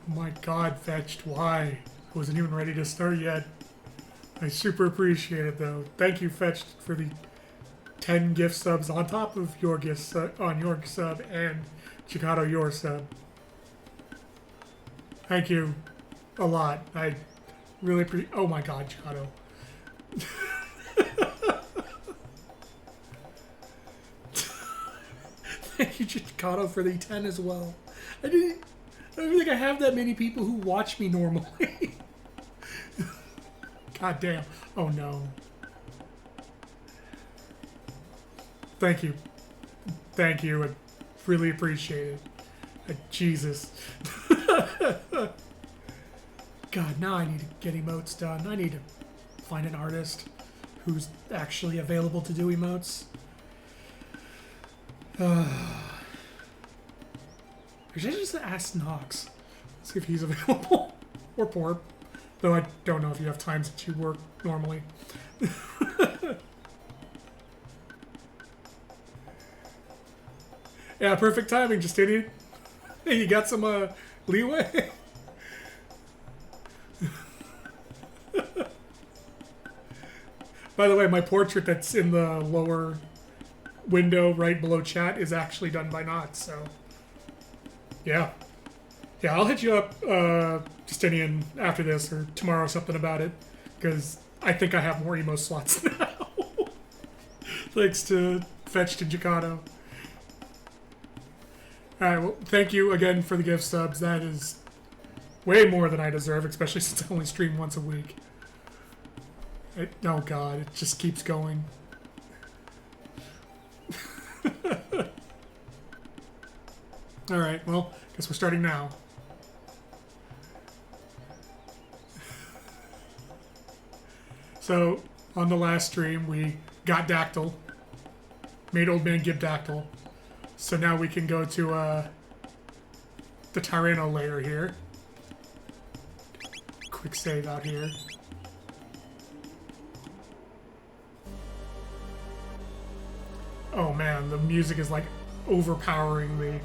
Oh my god, Fetched, why? I wasn't even ready to start yet. I super appreciate it, though. Thank you, Fetched, for the 10 gift subs on top of your gift on your sub and Chicado your sub. Thank you a lot. I really appreciate. Oh my god, Chicado. Thank you, Chicado, for the 10 as well. I don't think I have that many people who watch me normally. God damn. Oh no. Thank you. Thank you. I really appreciate it. Jesus. God, now I need to get emotes done. I need to find an artist who's actually available to do emotes. I should just ask Nox. See if he's available. Or Porp. Though I don't know if you have times that you work normally. Yeah, perfect timing, Justinian. Hey, you got some leeway? By the way, my portrait that's in the lower window right below chat is actually done by Knots, so... Yeah. Yeah, I'll hit you up, Justinian, after this, or tomorrow or something about it, because I think I have more emo slots now. Thanks to Fetched and Jacado. Alright, well, thank you again for the gift subs. That is way more than I deserve, especially since I only stream once a week. Oh god, it just keeps going. Alright, well, guess we're starting now. So, on the last stream, we got Dactyl. Made Old Man give Dactyl. So now we can go to the Tyranno layer here. Quick save out here. Oh man, the music is like overpowering the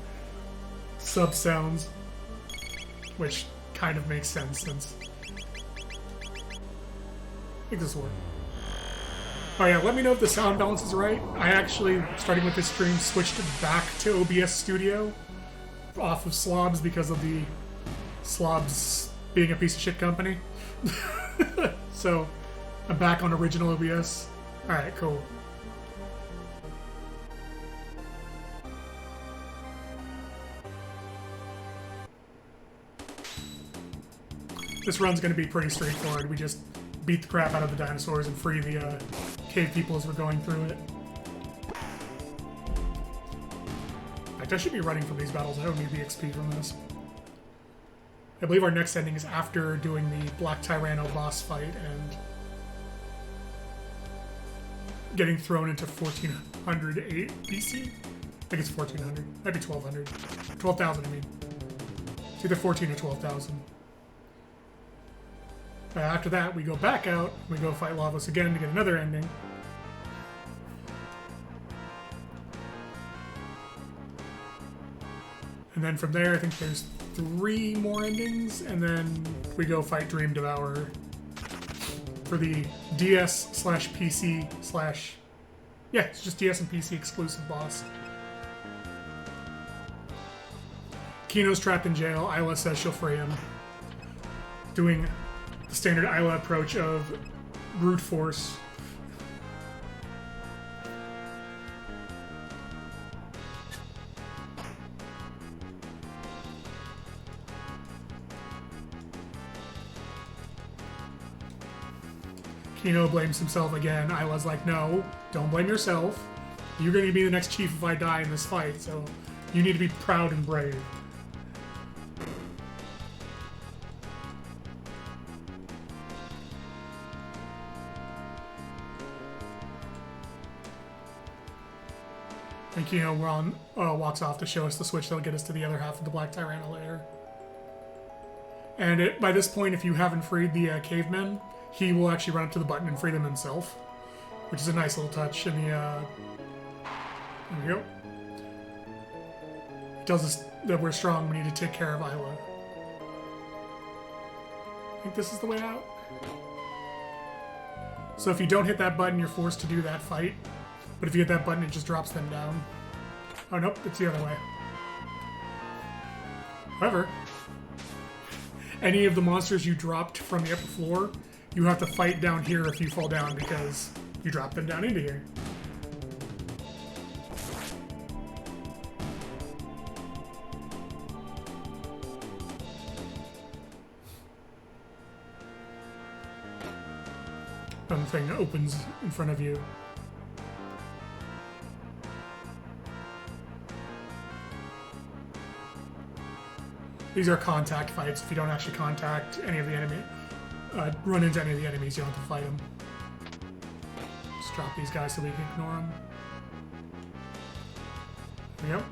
sub sounds, which kind of makes sense since I think this will work. Oh yeah, let me know if the sound balance is right. I actually, starting with this stream, switched back to OBS Studio off of Slobs because of the Slobs being a piece of shit company. So I'm back on original OBS. Alright, cool. This run's going to be pretty straightforward. We just beat the crap out of the dinosaurs and free the cave people as we're going through it. In fact, I should be running from these battles. I don't need the XP from this. I believe our next ending is after doing the Black Tyranno boss fight and getting thrown into 1408 BC. I think it's 1400. Might be 1200. 12,000, I mean. It's either 14 or 12,000. After that, we go back out, we go fight Lavos again to get another ending. And then from there, I think there's 3 more endings, and then we go fight Dream Devourer for the DS/PC/ yeah, it's just DS and PC exclusive boss. Kino's trapped in jail. Isla says she'll free him. Doing the standard Isla approach of brute force. Kino blames himself again. Isla's like, no, don't blame yourself. You're going to be the next chief if I die in this fight, so you need to be proud and brave. And Kino walks off to show us the switch that'll get us to the other half of the Black Tyranno layer. And by this point, if you haven't freed the cavemen, he will actually run up to the button and free them himself, which is a nice little touch in the... there we go. It tells us that we're strong, we need to take care of Isla. I think this is the way out. So if you don't hit that button, you're forced to do that fight. But if you hit that button, it just drops them down. Oh, nope, it's the other way. However, any of the monsters you dropped from the upper floor, you have to fight down here if you fall down because you dropped them down into here. And the thing opens in front of you. These are contact fights. If you don't actually contact any of the enemy, run into any of the enemies, you don't have to fight them. Just drop these guys so we can ignore them. There we go.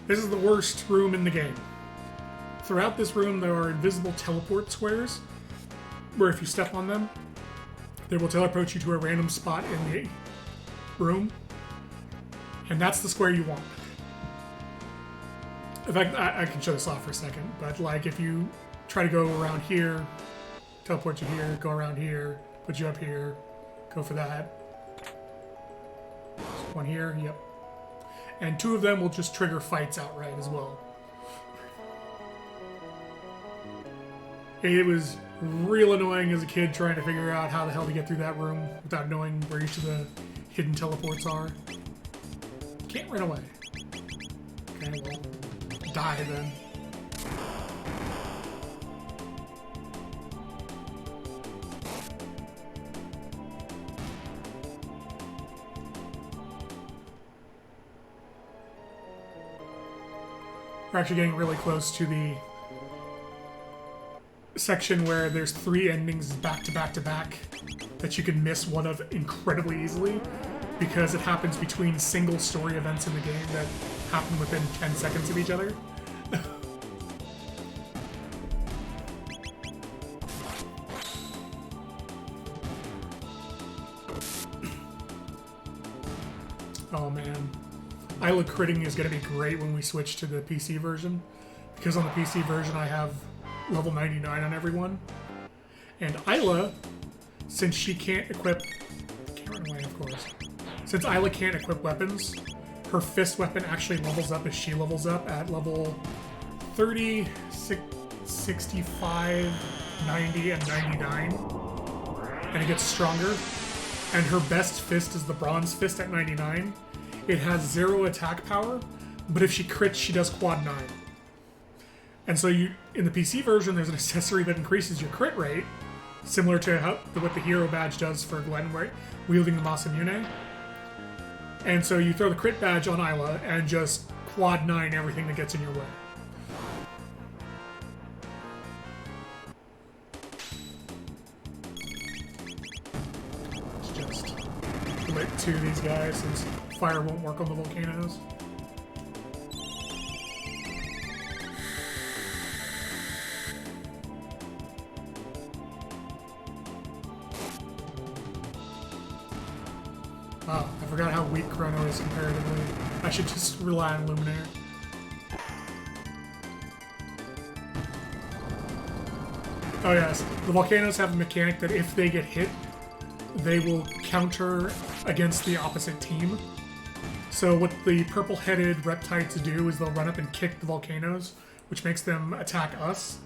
This is the worst room in the game. Throughout this room, there are invisible teleport squares, where if you step on them, they will teleport you to a random spot in the room, and that's the square you want. In fact, I can show this off for a second, but like if you try to go around here, teleport you here, go around here, put you up here, go for that. There's one here, yep. And two of them will just trigger fights outright as well. It was real annoying as a kid trying to figure out how the hell to get through that room without knowing where each of the hidden teleports are. Can't run away. Okay, well, die then. We're actually getting really close to the section where there's 3 endings back to back to back that you can miss one of incredibly easily because it happens between single story events in the game that happen within 10 seconds of each other. Oh man. Isla critting is going to be great when we switch to the PC version, because on the PC version I have level 99 on everyone. And Isla, since she can't equip... Can't run away, of course. Since Isla can't equip weapons, her fist weapon actually levels up as she levels up at level 30, 65, 90, and 99. And it gets stronger. And her best fist is the bronze fist at 99. It has 0 attack power, but if she crits, she does quad 9. And so you, in the PC version, there's an accessory that increases your crit rate, similar to what the hero badge does for Glenn, wielding the Masamune. And so you throw the crit badge on Isla and just quad 9 everything that gets in your way. Let's just lit to these guys since fire won't work on the volcanoes. Oh, I forgot how weak Chrono is comparatively. I should just rely on Luminaire. Oh yes, the volcanoes have a mechanic that if they get hit, they will counter against the opposite team. So what the purple-headed reptiles do is they'll run up and kick the volcanoes, which makes them attack us.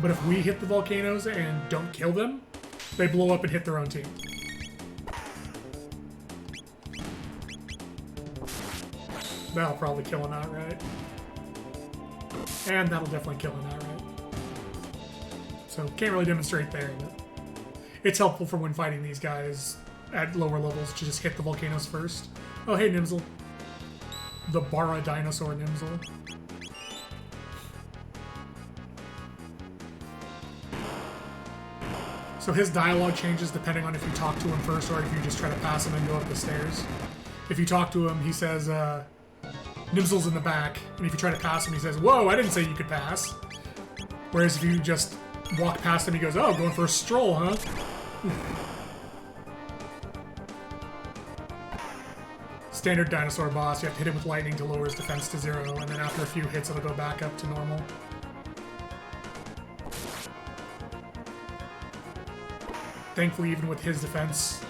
But if we hit the volcanoes and don't kill them, they blow up and hit their own team. That'll probably kill an outright. And that'll definitely kill an outright. So can't really demonstrate there, but it's helpful for when fighting these guys at lower levels to just hit the volcanoes first. Oh hey Nimzel. The Bara dinosaur Nimzel. So his dialogue changes depending on if you talk to him first or if you just try to pass him and go up the stairs. If you talk to him, he says, Nimzel's in the back, and if you try to pass him, he says, whoa, I didn't say you could pass. Whereas if you just walk past him, he goes, oh, going for a stroll, huh? Standard dinosaur boss, you have to hit him with lightning to lower his defense to 0, and then after a few hits, it'll go back up to normal. thankfully, even with his defense...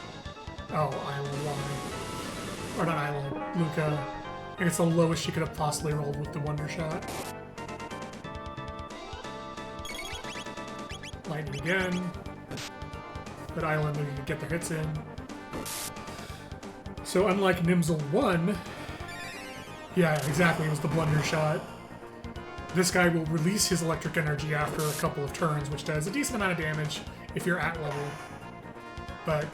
Oh, Isla, why? Or not Isla, Luca. I think it's the lowest she could have possibly rolled with the Wonder Shot. Lightning again. But Isla and Luca can get their hits in. So unlike Nimzel 1... Yeah, exactly, it was the Blunder Shot. This guy will release his electric energy after a couple of turns, which does a decent amount of damage if you're at level. But...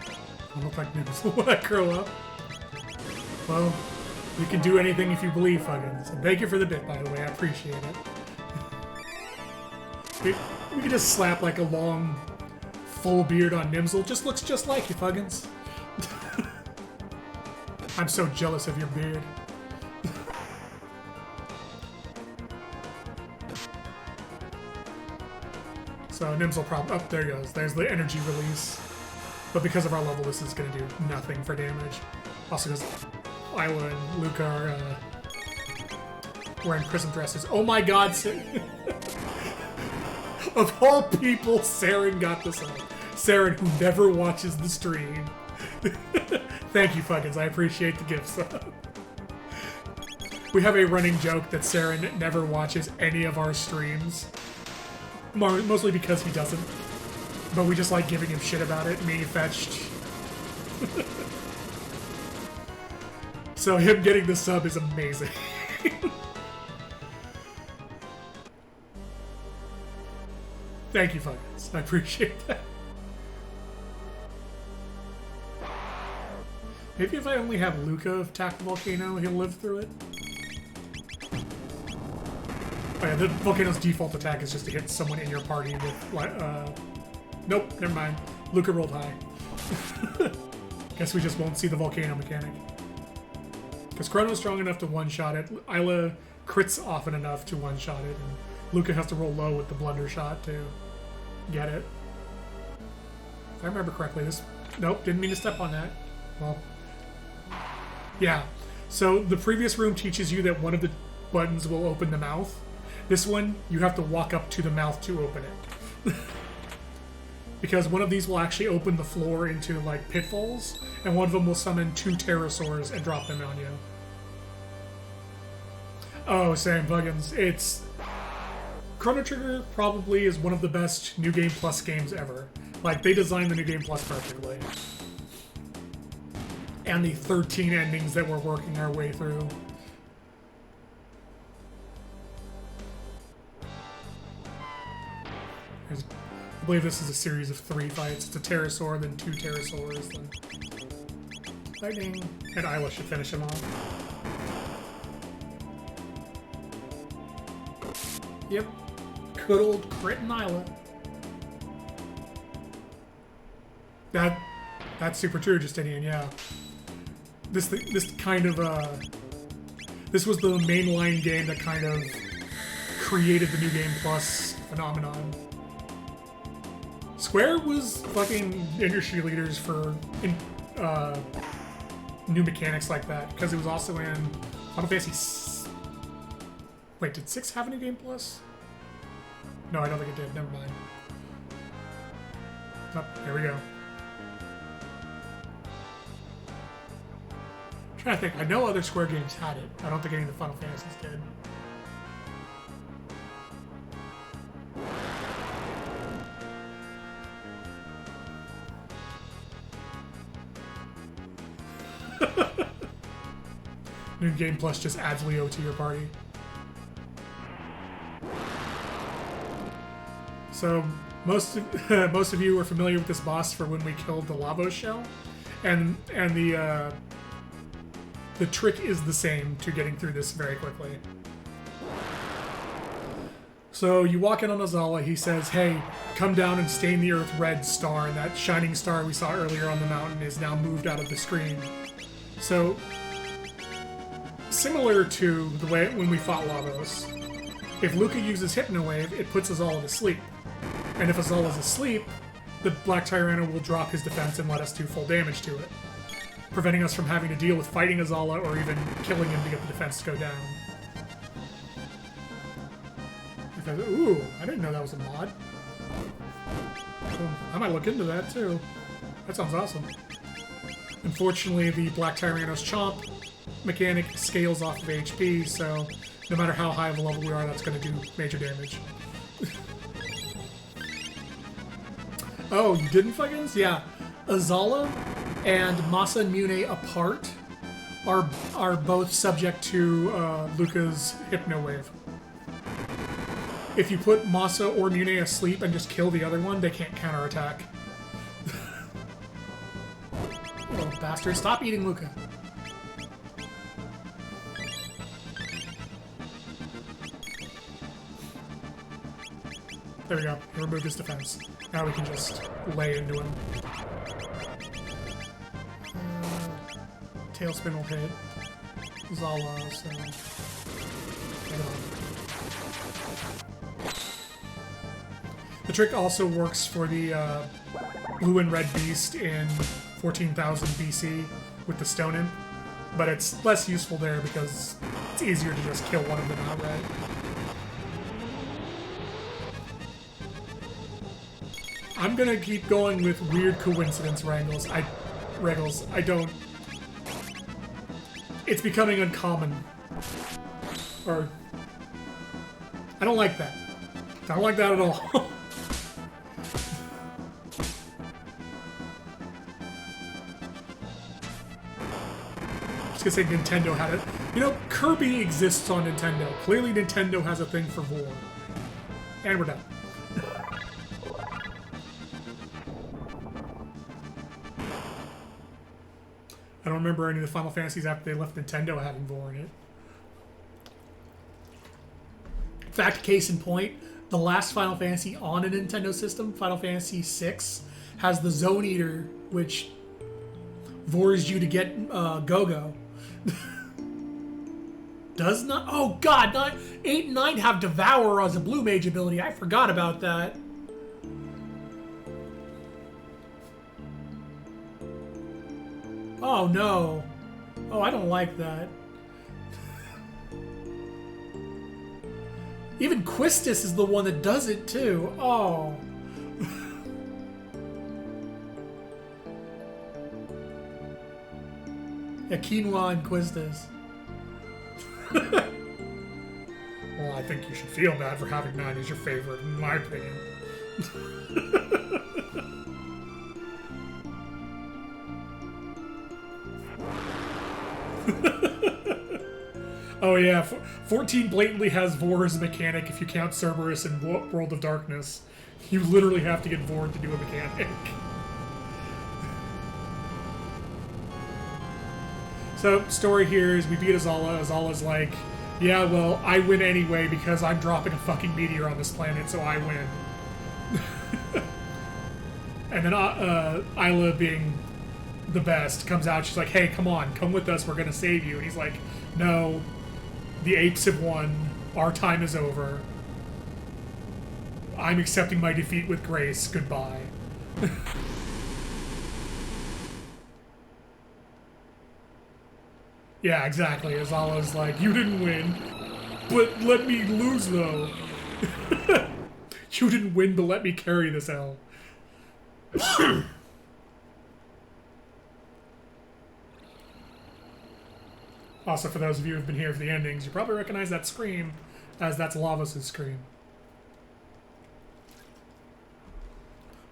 I don't look like Nimzel when I grow up. Well, you can do anything if you believe, Fuggins. And thank you for the bit, by the way, I appreciate it. We could just slap like a long, full beard on Nimzel. Just looks just like you, Fuggins. I'm so jealous of your beard. So Nimzel probably... Oh, there he goes. There's the energy release. But because of our level, this is going to do nothing for damage. Also because Isla and Luca are wearing prism dresses. Oh my god! Of all people, Saren got this up. Saren, who never watches the stream. Thank you, Fuggins. I appreciate the gifts. We have a running joke that Saren never watches any of our streams. Mostly because he doesn't. But we just like giving him shit about it, me fetched. So him getting the sub is amazing. Thank you, Fuggins. I appreciate that. Maybe if I only have Luca attack the volcano, he'll live through it. Oh yeah, the volcano's default attack is just to hit someone in your party with, nope, never mind. Luca rolled high. Guess we just won't see the volcano mechanic. Because Chrono's strong enough to one-shot it, Isla crits often enough to one-shot it, and Luca has to roll low with the Blunder Shot to get it. If I remember correctly, this... Nope, didn't mean to step on that. Well... Yeah. So the previous room teaches you that one of the buttons will open the mouth. This one, you have to walk up to the mouth to open it. Because one of these will actually open the floor into, like, pitfalls, and one of them will summon 2 pterosaurs and drop them on you. Oh, Sam Buggins, it's... Chrono Trigger probably is one of the best New Game Plus games ever. Like, they designed the New Game Plus perfectly. And the 13 endings that we're working our way through. I believe this is a series of 3 fights. It's a pterosaur, then 2 pterosaurs, then lightning, and Isla should finish him off. Yep, good old crit and Isla. That's super true, Justinian. Yeah. This kind of this was the mainline game that kind of created the New Game Plus phenomenon. Square was fucking industry leaders for new mechanics like that, because it was also in Final Fantasy... Wait, did 6 have a New Game Plus? No, I don't think it did. Never mind. Oh, here we go. I'm trying to think. I know other Square games had it. I don't think any of the Final Fantasies did. New Game Plus just adds Leo to your party. So most of you are familiar with this boss for when we killed the Lavos shell, and the trick is the same to getting through this very quickly. So you walk in on Azala, he says, "Hey, come down and stain the earth red star," and that shining star we saw earlier on the mountain is now moved out of the screen. So, similar to the way when we fought Lavos, if Luca uses Hypno Wave, it puts Azala to sleep. And if Azala's asleep, the Black Tyranno will drop his defense and let us do full damage to it, preventing us from having to deal with fighting Azala or even killing him to get the defense to go down. Ooh, I didn't know that was a mod. So I might look into that too. That sounds awesome. Unfortunately, the Black Tyranno's Chomp mechanic scales off of HP, so no matter how high of a level we are, that's going to do major damage. Oh, you didn't fight against? Yeah. Azala and Masa and Mune apart are both subject to Luca's Hypno Wave. If you put Masa or Mune asleep and just kill the other one, they can't counterattack. Little bastard, stop eating Luca. There we go. He removed his defense. Now we can just lay into him. Tailspin will hit. Zala, so... The trick also works for the blue and red beast in 14,000 BC with the Stone Imp, but it's less useful there because it's easier to just kill one of them outright. I'm gonna keep going with weird coincidence wrangles. I don't... It's becoming uncommon. Or... I don't like that. I don't like that at all. I was gonna say Nintendo had it. You know, Kirby exists on Nintendo. Clearly Nintendo has a thing for Vor. And we're done. I don't remember any of the Final Fantasies after they left Nintendo having Vor in it. Fact, case in point, the last Final Fantasy on a Nintendo system, Final Fantasy VI, has the Zone Eater, which Vores you to get Go-Go. Does not? Oh god, 8 and 9 have Devour as a blue mage ability. I forgot about that. Oh no. Oh, I don't like that. Even Quistis is the one that does it too. Oh. Yeah, Quinoa and Quistis. Well, I think you should feel bad for having 9 as your favorite, in my opinion. Oh yeah, 14 blatantly has Vor as a mechanic if you count Cerberus and World of Darkness. You literally have to get Vor to do a mechanic. So, story here is we beat Azala. Azala's like, yeah, well, I win anyway because I'm dropping a fucking meteor on this planet, so I win. And then Isla, being the best, comes out. She's like, hey, come on, come with us. We're going to save you. And he's like, no, the apes have won. Our time is over. I'm accepting my defeat with grace. Goodbye. Yeah, exactly. Azala's like, you didn't win, but let me lose, though. You didn't win, but let me carry this L. Also, for those of you who've been here for the endings, you probably recognize that scream, as that's Lavos' scream.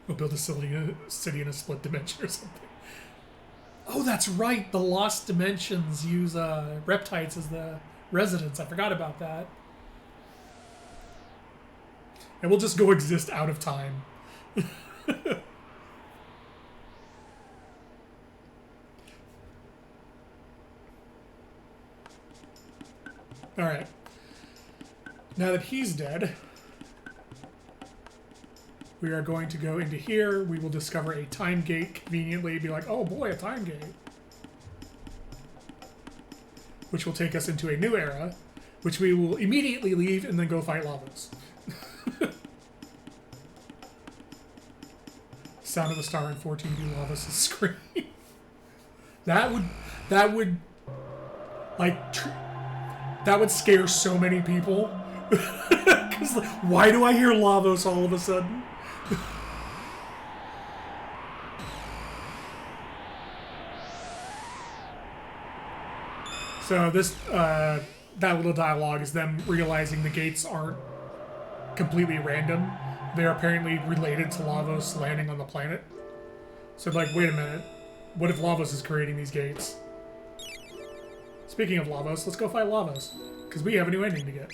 We'll build a city in a split dimension or something. Oh, that's right! The Lost Dimensions use reptites as the residents. I forgot about that. And we'll just go exist out of time. Alright. Now that he's dead, we are going to go into here. We will discover a time gate conveniently. Be like, oh boy, a time gate. Which will take us into a new era, which we will immediately leave and then go fight Lavos. Sound of the Star in 14B Lavos' scream. That would scare so many people. Because, like, why do I hear Lavos all of a sudden? So this, that little dialogue is them realizing the gates aren't completely random. They're apparently related to Lavos landing on the planet. So like, wait a minute. What if Lavos is creating these gates? Speaking of Lavos, let's go fight Lavos. Because we have a new ending to get.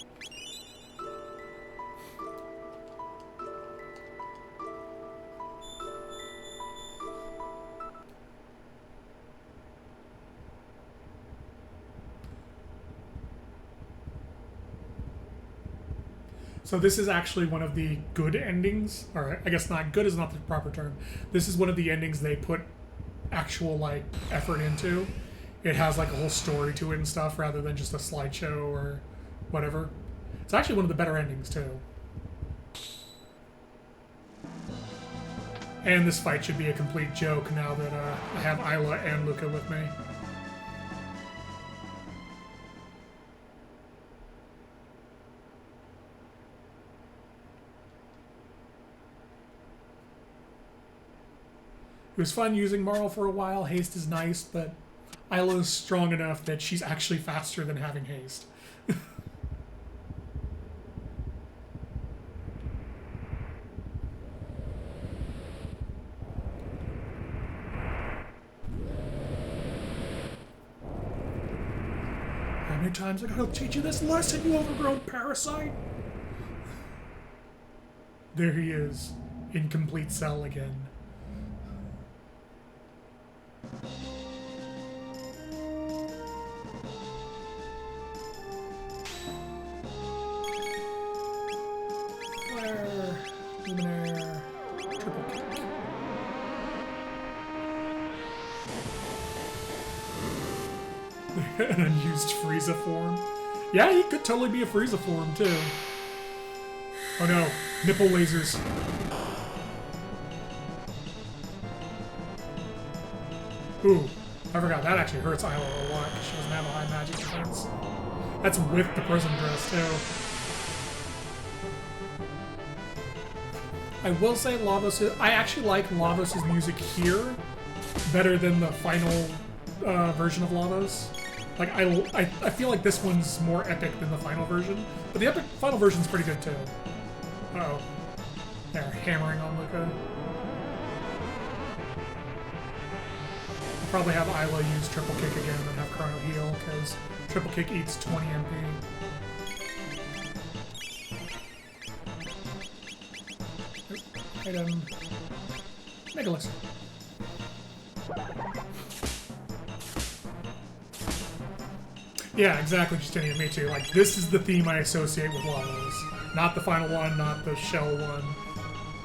So this is actually one of the good endings, or I guess not, good is not the proper term. This is one of the endings they put actual, like, effort into. It has, like, a whole story to it and stuff, rather than just a slideshow or whatever. It's actually one of the better endings, too. And this fight should be a complete joke now that I have Isla and Luca with me. It was fun using Marl for a while. Haste is nice, but Isla is strong enough that she's actually faster than having haste. How many times I gotta teach you this lesson, you overgrown parasite? There he is, in complete cell again. Flare, Luminaire, triple kick. An unused Frieza form. Yeah, he could totally be a Frieza form too. Oh no, nipple lasers. Ooh, I forgot. That actually hurts Isla a lot because she doesn't have a high magic defense. That's with the prism dress, too. I will say I actually like Lavos' music here better than the final version of Lavos. Like, I feel like this one's more epic than the final version. But the final version's pretty good, too. Uh-oh. They're hammering on Luca. Probably have Isla use triple kick again and have Chrono heal, because triple kick eats 20 MP. Item. Megalith. Yeah, exactly, Justinian, me too. Like, this is the theme I associate with Lavos. Not the final one, not the shell one.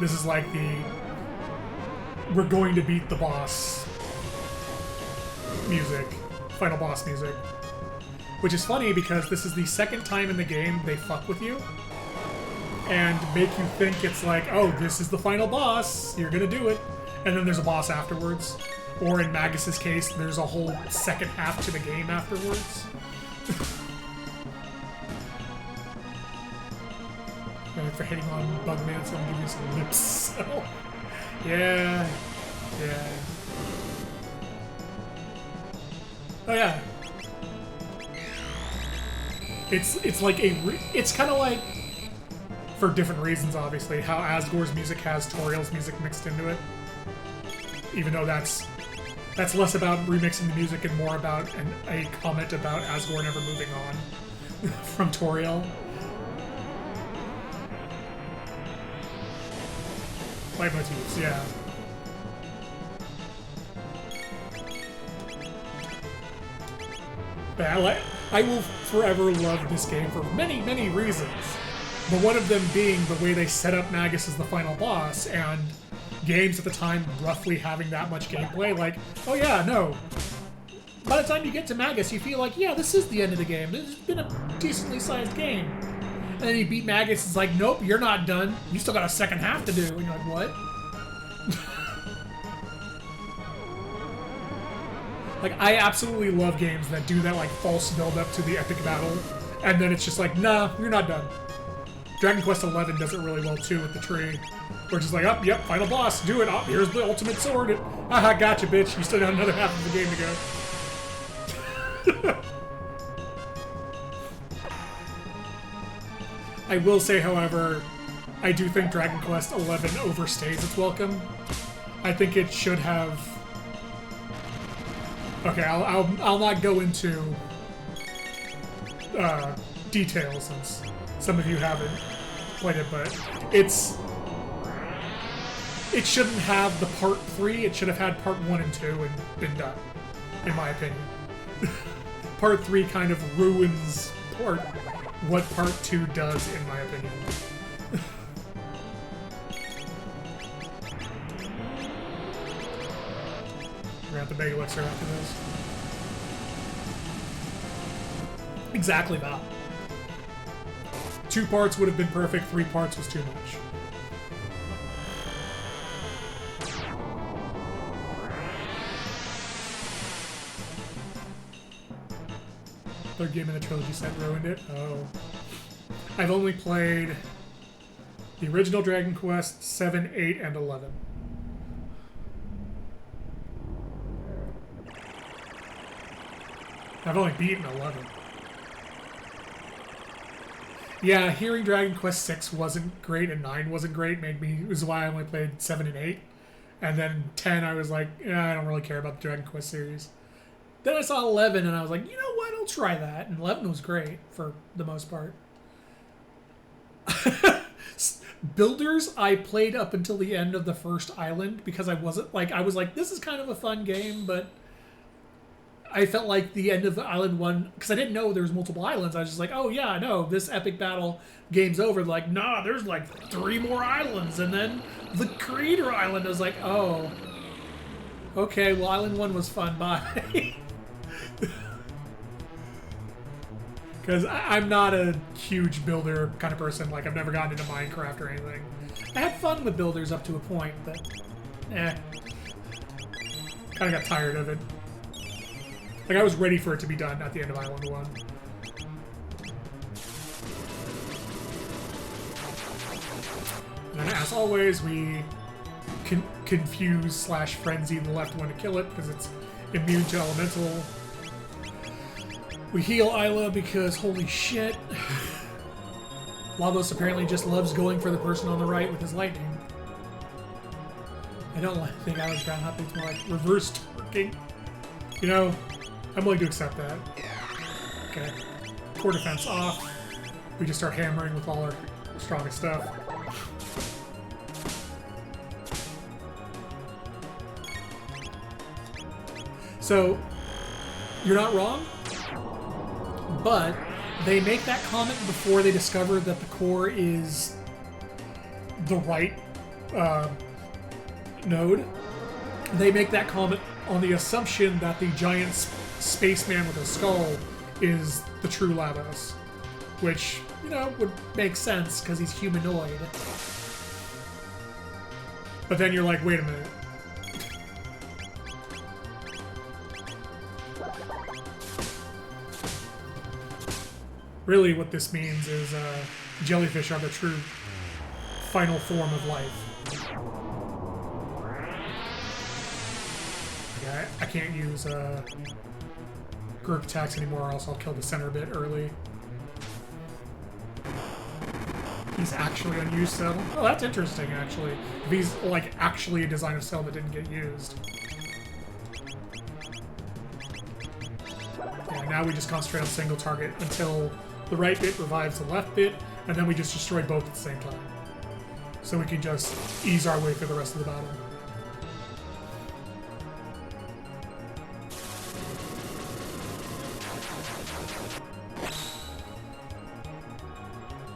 This is like the... we're going to beat the boss music. Final boss music. Which is funny because this is the second time in the game they fuck with you. And make you think it's like, oh, this is the final boss, you're gonna do it. And then there's a boss afterwards. Or in Magus's case, there's a whole second half to the game afterwards. For hitting on Bugman, so I'm gonna give you some lips. So. Yeah. Yeah. Oh yeah. It's like it's kind of like, for different reasons obviously, how Asgore's music has Toriel's music mixed into it. Even though that's less about remixing the music and more about a comment about Asgore never moving on from Toriel. Light motifs, yeah. But I will forever love this game for many, many reasons. But one of them being the way they set up Magus as the final boss, and games at the time roughly having that much gameplay. Like, oh yeah, no. By the time you get to Magus, you feel like, yeah, this is the end of the game. This has been a decently sized game. And then you beat Magus, it's like, nope, you're not done. You still got a second half to do. And you're like, what? Like, I absolutely love games that do that, like, false build-up to the epic battle, and then it's just like, nah, you're not done. Dragon Quest XI does it really well, too, with the tree. Where it's just like, oh, yep, final boss, do it, oh, here's the ultimate sword, haha, gotcha, bitch, you still got another half of the game to go. I will say, however, I do think Dragon Quest XI overstays its welcome. I think it should have. Okay, I'll not go into details since some of you haven't played it, but it shouldn't have the part 3. It should have had part 1 and 2 and been done, in my opinion. Part 3 kind of ruins what part 2 does, in my opinion. We're gonna have the Mega Elixir after this. Exactly that. 2 parts would have been perfect, 3 parts was too much. Third game in the trilogy set ruined it. Oh. I've only played the original Dragon Quest 7, 8, and 11. I've only beaten 11. Yeah, hearing Dragon Quest 6 wasn't great and 9 wasn't great was why I only played 7 and 8. And then 10 I was like, I don't really care about the Dragon Quest series. Then I saw 11 and I was like, you know what, I'll try that. And 11 was great for the most part. Builders, I played up until the end of the first island because I was like, this is kind of a fun game, but I felt like the end of the island one, because I didn't know there was multiple islands. I was just like, oh yeah, no, this epic battle game's over. Like, nah, there's like 3 more islands, and then the Creator Island. I was like, oh, okay, well, Island 1 was fun, bye. Because I'm not a huge builder kind of person. Like, I've never gotten into Minecraft or anything. I had fun with builders up to a point, but kind of got tired of it. Like, I was ready for it to be done at the end of Island 1. And then, as always, we confuse / frenzy the left one to kill it because it's immune to elemental. We heal Isla because, holy shit, Lavos apparently just loves going for the person on the right with his lightning. I don't think Isla's ground hopping, it's more like reverse twerking. You know, I'm willing to accept that. Okay. Core defense off. We just start hammering with all our strongest stuff. So, you're not wrong, but they make that comment before they discover that the core is the right node. They make that comment on the assumption that the giant spaceman with a skull is the true Lavos, which, you know, would make sense because he's humanoid. But then you're like, wait a minute. Really, what this means is jellyfish are the true final form of life. Yeah, I can't use group attacks anymore, or else I'll kill the center bit early. He's actually unused cell. Oh, that's interesting, actually. If he's, like, actually a design of cell that didn't get used. Yeah, now we just concentrate on single target until the right bit revives the left bit, and then we just destroy both at the same time. So we can just ease our way through the rest of the battle.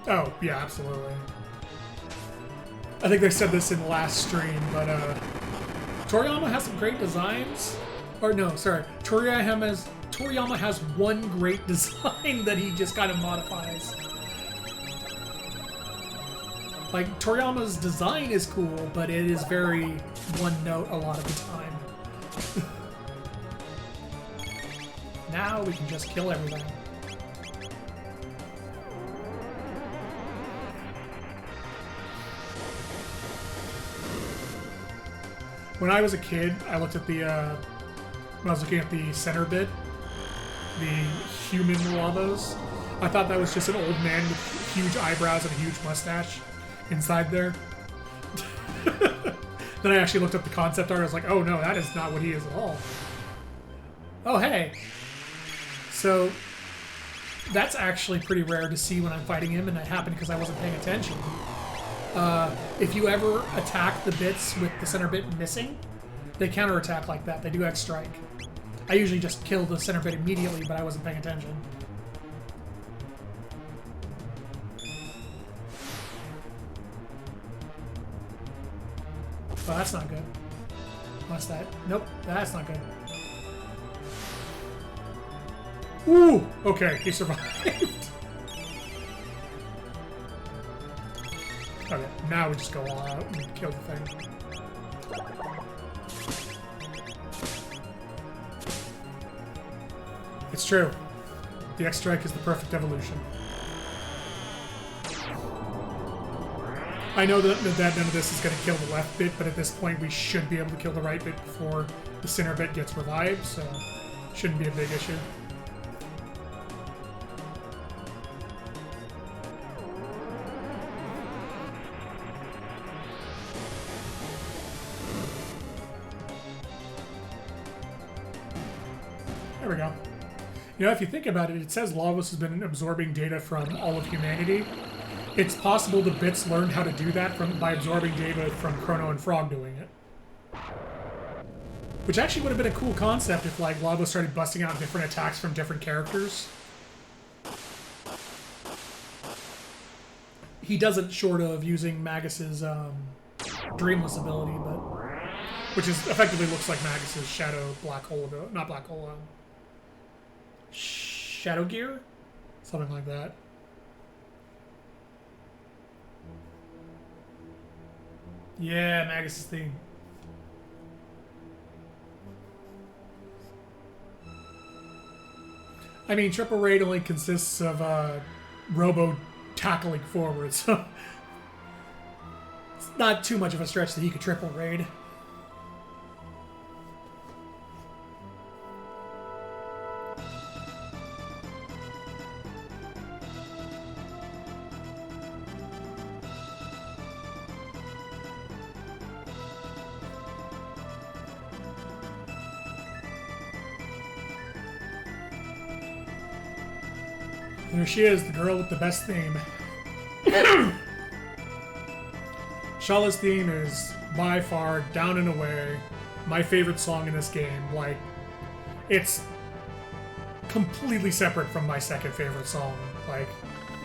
Oh, yeah, absolutely. I think they said this in the last stream, but Toriyama has some great designs. Or no, sorry. Toriyama has one great design that he just kind of modifies. Like, Toriyama's design is cool, but it is very one note a lot of the time. Now we can just kill everything. When I was a kid, I looked at the, when I was looking at the center bit, the human Lavos, I thought that was just an old man with huge eyebrows and a huge mustache inside there. Then I actually looked up the concept art. I was like, oh no, that is not what he is at all. Oh, hey. So that's actually pretty rare to see when I'm fighting him, and that happened because I wasn't paying attention. If you ever attack the bits with the center bit missing, they counterattack like that. They do X strike. I usually just kill the center bit immediately, but I wasn't paying attention. Well, that's not good. What's that? Nope, that's not good. Ooh! Okay, he survived. Okay, now we just go all out and kill the thing. It's true. The X-Strike is the perfect evolution. I know that none of this is going to kill the left bit, but at this point we should be able to kill the right bit before the center bit gets revived, so shouldn't be a big issue. There we go. You know, if you think about it, it says Lavos has been absorbing data from all of humanity. It's possible the bits learned how to do that by absorbing data from Chrono and Frog doing it. Which actually would have been a cool concept if, like, Lavos started busting out different attacks from different characters. He doesn't, short of using Magus's Dreamless ability, but which is effectively looks like Magus's Shadow Black Hole, not Black Hole, Shadow Gear? Something like that. Yeah, Magus's theme. I mean, Triple Raid only consists of Robo tackling forward, so it's not too much of a stretch that he could Triple Raid. There she is, the girl with the best theme. Shala's theme is by far, down and away, my favorite song in this game. Like, it's completely separate from my second favorite song. Like,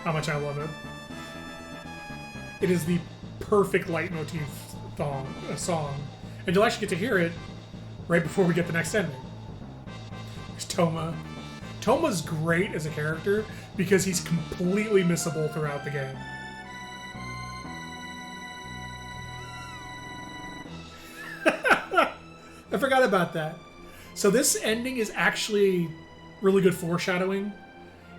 how much I love it. It is the perfect leitmotif song. And you'll actually get to hear it right before we get the next ending. There's Toma. Toma's great as a character because he's completely missable throughout the game. I forgot about that. So this ending is actually really good foreshadowing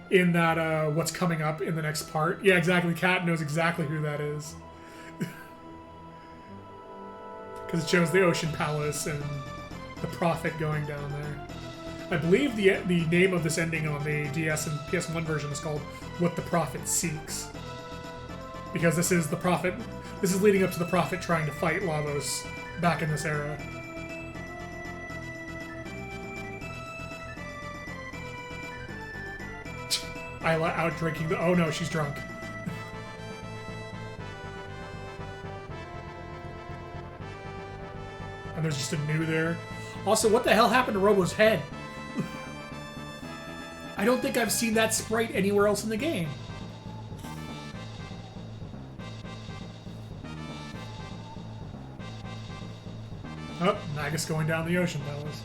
in that what's coming up in the next part. Yeah, exactly. Kat knows exactly who that is. Because it shows the Ocean Palace and the Prophet going down there. I believe the name of this ending on the DS and PS1 version is called What the Prophet Seeks. Because this is the Prophet... This is leading up to the Prophet trying to fight Lavos back in this era. Isla out drinking the... Oh no, she's drunk. And there's just a new there. Also, what the hell happened to Robo's head? I don't think I've seen that sprite anywhere else in the game. Oh, Magus going down the Ocean Palace.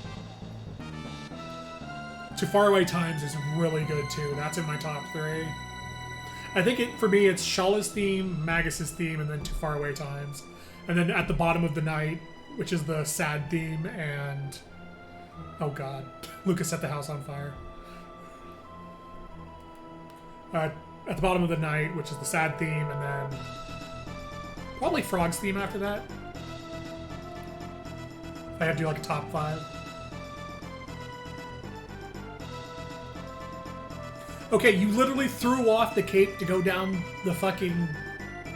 Too Far Away Times is really good too. That's in my top 3. I think for me it's Shala's theme, Magus's theme, and then Too Far Away Times. And then At the Bottom of the Night, which is the sad theme, and... Oh god. Lucas Set the House on Fire. At the Bottom of the Night, which is the sad theme, and then... Probably Frog's theme after that. I had to do like a top 5. Okay, you literally threw off the cape to go down the fucking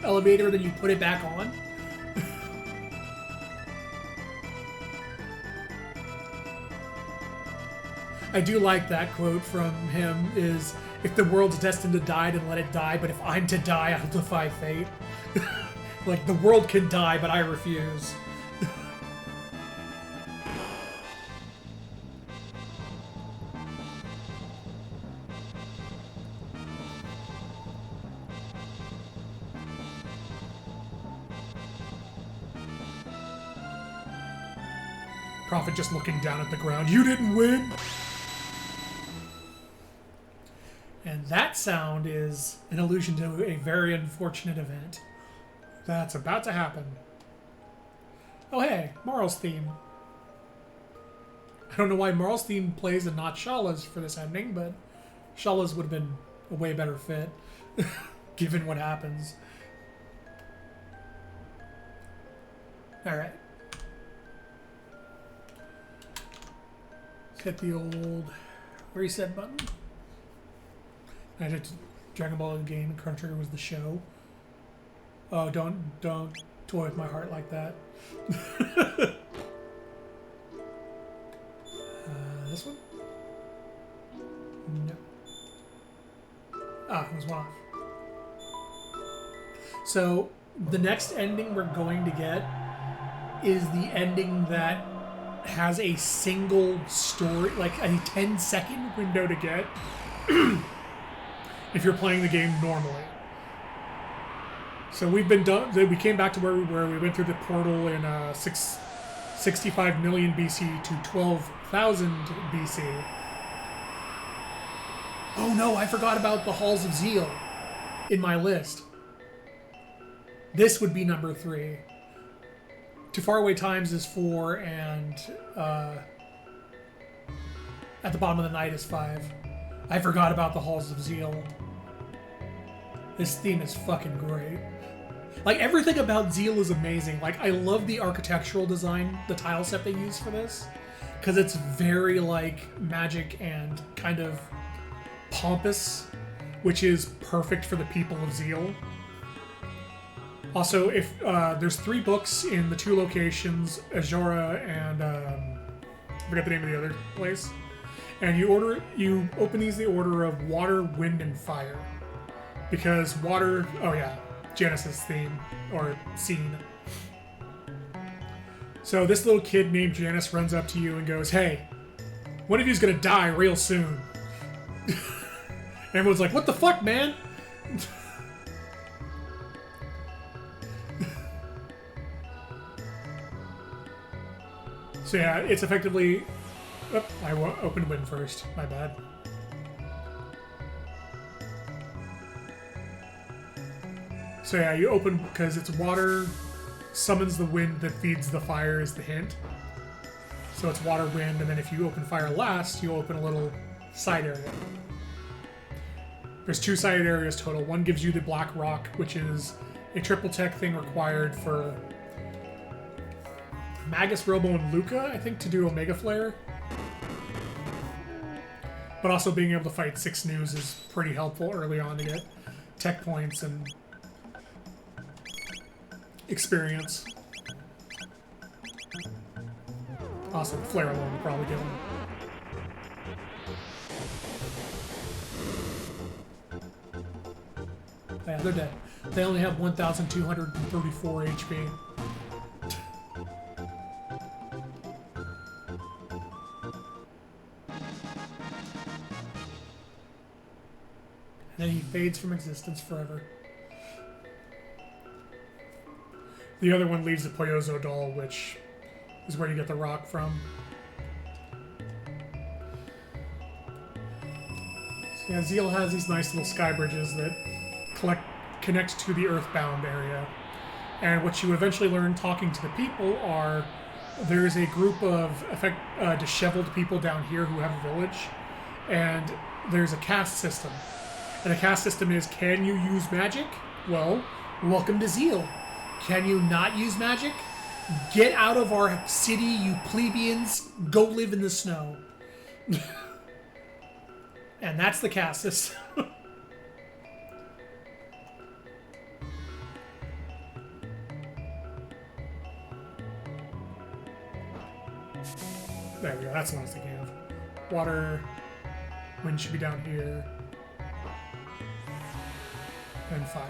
elevator, then you put it back on? I do like that quote from him is, if the world's destined to die, then let it die, but if I'm to die, I'll defy fate. Like, the world can die, but I refuse. Prophet just looking down at the ground. You didn't win! And that sound is an allusion to a very unfortunate event that's about to happen. Oh hey, Marl's theme. I don't know why Marl's theme plays and not Shala's for this ending, but Shala's would have been a way better fit, given what happens. Alright. Let's hit the old reset button. I did Dragon Ball the game, and Chrono Trigger was the show. Oh, don't toy with my heart like that. This one? No. Ah, it was one off. So, the next ending we're going to get is the ending that has a single story, like a 10-second window to get. If you're playing the game normally. So we've been done. We came back to where we were. We went through the portal in 65 million BC to 12,000 BC. Oh no, I forgot about the Halls of Zeal in my list. This would be number 3. Too Far Away Times is 4, and At the Bottom of the Night is 5. I forgot about the Halls of Zeal. This theme is fucking great. Like, everything about Zeal is amazing. Like, I love the architectural design, the tile set they use for this. Because it's very, like, magic and kind of pompous, which is perfect for the people of Zeal. Also, if there's 3 books in the 2 locations, Azura and I forget the name of the other place. And you open these in the order of water, wind, and fire. Because water, oh yeah, Janice's theme, or scene. So this little kid named Janice runs up to you and goes, hey, one of you's gonna die real soon. Everyone's like, what the fuck, man? So yeah, it's effectively... Oh, I opened wind first. My bad. So yeah, you open because it's water summons the wind that feeds the fire is the hint. So it's water, wind, and then if you open fire last, you open a little side area. There's 2 side areas total. One gives you the black rock, which is a triple tech thing required for Magus, Robo, and Luca, I think, to do Omega Flare. But also being able to fight 6 News is pretty helpful early on to get tech points and experience. Also, Flare alone will probably get them. Yeah, they're dead. They only have 1,234 HP. And then he fades from existence forever. The other one leaves the Poyozo doll, which is where you get the rock from. So yeah, Zeal has these nice little sky bridges that connect to the Earthbound area. And what you eventually learn talking to the people are there's a group of disheveled people down here who have a village, and there's a caste system. And the caste system is, can you use magic? Well, welcome to Zeal. Can you not use magic? Get out of our city, you plebeians. Go live in the snow. And that's the cast system. There we go. That's what I was thinking of. Water. Wind should be down here. And fire.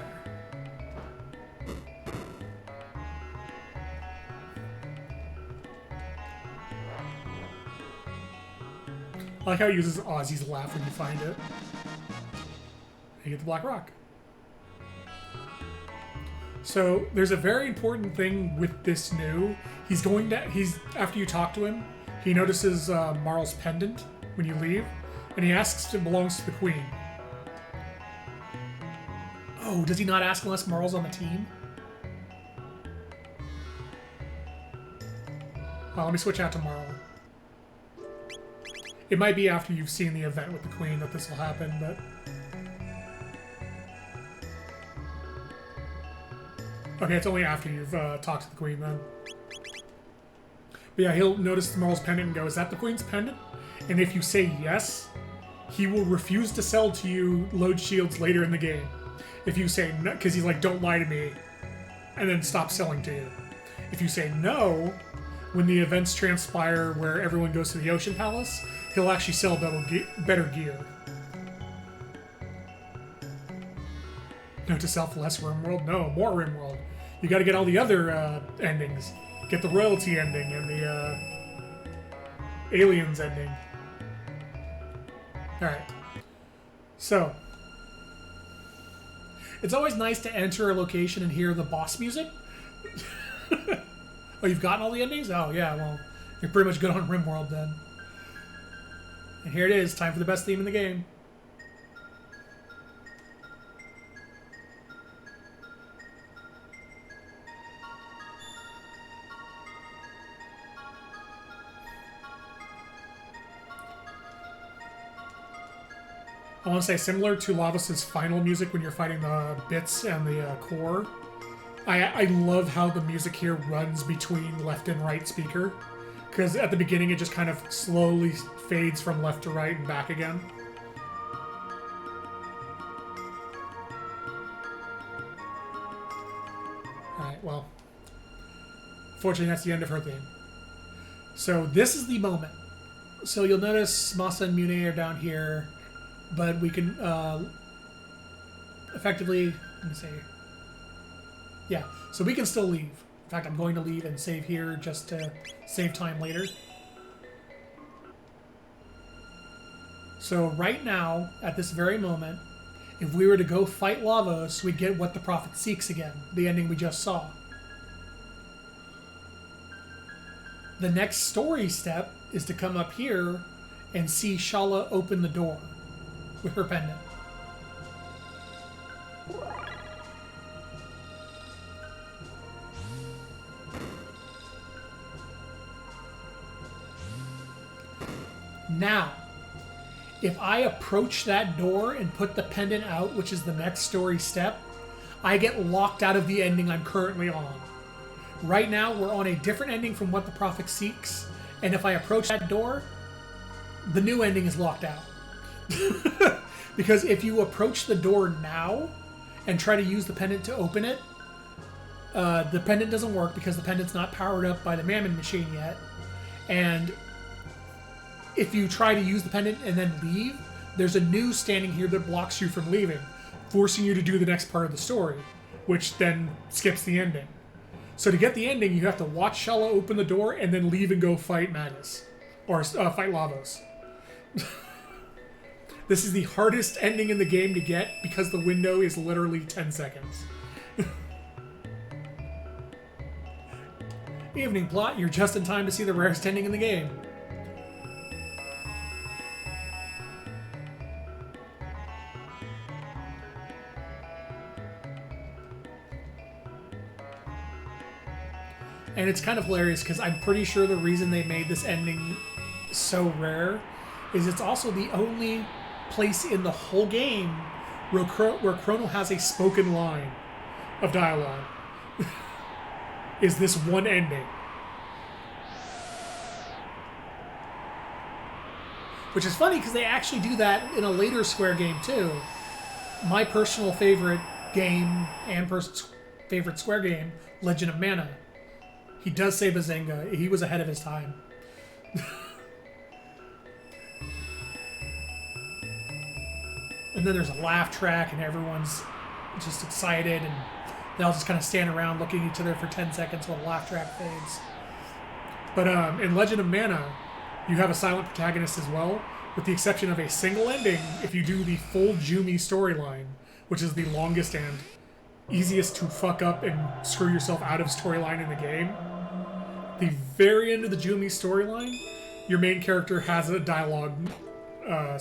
I like how it uses Ozzy's laugh when you find it. You get the black rock. So there's a very important thing with this new. After you talk to him, he notices Marl's pendant when you leave, and he asks if it belongs to the queen. Oh, does he not ask unless Marl's on the team? Well, let me switch out to Marl. It might be after you've seen the event with the queen that this will happen, but... Okay, it's only after you've talked to the queen, then. But yeah, he'll notice Marl's pendant and go, is that the queen's pendant? And if you say yes, he will refuse to sell to you load shields later in the game. If you say no, because he's like, don't lie to me, and then stop selling to you. If you say no, when the events transpire where everyone goes to the Ocean Palace, he'll actually sell better gear. Note to self, less RimWorld? No, more RimWorld. You gotta get all the other endings. Get the royalty ending and the aliens ending. Alright. So. It's always nice to enter a location and hear the boss music. Oh, you've gotten all the endings? Oh, yeah, well, you're pretty much good on RimWorld then. And here it is, time for the best theme in the game. I want to say, similar to Lavos' final music when you're fighting the bits and the core, I love how the music here runs between left and right speaker. Because at the beginning it just kind of slowly fades from left to right and back again. Alright, well. Fortunately, that's the end of her theme. So this is the moment. So you'll notice Masa and Mune are down here. But we can effectively, let me see. Yeah, so we can still leave. In fact, I'm going to leave and save here just to save time later. So right now, at this very moment, if we were to go fight Lavos, we'd get What the Prophet Seeks again, the ending we just saw. The next story step is to come up here and see Shala open the door with her pendant. Now, if I approach that door and put the pendant out, which is the next story step, I get locked out of the ending I'm currently on. Right now, we're on a different ending from What the Prophet Seeks, and if I approach that door, the new ending is locked out. Because if you approach the door now and try to use the pendant to open it, the pendant doesn't work because the pendant's not powered up by the Mammon machine yet. And if you try to use the pendant and then leave, there's a noose standing here that blocks you from leaving, forcing you to do the next part of the story, which then skips the ending. So to get the ending, you have to watch Shala open the door and then leave and go fight Magus. Or fight Lavos. This is the hardest ending in the game to get because the window is literally 10 seconds. Evening plot, you're just in time to see the rarest ending in the game. And it's kind of hilarious because I'm pretty sure the reason they made this ending so rare is it's also the only place in the whole game where Chrono has a spoken line of dialogue. Is this one ending. Which is funny because they actually do that in a later Square game too. My personal favorite game and favorite Square game, Legend of Mana. He does say Bazinga. He was ahead of his time. And then there's a laugh track and everyone's just excited and they all just kind of stand around looking at each other for 10 seconds while the laugh track fades. But in Legend of Mana, you have a silent protagonist as well, with the exception of a single ending if you do the full Jumi storyline, which is the longest and easiest to fuck up and screw yourself out of storyline in the game. The very end of the Jumi storyline, your main character has a dialogue, a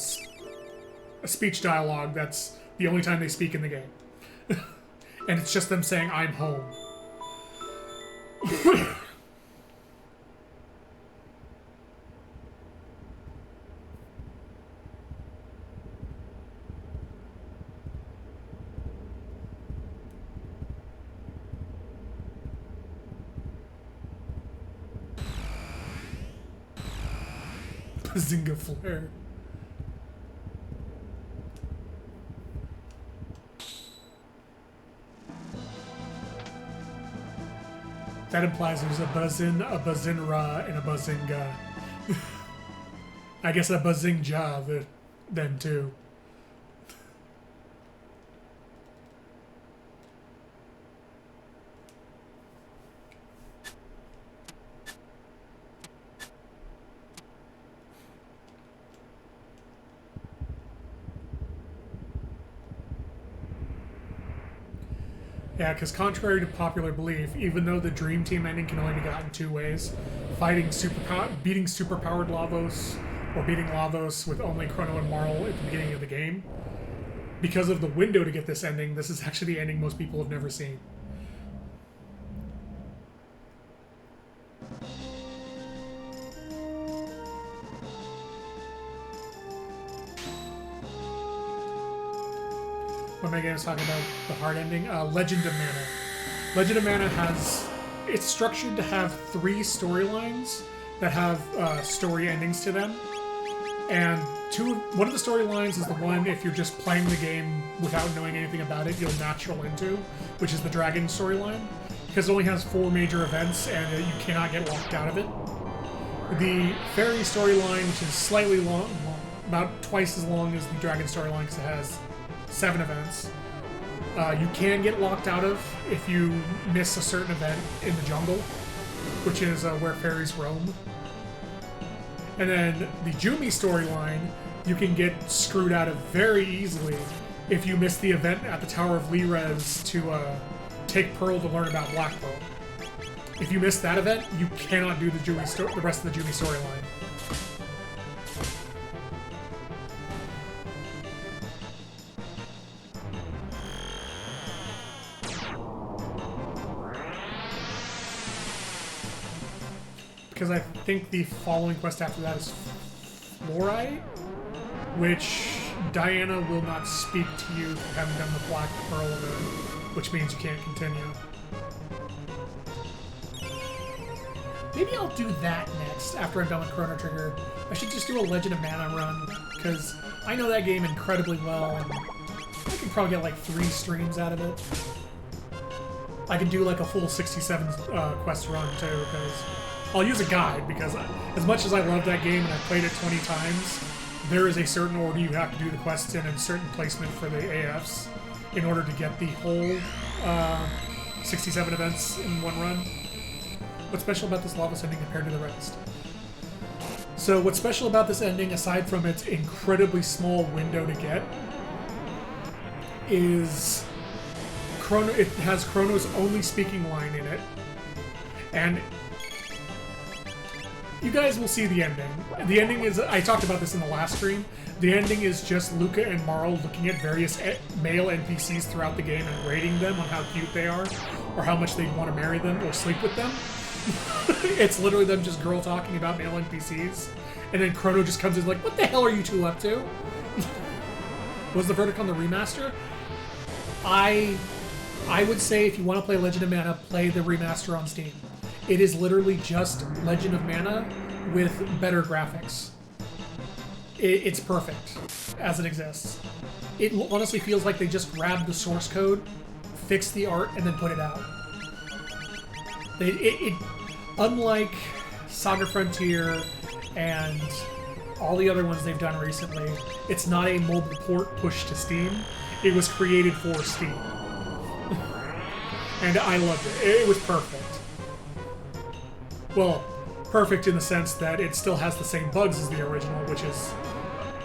speech dialogue that's the only time they speak in the game. And it's just them saying, "I'm home." Bazinga flare. That implies there's a Buzzin, a Buzzinra, and a Buzzinga. I guess a Buzzinja then too. Yeah, because contrary to popular belief, even though the Dream Team ending can only be gotten two ways, beating superpowered Lavos, or beating Lavos with only Chrono and Marl at the beginning of the game, because of the window to get this ending, this is actually the ending most people have never seen. What am I going to talk about? The hard ending? Legend of Mana. Legend of Mana it's structured to have 3 storylines that have story endings to them. And one of the storylines is the one, if you're just playing the game without knowing anything about it, you'll natural into, which is the Dragon storyline. Because it only has 4 major events and you cannot get locked out of it. The Fairy storyline, which is slightly long, about twice as long as the Dragon storyline because it has 7 events. You can get locked out of if you miss a certain event in the jungle, which is where fairies roam. And then the Jumi storyline, you can get screwed out of very easily if you miss the event at the Tower of Lirez to take Pearl to learn about Black Pearl. If you miss that event, you cannot do the rest of the Jumi storyline. Because I think the following quest after that is Fluorite, which Diana will not speak to you if you haven't done the Black Pearl event, which means you can't continue. Maybe I'll do that next, after I'm done with Chrono Trigger. I should just do a Legend of Mana run, because I know that game incredibly well, and I can probably get like 3 streams out of it. I can do like a full 67 quest run too, because I'll use a guide, because as much as I love that game and I've played it 20 times, there is a certain order you have to do the quests in and certain placement for the AFs in order to get the whole 67 events in one run. What's special about this Lavos ending compared to the rest? So what's special about this ending, aside from its incredibly small window to get, is it has Chrono's only speaking line in it, and you guys will see the ending. The ending is, I talked about this in the last stream, the ending is just Luca and Marl looking at various male NPCs throughout the game and rating them on how cute they are, or how much they'd want to marry them or sleep with them. It's literally them just girl talking about male NPCs, and then Chrono just comes in like, "What the hell are you two up to?" Was the verdict on the remaster? I would say if you want to play Legend of Mana, play the remaster on Steam. It is literally just Legend of Mana with better graphics. it's perfect as it exists. It honestly feels like they just grabbed the source code, fixed the art, and then put it out. Unlike Saga Frontier and all the other ones they've done recently, it's not a mobile port pushed to Steam. It was created for Steam. And I loved it. It was perfect. Well, perfect in the sense that it still has the same bugs as the original, which is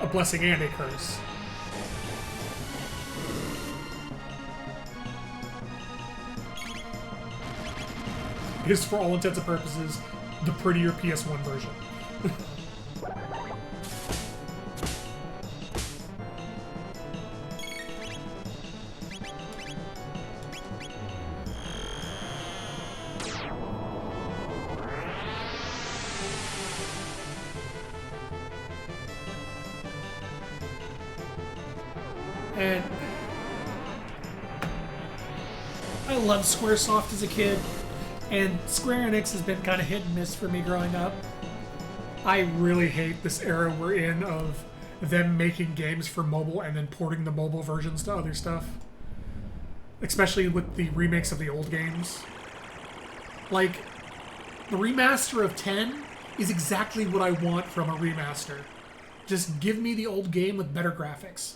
a blessing and a curse. It is, for all intents and purposes, the prettier PS1 version. And I loved Squaresoft as a kid, and Square Enix has been kind of hit and miss for me growing up. I really hate this era we're in of them making games for mobile and then porting the mobile versions to other stuff. Especially with the remakes of the old games. Like, the remaster of 10 is exactly what I want from a remaster. Just give me the old game with better graphics.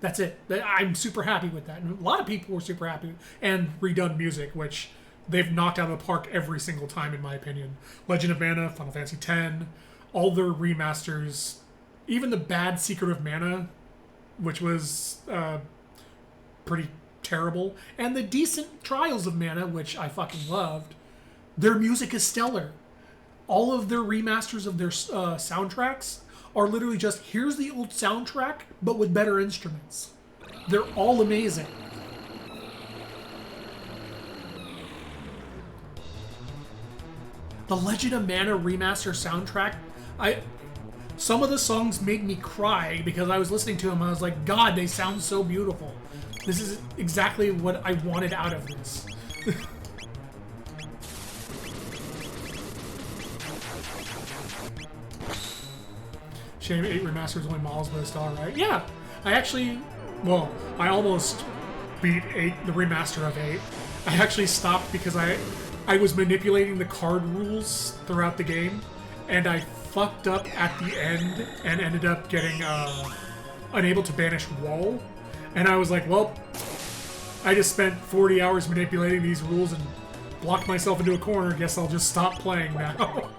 That's it. I'm super happy with that. And a lot of people were super happy. And redone music, which they've knocked out of the park every single time, in my opinion. Legend of Mana, Final Fantasy X, all their remasters, even the bad Secret of Mana, which was pretty terrible, and the decent Trials of Mana, which I fucking loved, their music is stellar. All of their remasters of their soundtracks are literally just, here's the old soundtrack, but with better instruments. They're all amazing. The Legend of Mana remaster soundtrack, some of the songs made me cry because I was listening to them and I was like, God, they sound so beautiful. This is exactly what I wanted out of this. Shame 8 Remastered is only models, but it's still alright. Yeah, I almost beat 8, the remaster of 8. I actually stopped because I was manipulating the card rules throughout the game, and I fucked up at the end and ended up getting unable to banish wall. And I was like, well, I just spent 40 hours manipulating these rules and blocked myself into a corner. Guess I'll just stop playing now.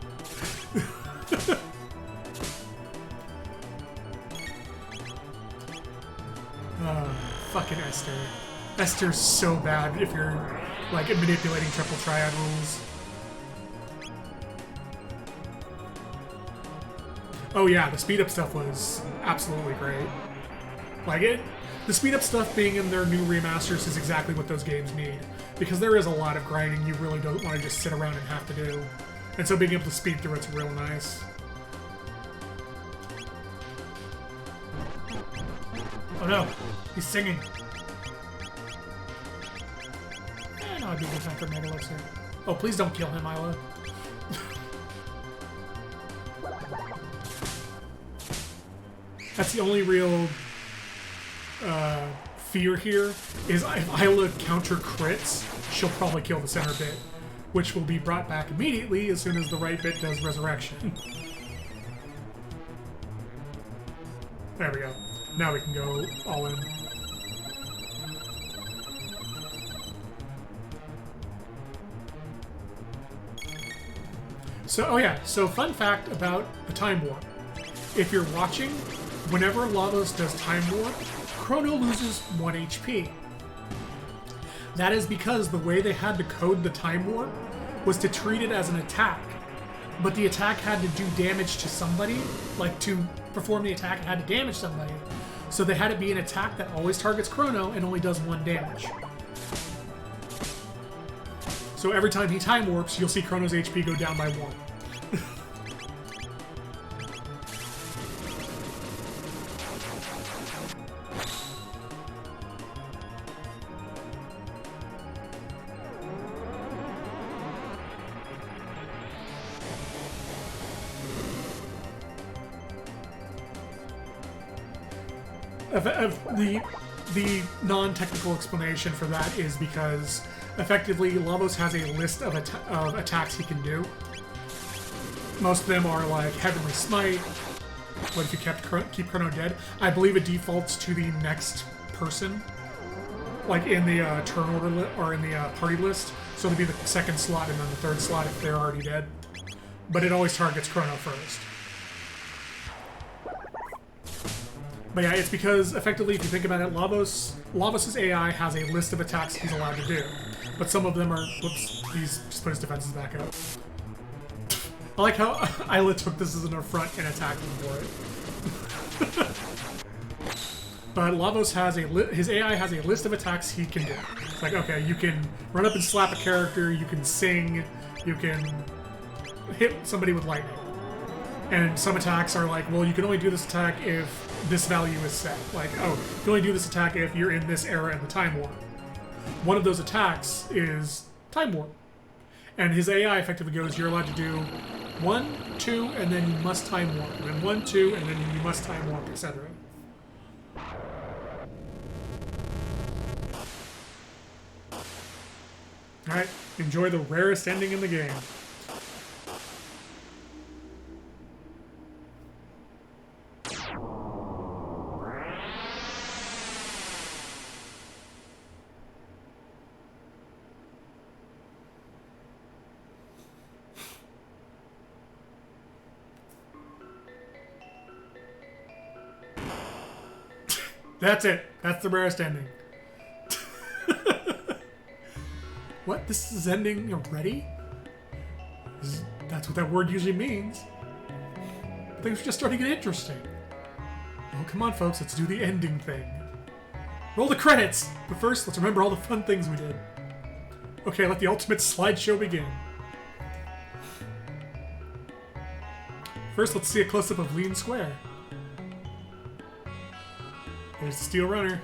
Fucking Esther. Esther's so bad if you're like manipulating triple triad rules. Oh yeah, the speed up stuff was absolutely great. The speed up stuff being in their new remasters is exactly what those games need. Because there is a lot of grinding you really don't want to just sit around and have to do. And so being able to speed through it's real nice. Oh no, he's singing. No, I'd be good time for Megalux here. Oh, please don't kill him, Isla. That's the only real fear here, is if Isla counter crits, she'll probably kill the center bit, which will be brought back immediately as soon as the right bit does resurrection. There we go. Now we can go all in. So fun fact about the Time Warp. If you're watching, whenever Lavos does Time Warp, Chrono loses 1 HP. That is because the way they had to code the Time Warp was to treat it as an attack. But the attack had to do damage to somebody, like to perform the attack, it had to damage somebody. So they had it be an attack that always targets Chrono and only does 1 damage. So every time he Time Warps, you'll see Chrono's HP go down by 1. The non-technical explanation for that is because effectively Lavos has a list of attacks he can do. Most of them are like Heavenly Smite. What if you keep Chrono dead? I believe it defaults to the next person, like in the turn order or in the party list. So it'll be the second slot and then the third slot if they're already dead. But it always targets Chrono first. But yeah, it's because, effectively, if you think about it, Lavos' AI has a list of attacks he's allowed to do. But some of them are... Whoops, he's just put his defenses back up. I like how Isla took this as an affront and attacked him for it. But Lavos has his AI has a list of attacks he can do. It's like, okay, you can run up and slap a character, you can sing, you can hit somebody with lightning. And some attacks are like, well, you can only do this attack if this value is set. Like, oh, you can only do this attack if you're in this era in the Time Warp. One of those attacks is Time Warp. And his AI effectively goes, you're allowed to do 1, 2, and then you must Time Warp. And then 1, 2, and then you must Time Warp, etc. Alright, enjoy the rarest ending in the game. That's it. That's the rarest ending. What? This is ending already? That's what that word usually means. Things are just starting to get interesting. Oh, come on, folks. Let's do the ending thing. Roll the credits! But first, let's remember all the fun things we did. Okay, let the ultimate slideshow begin. First, let's see a close-up of Lean Square. There's the Steel Runner.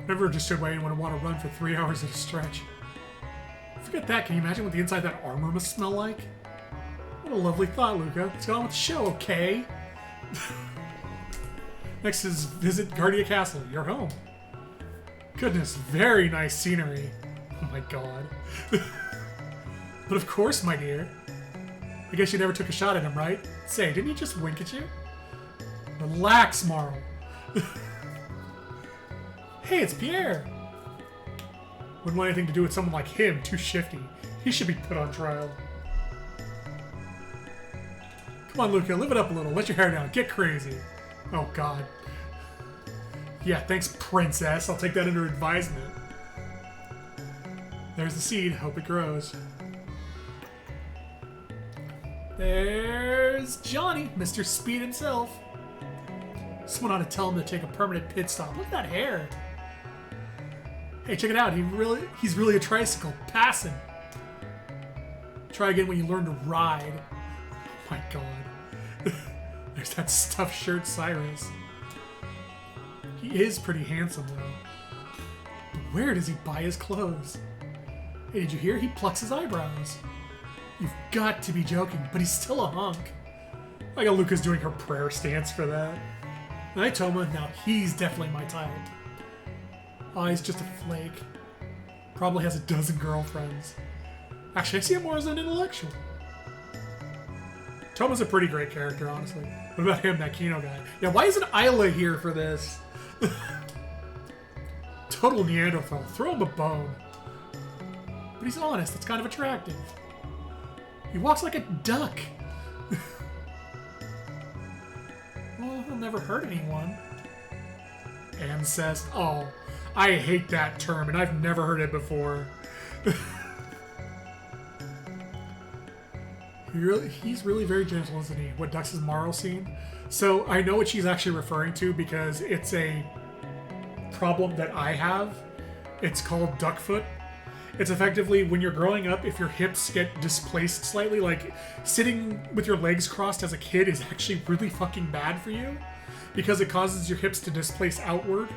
Never just stood by anyone and want to run for 3 hours at a stretch. Forget that, can you imagine what the inside of that armor must smell like? What a lovely thought, Luca. Let's go on with the show, okay? Next is visit Guardia Castle, your home. Goodness, very nice scenery. Oh my god. But of course, my dear. I guess you never took a shot at him, right? Say, didn't he just wink at you? Relax, Marl. Hey, it's Pierre! Wouldn't want anything to do with someone like him, too shifty. He should be put on trial. Come on, Luca, live it up a little. Let your hair down. Get crazy. Oh, God. Yeah, thanks, princess. I'll take that under advisement. There's the seed. Hope it grows. There's Johnny, Mr. Speed himself. Someone ought to tell him to take a permanent pit stop. Look at that hair. Hey, check it out. He's really a tricycle. Passing. Try again when you learn to ride. Oh my god. There's that stuffed shirt Cyrus. He is pretty handsome, though. But where does he buy his clothes? Hey, did you hear? He plucks his eyebrows. You've got to be joking, but he's still a hunk. I got Luca's doing her prayer stance for that. Night, Toma. Now he's definitely my type. Oh, he's just a flake. Probably has a dozen girlfriends. Actually, I see him more as an intellectual. Toma's a pretty great character, honestly. What about him, that Kino guy? Yeah, why isn't Isla here for this? Total Neanderthal. Throw him a bone. But he's honest. That's kind of attractive. He walks like a duck. Well, he'll never hurt anyone. Ancest. Oh, I hate that term, and I've never heard it before. He's really very gentle, isn't he? What, Dux's Marl scene? So I know what she's actually referring to because it's a problem that I have. It's called duckfoot. It's effectively when you're growing up, if your hips get displaced slightly, like sitting with your legs crossed as a kid is actually really fucking bad for you because it causes your hips to displace outward.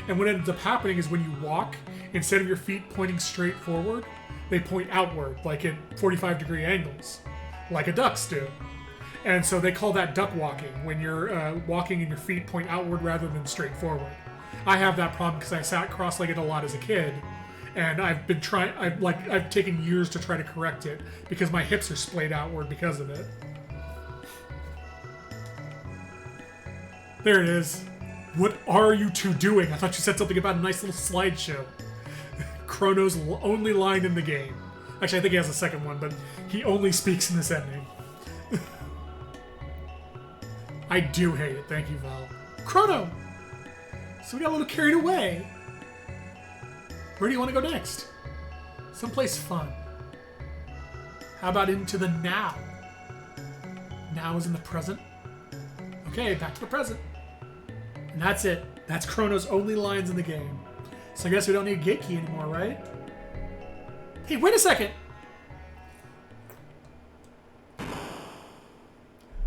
And what ends up happening is when you walk, instead of your feet pointing straight forward, they point outward, like at 45-degree angles, like a duck's do. And so they call that duck walking, when you're walking and your feet point outward rather than straight forward. I have that problem because I sat cross-legged a lot as a kid, and I've been trying. I've taken years to try to correct it because my hips are splayed outward because of it. There it is. What are you two doing? I thought you said something about a nice little slideshow. Chrono's only line in the game. Actually, I think he has a second one, but he only speaks in this ending. I do hate it. Thank you, Val. Chrono! So we got a little carried away. Where do you want to go next? Someplace fun. How about into the now? Now is in the present. Okay, back to the present. And that's it. That's Chrono's only lines in the game. So I guess we don't need Gate Key anymore, right? Hey, wait a second!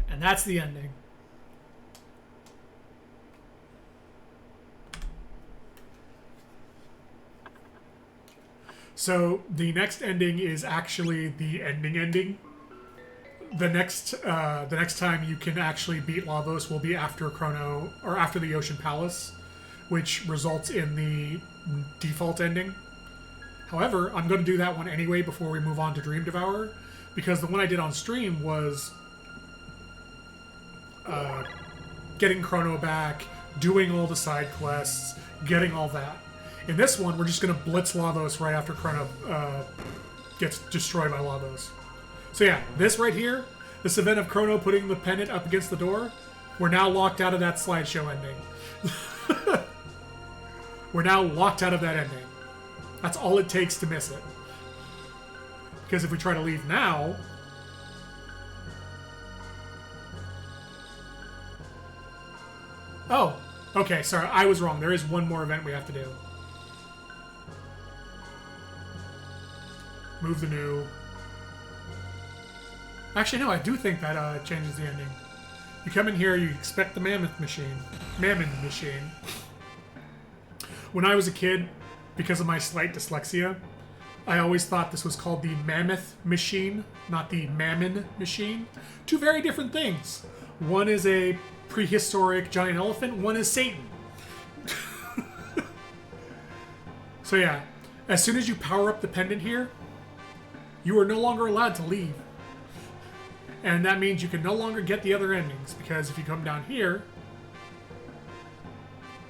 And that's the ending. So the next ending is actually the ending. The next time you can actually beat Lavos will be after Chrono, or after the Ocean Palace, which results in the default ending. However, I'm going to do that one anyway before we move on to Dream Devourer, because the one I did on stream was getting Chrono back, doing all the side quests, getting all that. In this one, we're just going to blitz Lavos right after Chrono gets destroyed by Lavos. So yeah, this right here, this event of Chrono putting the pendant up against the door, we're now locked out of that slideshow ending. We're now locked out of that ending. That's all it takes to miss it. Because if we try to leave now... Oh, okay, sorry, I was wrong. There is one more event we have to do. Move the new... Actually, no, I do think that changes the ending. You come in here, you expect the Mammon Machine. When I was a kid, because of my slight dyslexia, I always thought this was called the Mammoth Machine, not the Mammon Machine. Two very different things. One is a prehistoric giant elephant, one is Satan. So yeah, as soon as you power up the pendant here, you are no longer allowed to leave. And that means you can no longer get the other endings, because if you come down here,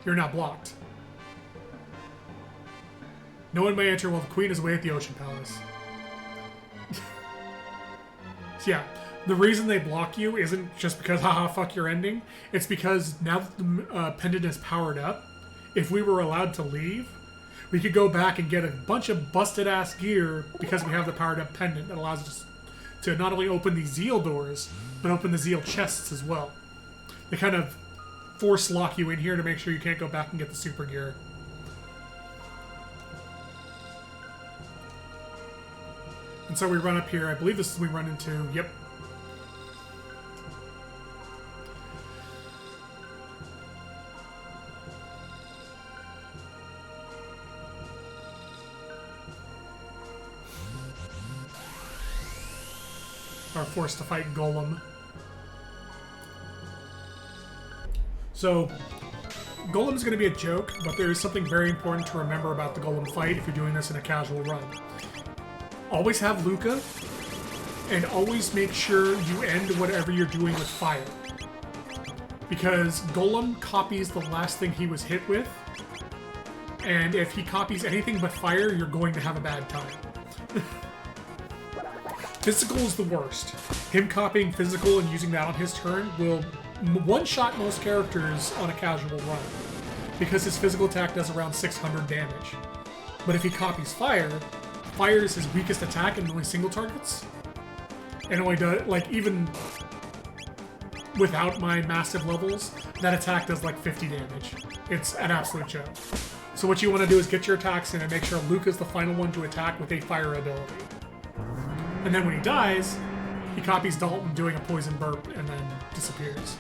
you're not blocked. No one may enter while the Queen is away at the Ocean Palace. So yeah, the reason they block you isn't just because, haha, fuck your ending. It's because now that the pendant is powered up, if we were allowed to leave, we could go back and get a bunch of busted-ass gear because we have the powered-up pendant that allows us to not only open the Zeal doors, but open the Zeal chests as well. They kind of force lock you in here to make sure you can't go back and get the super gear. And so we run up here. I believe this is we run into... Yep. Are forced to fight Golem. So, Golem's going to be a joke, but there is something very important to remember about the Golem fight if you're doing this in a casual run. Always have Luca, and always make sure you end whatever you're doing with fire. Because Golem copies the last thing he was hit with, and if he copies anything but fire, you're going to have a bad time. Physical is the worst. Him copying physical and using that on his turn will one-shot most characters on a casual run, because his physical attack does around 600 damage. But if he copies fire, fire is his weakest attack and only single targets. And only does, like, even without my massive levels, that attack does like 50 damage. It's an absolute joke. So what you want to do is get your attacks in and make sure Luke is the final one to attack with a fire ability. And then when he dies, he copies Dalton doing a poison burp and then disappears.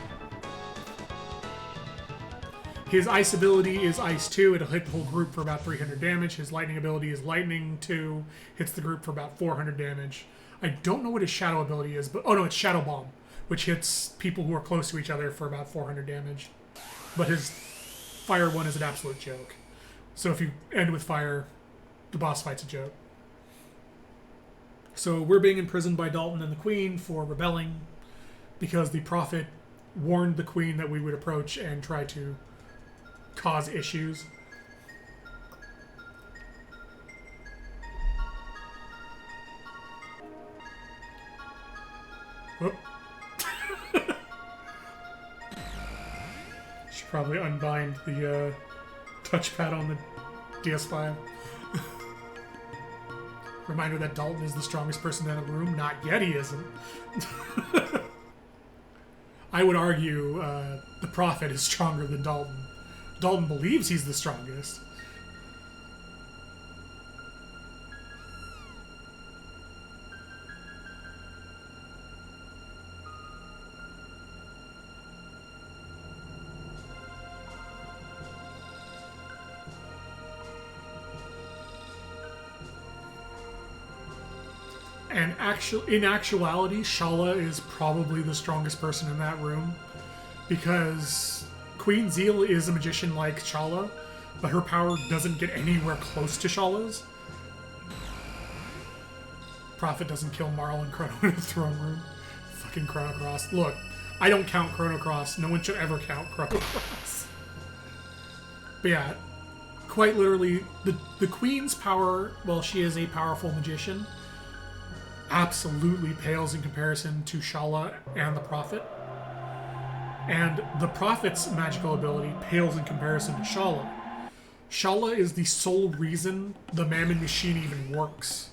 His ice ability is Ice 2. It'll hit the whole group for about 300 damage. His lightning ability is Lightning 2. Hits the group for about 400 damage. I don't know what his shadow ability is, but... Oh no, it's Shadow Bomb. which hits people who are close to each other for about 400 damage. But his fire one is an absolute joke. So if you end with fire, the boss fight's a joke. So we're being imprisoned by Dalton and the Queen for rebelling because the Prophet warned the Queen that we would approach and try to cause issues. Whoop. Should probably unbind the touchpad on the DS5. Reminder that Dalton is the strongest person in the room. Not yet, he isn't. I would argue the Prophet is stronger than Dalton. Dalton believes he's the strongest. And in actuality, Shala is probably the strongest person in that room because Queen Zeal is a magician like Shala, but her power doesn't get anywhere close to Shala's. Prophet doesn't kill Marl and Chrono in the throne room. Fucking Chrono Cross. Look, I don't count Chrono Cross. No one should ever count Chrono Cross. But yeah, quite literally, the Queen's power, well, she is a powerful magician, absolutely pales in comparison to Shala and the Prophet. And the Prophet's magical ability pales in comparison to Shala. Shala is the sole reason the Mammon machine even works.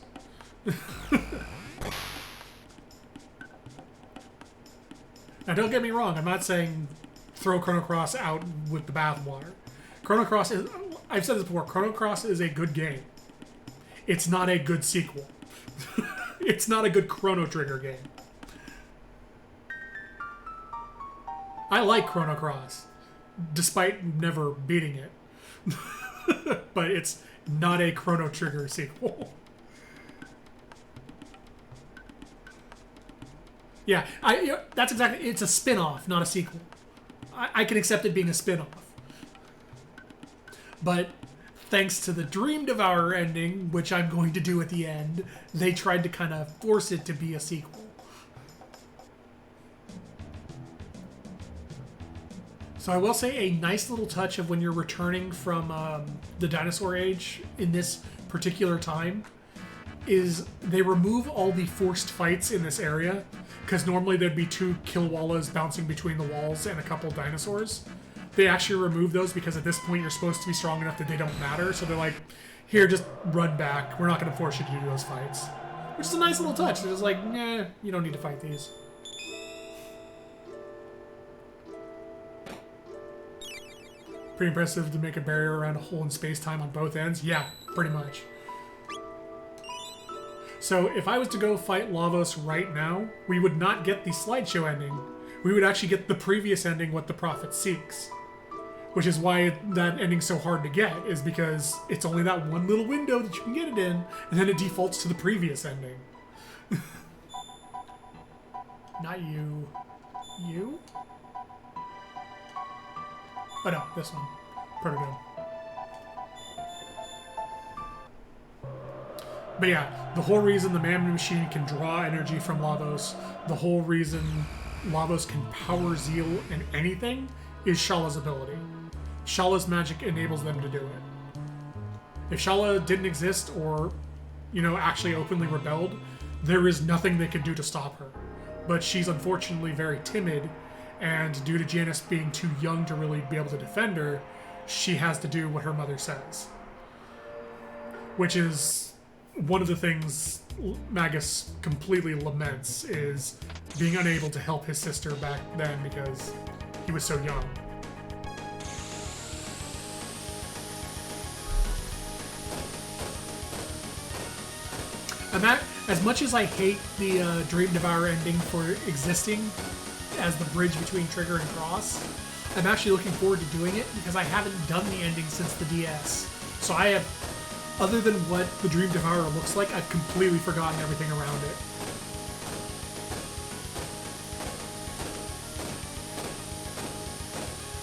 Now, don't get me wrong, I'm not saying throw Chrono Cross out with the bathwater. Chrono Cross is, I've said this before, Chrono Cross is a good game. It's not a good sequel. It's not a good Chrono Trigger game. I like Chrono Cross, despite never beating it. But it's not a Chrono Trigger sequel. Yeah, that's exactly, it's a spin-off, not a sequel. I can accept it being a spin-off. But thanks to the Dream Devourer ending, which I'm going to do at the end, they tried to kind of force it to be a sequel. So I will say a nice little touch of when you're returning from the dinosaur age in this particular time is they remove all the forced fights in this area, because normally there'd be 2 Killwallas bouncing between the walls and a couple dinosaurs. They actually remove those because at this point you're supposed to be strong enough that they don't matter. So they're like, here, just run back. We're not going to force you to do those fights. Which is a nice little touch. They're just like, nah, you don't need to fight these. Pretty impressive to make a barrier around a hole in space-time on both ends. Yeah, pretty much. So if I was to go fight Lavos right now, we would not get the slideshow ending. We would actually get the previous ending, what the Prophet seeks. Which is why that ending's so hard to get, is because it's only that one little window that you can get it in, and then it defaults to the previous ending. Not you. You? Oh no, this one. Protodome. But yeah, the whole reason the Mammon machine can draw energy from Lavos, the whole reason Lavos can power Zeal in anything, is Shala's ability. Shala's magic enables them to do it. If Shala didn't exist or, actually openly rebelled, there is nothing they could do to stop her. But she's unfortunately very timid, and due to Janice being too young to really be able to defend her, she has to do what her mother says. Which is one of the things Magus completely laments, is being unable to help his sister back then because he was so young. And that, as much as I hate the Dream Devourer ending for existing as the bridge between Trigger and Cross, I'm actually looking forward to doing it because I haven't done the ending since the DS. So I have, other than what the Dream Devourer looks like, I've completely forgotten everything around it.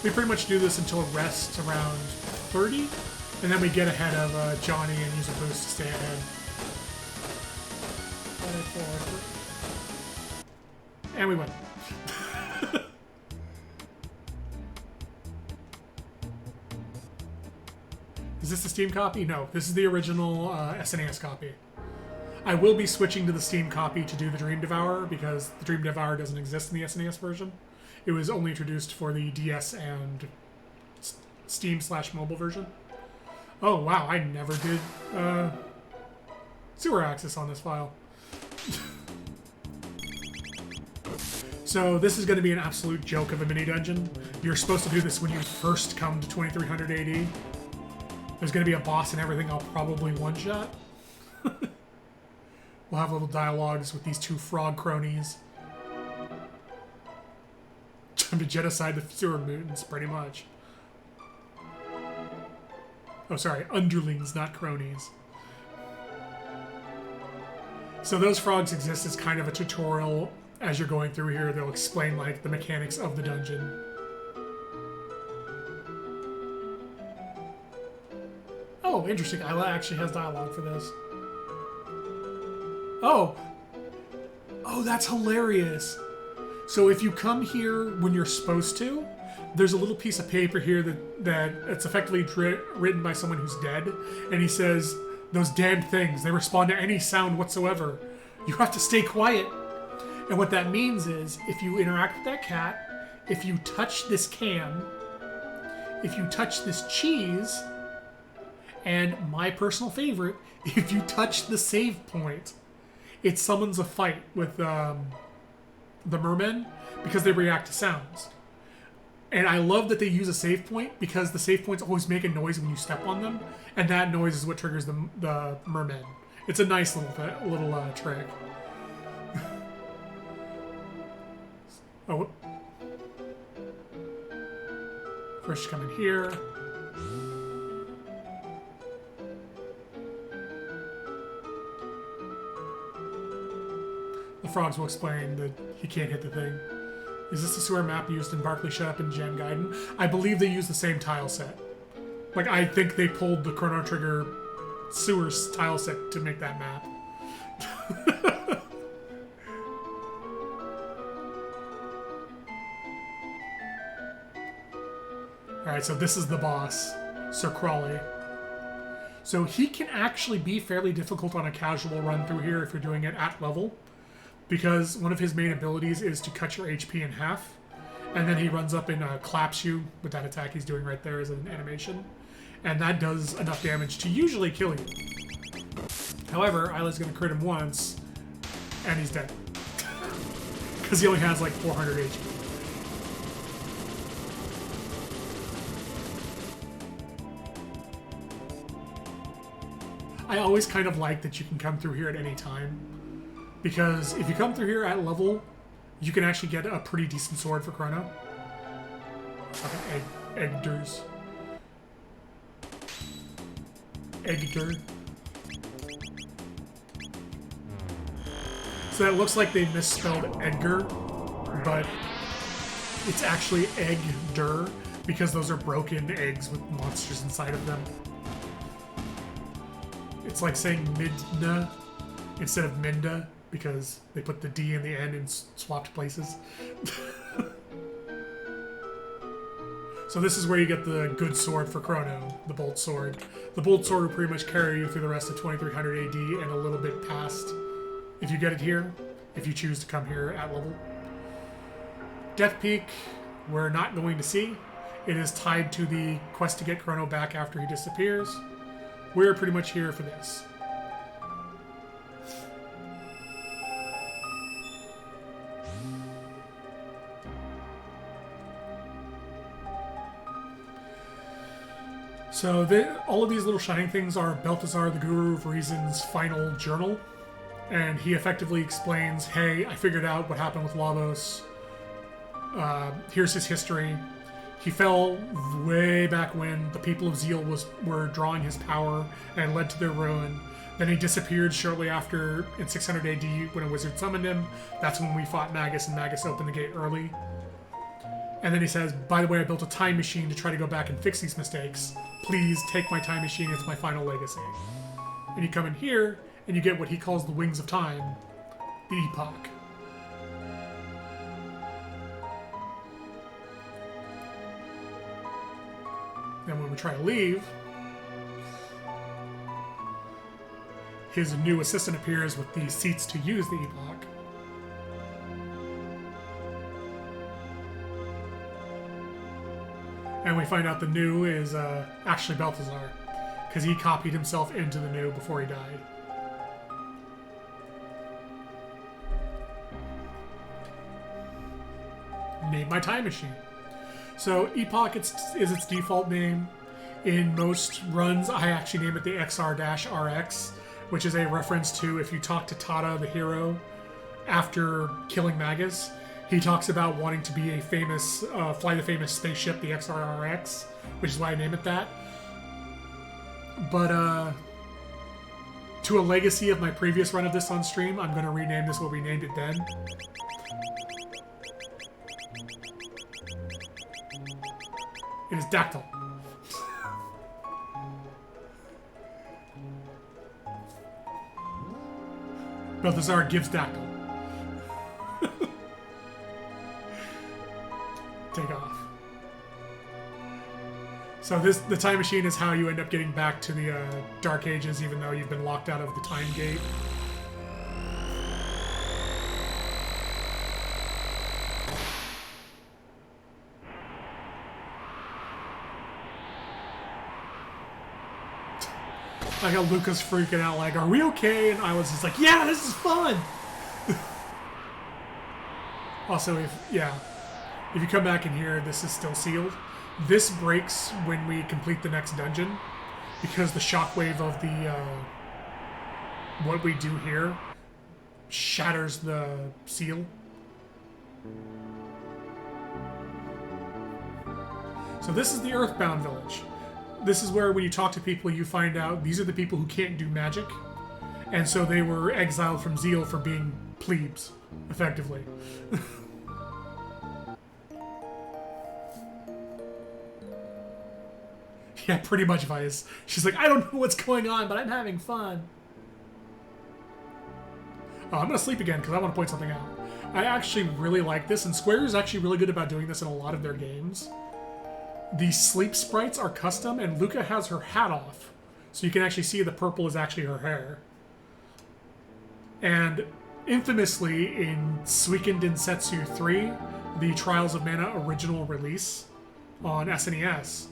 We pretty much do this until rest around 30, and then we get ahead of Johnny and use a boost to stay ahead. And we win. Is this the Steam copy? No, this is the original SNES copy. I will be switching to the Steam copy to do the Dream Devourer because the Dream Devourer doesn't exist in the SNES version. It was only introduced for the DS and Steam/mobile version. Oh wow, I never did sewer access on this file. So this is going to be an absolute joke of a mini dungeon. You're supposed to do this when you first come to 2300 AD. There's going to be a boss and everything I'll probably one-shot. We'll have little dialogues with these two frog cronies. Time to genocide the sewer mutants, pretty much. Oh, sorry, underlings, not cronies. So those frogs exist as kind of a tutorial. As you're going through here, they'll explain, like, the mechanics of the dungeon. Oh, interesting. Isla actually has dialogue for this. Oh! Oh, that's hilarious! So if you come here when you're supposed to, there's a little piece of paper here that it's effectively written by someone who's dead, and he says, those damned things, they respond to any sound whatsoever. You have to stay quiet. And what that means is, if you interact with that cat, if you touch this can, if you touch this cheese, and my personal favorite, if you touch the save point, it summons a fight with the mermen because they react to sounds. And I love that they use a save point because the save points always make a noise when you step on them, and that noise is what triggers the mermen. It's a nice little trick. Oh, first come in here. The frogs will explain that he can't hit the thing. Is this the sewer map used in Barkley Shut Up and Jam Gaiden? I believe they use the same tile set. Like, I think they pulled the Chrono Trigger sewers tile set to make that map. Alright, so this is the boss, Sir Crawley. So he can actually be fairly difficult on a casual run through here if you're doing it at level, because one of his main abilities is to cut your HP in half, and then he runs up and claps you with that attack he's doing right there as an animation, and that does enough damage to usually kill you. However, Isla's going to crit him once, and he's dead. Because he only has like 400 HP. I always kind of like that you can come through here at any time, because if you come through here at level, you can actually get a pretty decent sword for Chrono. Okay, Eggders. Eggder. So that looks like they misspelled Edgar, but it's actually Eggder, because those are broken eggs with monsters inside of them. It's like saying Midna instead of Minda, because they put the D in the end and swapped places. So this is where you get the good sword for Chrono, the Bolt Sword. The Bolt Sword will pretty much carry you through the rest of 2300 AD and a little bit past, if you get it here, if you choose to come here at level. Death Peak, we're not going to see. It is tied to the quest to get Chrono back after he disappears. We're pretty much here for this. So all of these little shining things are Balthazar, the Guru of Reason's final journal. And he effectively explains, hey, I figured out what happened with Lavos. Here's his history. He fell way back when the people of Zeal were drawing his power and led to their ruin. Then he disappeared shortly after in 600 AD when a wizard summoned him. That's when we fought Magus, and Magus opened the gate early. And then he says, by the way, I built a time machine to try to go back and fix these mistakes. Please take my time machine. It's my final legacy. And you come in here, and you get what he calls the Wings of Time, the Epoch. Then when we try to leave, his new assistant appears with the seats to use the Epoch. And we find out the new is actually Balthazar, because he copied himself into the new before he died. Name my time machine. So Epoch is its default name. In most runs, I actually name it the XR-RX, which is a reference to if you talk to Tada, the hero, after killing Magus, he talks about wanting to be a famous, fly the famous spaceship, the XR-RX, which is why I name it that. But to a legacy of my previous run of this on stream, I'm going to rename this what we named it then. It is Dactyl. Balthazar gives Dactyl. Take off. So the time machine is how you end up getting back to the Dark Ages, even though you've been locked out of the time gate. Like how Luca's freaking out, like, are we okay? And I was just like, yeah, this is fun! Also, if you come back in here, this is still sealed. This breaks when we complete the next dungeon, because the shockwave of the, what we do here shatters the seal. So this is the Earthbound Village. This is where when you talk to people, you find out these are the people who can't do magic. And so they were exiled from Zeal for being plebes, effectively. Yeah, pretty much Vice. She's like, I don't know what's going on, but I'm having fun. Oh, I'm going to sleep again because I want to point something out. I actually really like this, and Square is actually really good about doing this in a lot of their games. The sleep sprites are custom, and Luca has her hat off. So you can actually see the purple is actually her hair. And infamously, in Suikoden Densetsu 3, the Trials of Mana original release on SNES,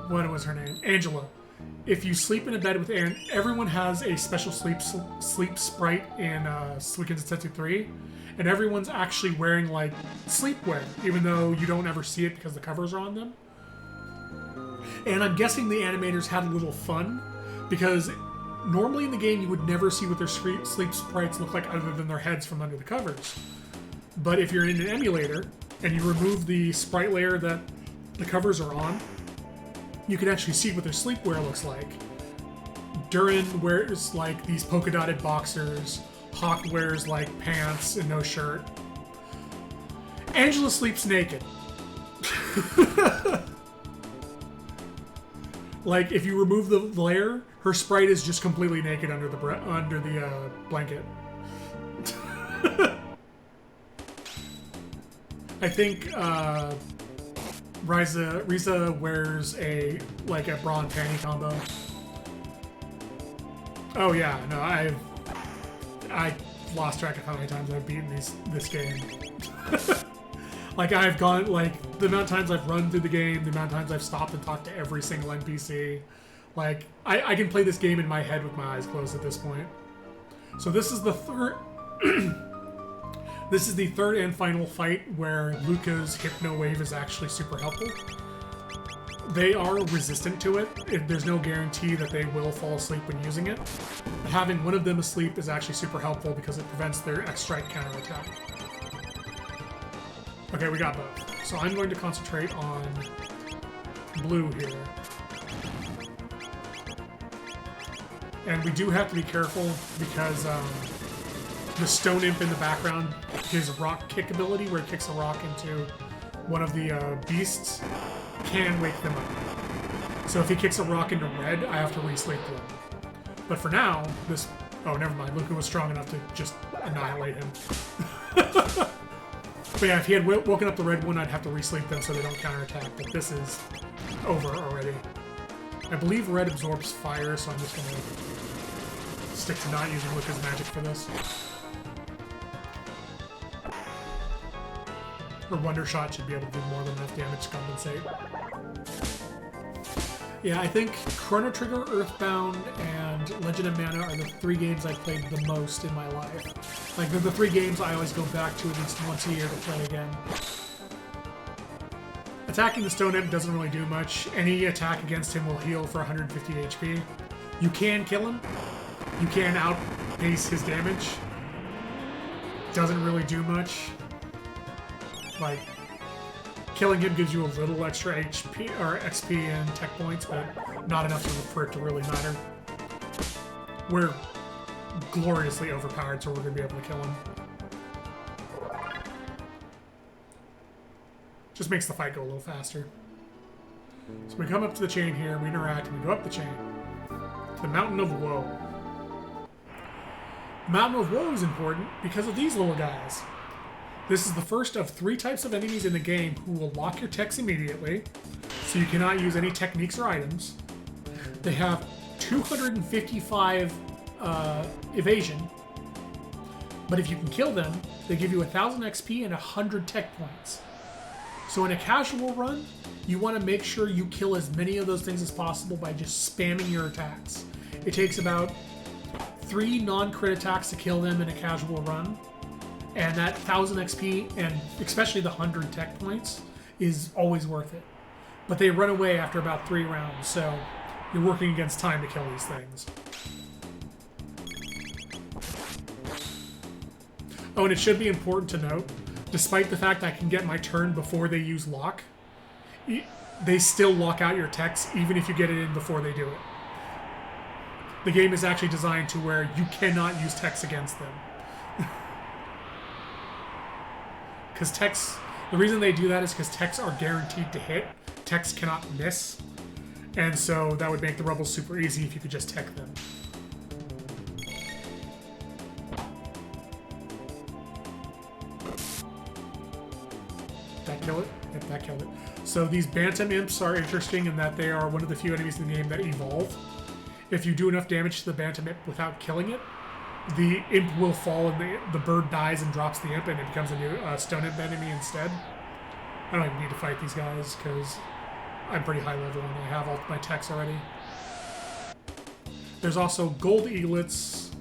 what was her name? Angela. If you sleep in a bed with Anne, everyone has a special sleep sprite in Suikoden Densetsu 3. And everyone's actually wearing, like, sleepwear, even though you don't ever see it because the covers are on them. And I'm guessing the animators had a little fun, because normally in the game you would never see what their sleep sprites look like other than their heads from under the covers. But if you're in an emulator, and you remove the sprite layer that the covers are on, you can actually see what their sleepwear looks like. Durin wears, like, these polka-dotted boxers. Hawk wears, like, pants and no shirt. Angela sleeps naked. Like, if you remove the layer, her sprite is just completely naked under the blanket. I think Riza wears a bra and panty combo. Oh yeah, no, I lost track of how many times I've beaten this game. Like, I've gone, like, the amount of times I've run through the game, the amount of times I've stopped and talked to every single NPC. Like, I can play this game in my head with my eyes closed at this point. So this is the third... This is the third and final fight where Luca's Hypno Wave is actually super helpful. They are resistant to it. There's no guarantee that they will fall asleep when using it. But having one of them asleep is actually super helpful because it prevents their X-Strike counterattack. Okay, we got both. So I'm going to concentrate on blue here. And we do have to be careful because the stone imp in the background, his rock kick ability, where he kicks a rock into one of the beasts, can wake them up. So if he kicks a rock into red, I have to re-sleep them. But for now, this... Oh, never mind. Luca was strong enough to just annihilate him. But yeah, if he had woken up the red one, I'd have to re-sleep them so they don't counterattack. But this is over already. I believe red absorbs fire, so I'm just going to stick to not using Luca's magic for this. Her Wonder Shot should be able to do more than enough damage to compensate. Yeah, I think Chrono Trigger, Earthbound, and Legend of Mana are the 3 games I've played the most in my life. Like, they're the 3 games I always go back to at least once a year to play again. Attacking the Stone Imp doesn't really do much. Any attack against him will heal for 150 HP. You can kill him. You can outpace his damage. Doesn't really do much. Like, killing him gives you a little extra HP or XP and tech points, but not enough for it to really matter. We're gloriously overpowered, so we're going to be able to kill him. Just makes the fight go a little faster. So we come up to the chain here, we interact, and we go up the chain. To the Mountain of Woe. The Mountain of Woe is important because of these little guys. This is the first of 3 types of enemies in the game who will lock your techs immediately, so you cannot use any techniques or items. They have 255 evasion, but if you can kill them, they give you 1000 XP and 100 tech points. So in a casual run, you want to make sure you kill as many of those things as possible by just spamming your attacks. It takes about 3 non-crit attacks to kill them in a casual run, and that 1000 XP, and especially the 100 tech points, is always worth it. But they run away after about 3 rounds, so you're working against time to kill these things. Oh, and it should be important to note, despite the fact I can get my turn before they use lock, they still lock out your techs even if you get it in before they do it. The game is actually designed to where you cannot use techs against them. Because techs, the reason they do that is because techs are guaranteed to hit. Techs cannot miss. And so that would make the rebels super easy if you could just tech them. That kill it? Yep, that killed it. So these Bantam Imps are interesting in that they are one of the few enemies in the game that evolve. If you do enough damage to the Bantam Imp without killing it, the imp will fall and the bird dies and drops the imp and it becomes a new stone imp enemy instead. I don't even need to fight these guys because I'm pretty high level and I have all my techs already. There's also gold eaglets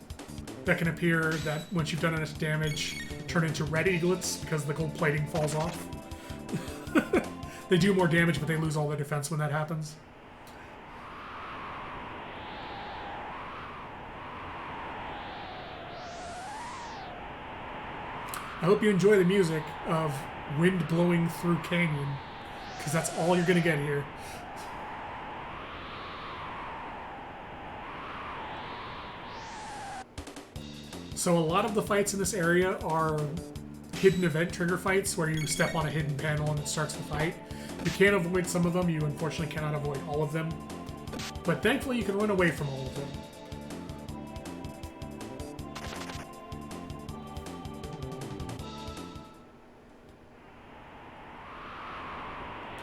that can appear that once you've done enough damage turn into red eaglets because the gold plating falls off. They do more damage but they lose all their defense when that happens. I hope you enjoy the music of wind blowing through canyon, because that's all you're going to get here. So a lot of the fights in this area are hidden event trigger fights, where you step on a hidden panel and it starts the fight. You can avoid some of them, you unfortunately cannot avoid all of them. But thankfully you can run away from all of them.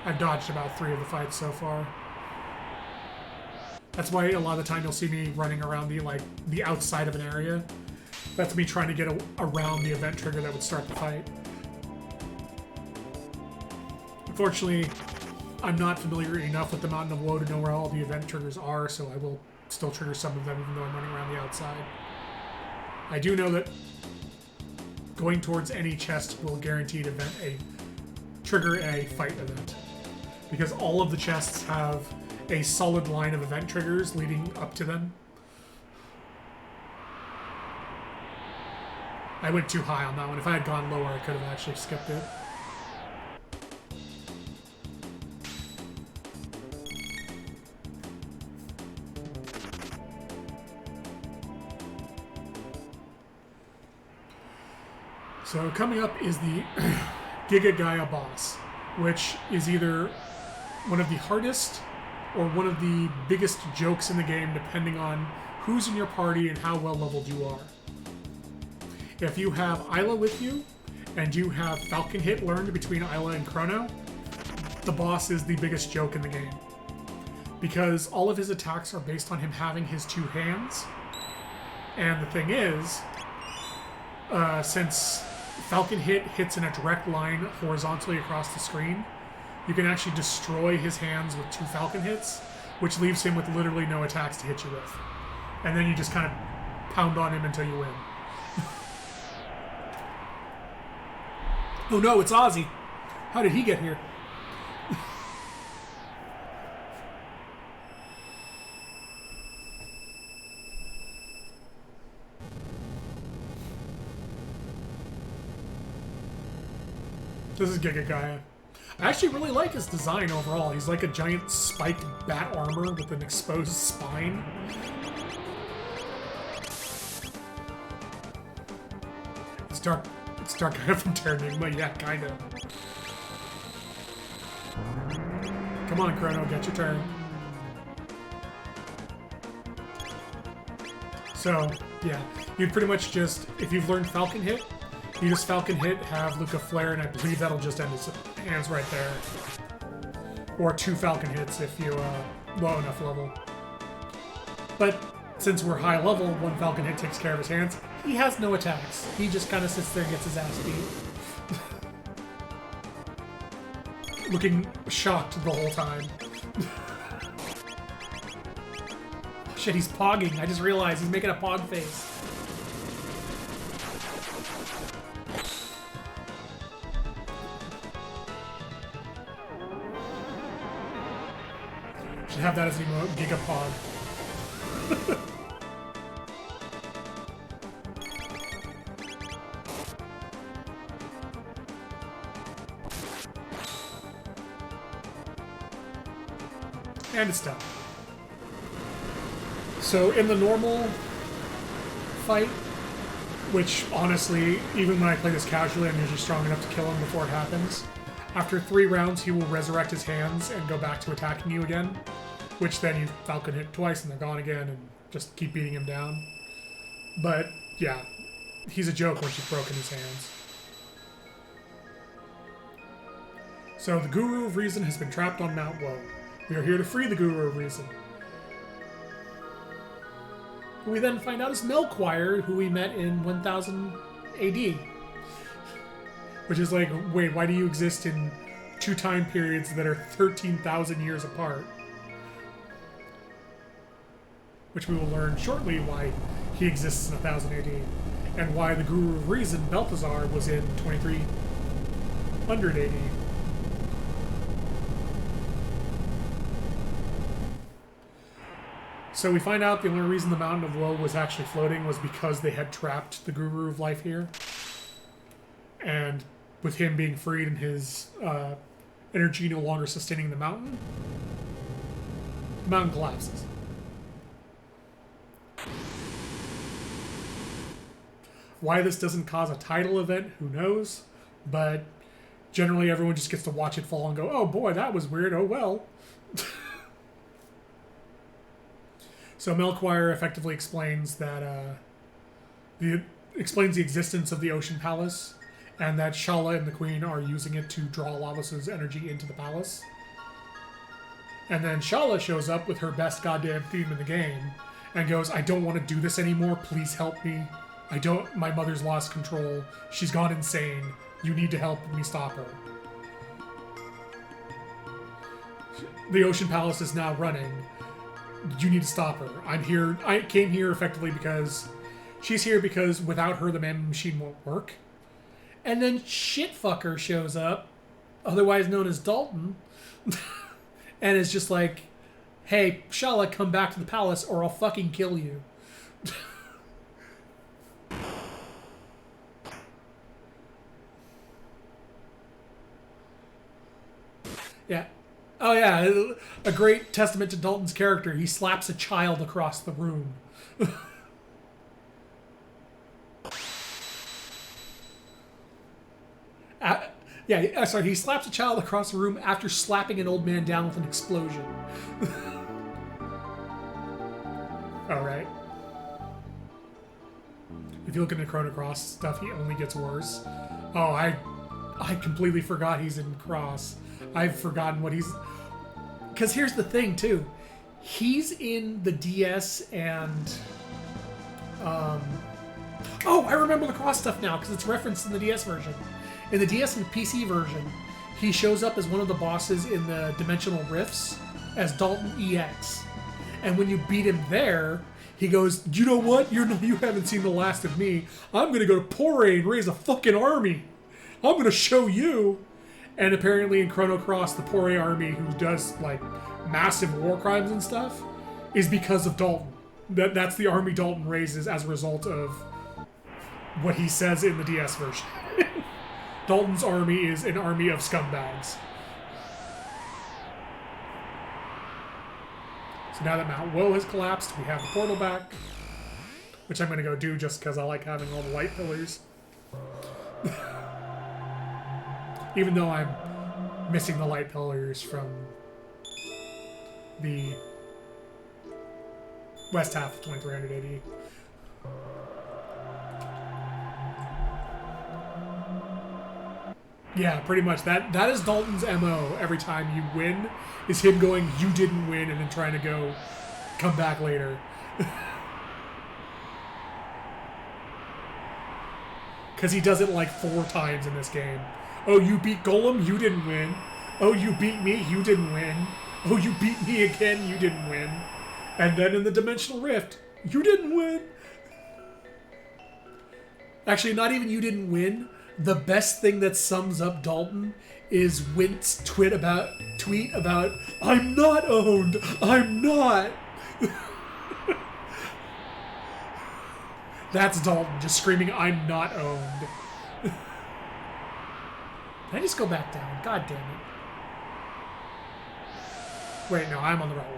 I've dodged about 3 of the fights so far. That's why a lot of the time you'll see me running around the outside of an area. That's me trying to get around the event trigger that would start the fight. Unfortunately, I'm not familiar enough with the Mountain of Woe to know where all the event triggers are, so I will still trigger some of them even though I'm running around the outside. I do know that going towards any chest will guaranteed trigger a fight event, because all of the chests have a solid line of event triggers leading up to them. I went too high on that one. If I had gone lower, I could have actually skipped it. So coming up is the Giga Gaia boss, which is either one of the hardest or one of the biggest jokes in the game, depending on who's in your party and how well leveled you are. If you have Isla with you, and you have Falcon Hit learned between Isla and Chrono, the boss is the biggest joke in the game. Because all of his attacks are based on him having his two hands. And the thing is, since Falcon Hit hits in a direct line horizontally across the screen, you can actually destroy his hands with two Falcon Hits, which leaves him with literally no attacks to hit you with. And then you just kind of pound on him until you win. Oh no, it's Ozzy. How did he get here? This is Giga Gaia. I actually really like his design overall. He's like a giant spiked bat armor with an exposed spine. It's Dark Gaia from Terranigma, yeah, kinda. Come on, Chrono, get your turn. So, yeah, you'd pretty much just, if you've learned Falcon Hit, you just Falcon Hit, have Luca Flare, and I believe that'll just end his hands right there. Or two Falcon Hits if you low enough level. But since we're high level, one Falcon Hit takes care of his hands. He has no attacks. He just kind of sits there and gets his ass beat. Looking shocked the whole time. Shit, he's pogging. I just realized he's making a pog face. Should have that as an emote, Gigapod. And it's done. So in the normal fight, which honestly, even when I play this casually, I'm usually strong enough to kill him before it happens. After 3 rounds, he will resurrect his hands and go back to attacking you again, which then you Falcon Hit twice and they're gone again, and just keep beating him down. But yeah, he's a joke once you've broken his hands. So the Guru of Reason has been trapped on Mount Woe. We are here to free the Guru of Reason. We then find out is Melchior, who we met in 1000 AD. Which is like, wait, why do you exist in 2 time periods that are 13,000 years apart? Which we will learn shortly why he exists in 1000 AD. And why the Guru of Reason, Balthazar, was in 2300 AD. So we find out the only reason the Mountain of Woe was actually floating was because they had trapped the Guru of Life here. And with him being freed and his energy no longer sustaining the mountain collapses. Why this doesn't cause a tidal event, who knows? But generally everyone just gets to watch it fall and go, oh boy, that was weird, oh well. So Melchior effectively explains that explains the existence of the Ocean Palace, and that Shala and the Queen are using it to draw Lavos' energy into the palace. And then Shala shows up with her best goddamn theme in the game, and goes, I don't want to do this anymore, please help me. My mother's lost control, she's gone insane, you need to help me stop her. The Ocean Palace is now running. You need to stop her. I'm here. I came here effectively because she's here because without her, the man machine won't work. And then Shitfucker shows up, otherwise known as Dalton, and is just like, hey, Shala, come back to the palace or I'll fucking kill you. Yeah. Oh yeah, a great testament to Dalton's character. He slaps a child across the room. Yeah, sorry, he slaps a child across the room after slapping an old man down with an explosion. All right. If you look at the Chrono Cross stuff, he only gets worse. Oh, I completely forgot he's in Cross. I've forgotten what he's... Because here's the thing, too. He's in the DS and... Oh, I remember the Cross stuff now, because it's referenced in the DS version. In the DS and PC version, he shows up as one of the bosses in the Dimensional Rifts as Dalton EX. And when you beat him there, he goes, you know what? You haven't seen the last of me. I'm going to go to Poray and raise a fucking army. I'm going to show you. And apparently in Chrono Cross, the Poray army, who does, like, massive war crimes and stuff, is because of Dalton. That's the army Dalton raises as a result of what he says in the DS version. Dalton's army is an army of scumbags. So now that Mount Woe has collapsed, we have the portal back, which I'm going to go do just because I like having all the light pillars. Even though I'm missing the light pillars from the west half of 2380. Yeah, pretty much. That is Dalton's MO every time you win, is him going, you didn't win, and then trying to go, come back later. Because he does it like 4 times in this game. Oh, you beat Golem, you didn't win. Oh, you beat me, you didn't win. Oh, you beat me again, you didn't win. And then in the Dimensional Rift, you didn't win. Actually, not even you didn't win. The best thing that sums up Dalton is Wint's tweet about, I'm not owned, I'm not. That's Dalton, just screaming, I'm not owned. Can I just go back down? God damn it. Wait, no, I'm on the right one.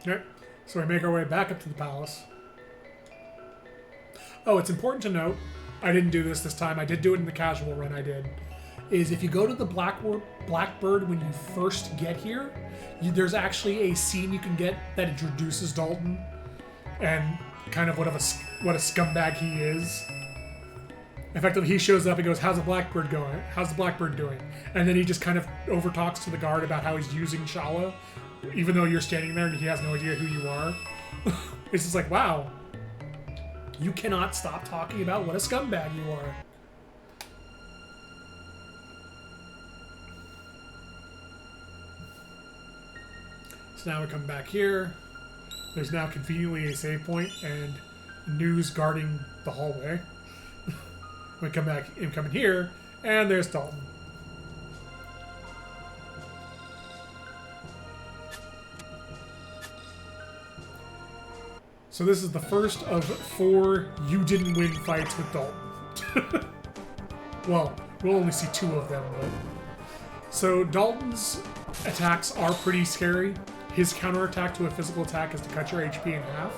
Okay, so we make our way back up to the palace. Oh, it's important to note, I didn't do this time, I did do it in the casual run I did, is if you go to the Blackbird when you first get here, there's actually a scene you can get that introduces Dalton and kind of what a scumbag he is. Effectively, he shows up and goes, how's the Blackbird going? How's the Blackbird doing? And then he just kind of overtalks to the guard about how he's using Shala, even though you're standing there and he has no idea who you are. It's just like, wow. You cannot stop talking about what a scumbag you are. So now we come back here. There's now conveniently a save point and news guarding the hallway. We come back and come in here, and there's Dalton. So this is the first of 4 you didn't win fights with Dalton. Well, we'll only see 2 of them, but... So Dalton's attacks are pretty scary. His counterattack to a physical attack is to cut your HP in half.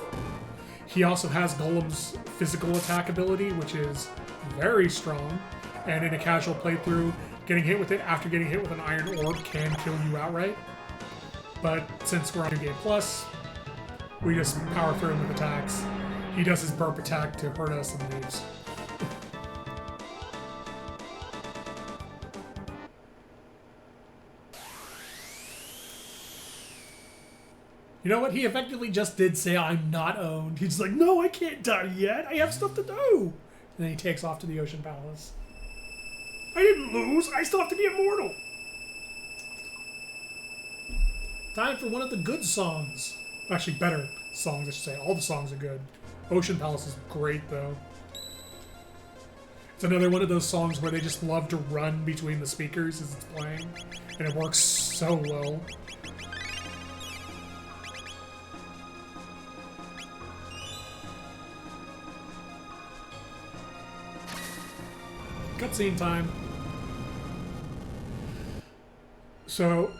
He also has Golem's physical attack ability, which is very strong. And in a casual playthrough, getting hit with it after getting hit with an Iron Orb can kill you outright. But since we're on New Game Plus, we just power through him with attacks. He does his burp attack to hurt us and leaves. You know what? He effectively just did say, I'm not owned. He's like, no, I can't die yet. I have stuff to do. And then he takes off to the Ocean Palace. I didn't lose. I still have to be immortal. Time for one of the good songs. Actually, better songs, I should say. All the songs are good. Ocean Palace is great, though. It's another one of those songs where they just love to run between the speakers as it's playing. And it works so well. Cutscene time. So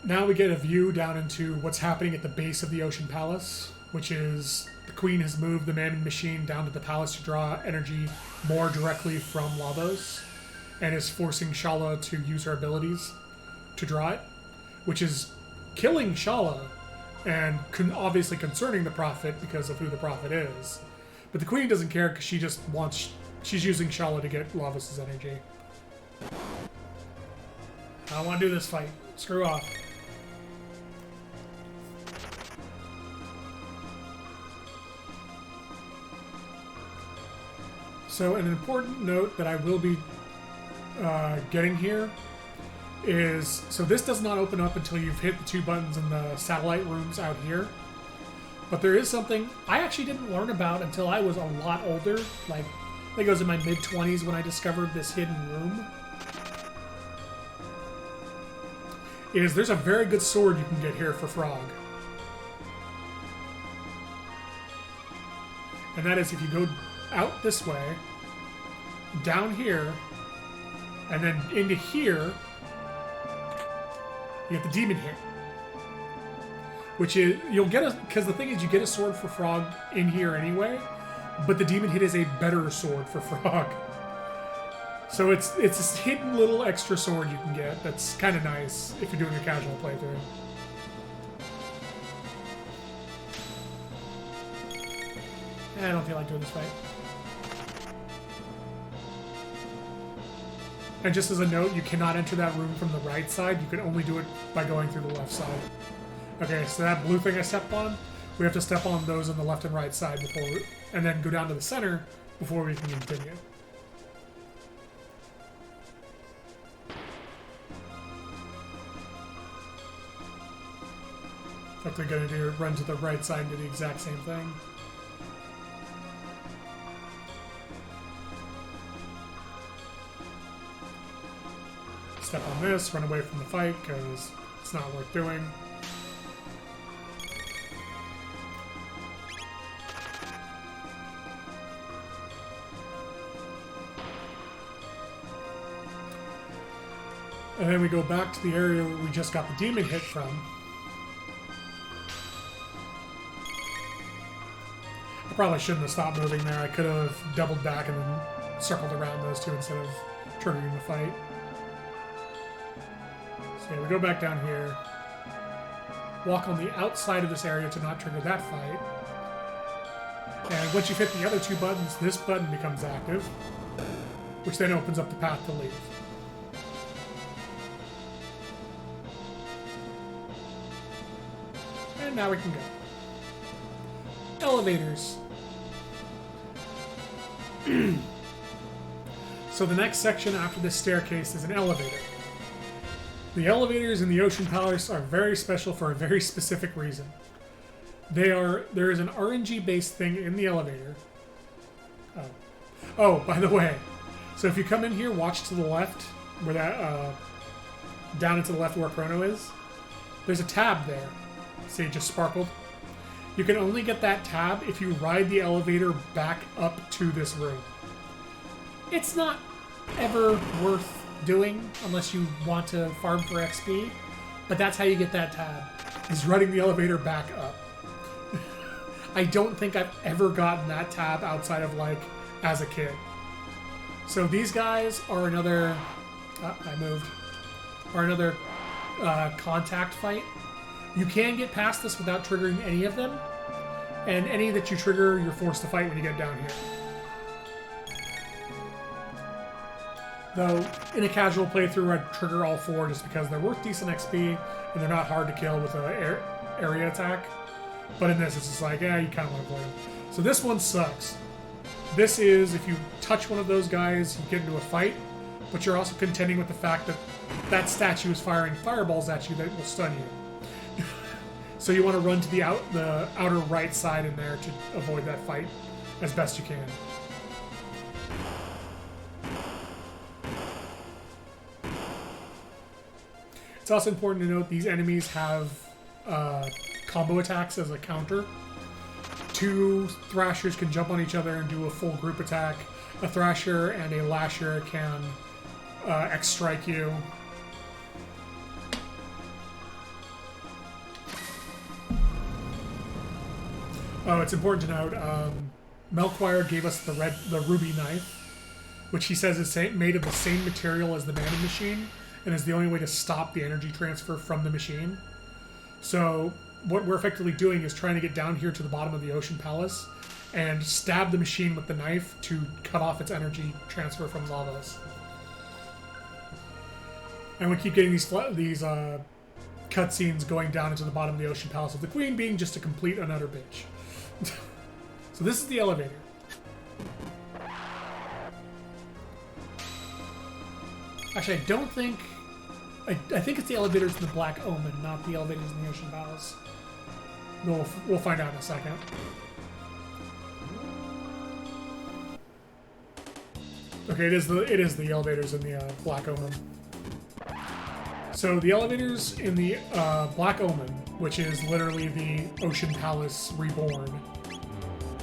now we get a view down into what's happening at the base of the Ocean Palace, which is the Queen has moved the man machine down to the palace to draw energy more directly from Lavos, and is forcing Shala to use her abilities to draw it, which is killing Shala and obviously concerning the Prophet because of who the Prophet is. But the Queen doesn't care because she just wants... She's using Shala to get Lavos' energy. I don't want to do this fight. Screw off. So an important note that I will be getting here is, so this does not open up until you've hit the 2 buttons in the satellite rooms out here. But there is something I actually didn't learn about until I was a lot older. Like, I think I was in my mid-20s when I discovered this hidden room. There's a very good sword you can get here for Frog. And that is if you go out this way, down here, and then into here, you get the demon hit. Which is, you'll get a, because the thing is you get a sword for Frog in here anyway, but the demon hit is a better sword for Frog. So it's this hidden little extra sword you can get that's kind of nice if you're doing a casual playthrough. I don't feel like doing this fight. And just as a note, you cannot enter that room from the right side. You can only do it by going through the left side. Okay, so that blue thing I stepped on, we have to step on those on the left and right side before we, and then go down to the center before we can continue. What they're going to do, run to the right side and do the exact same thing. Step on this, run away from the fight because it's not worth doing. And then we go back to the area where we just got the demon hit from. I probably shouldn't have stopped moving there. I could have doubled back and then circled around those two instead of triggering the fight. So yeah, we go back down here. Walk on the outside of this area to not trigger that fight. And once you've hit the other 2 buttons, this button becomes active, which then opens up the path to leave. And now we can go. Elevators. So the next section after this staircase is an elevator. The elevators in the Ocean Palace are very special for a very specific reason. There is an RNG-based thing in the elevator. Oh, by the way, so if you come in here, watch to the left, where that, down and to the left where Chrono is. There's a tab there. See, it just sparkled. You can only get that tab if you ride the elevator back up to this room. It's not ever worth doing unless you want to farm for XP, but that's how you get that tab, is riding the elevator back up. I don't think I've ever gotten that tab outside of, like, as a kid. So these guys are another... I moved. Are another contact fight. You can get past this without triggering any of them, and any that you trigger, you're forced to fight when you get down here. Though, in a casual playthrough, I'd trigger all 4 just because they're worth decent XP, and they're not hard to kill with an area attack. But in this, it's just like, yeah, you kind of want to play them. So this one sucks. This is, if you touch one of those guys, you get into a fight, but you're also contending with the fact that that statue is firing fireballs at you that will stun you. So you want to run to the outer right side in there to avoid that fight as best you can. It's also important to note these enemies have combo attacks as a counter. 2 Thrashers can jump on each other and do a full group attack. A Thrasher and a Lasher can X-strike you. Oh, it's important to note, Melchior gave us the ruby knife, which he says is made of the same material as the mana machine, and is the only way to stop the energy transfer from the machine. So what we're effectively doing is trying to get down here to the bottom of the Ocean Palace and stab the machine with the knife to cut off its energy transfer from Lavos. And we keep getting these cutscenes going down into the bottom of the Ocean Palace, with the Queen being just a complete and utter bitch. So this is the elevator. Actually, I don't think... I think it's the elevators in the Black Omen, not the elevators in the Ocean Palace. We'll find out in a second. Okay, it is the elevators in the Black Omen. So the elevators in the Black Omen, which is literally the Ocean Palace reborn,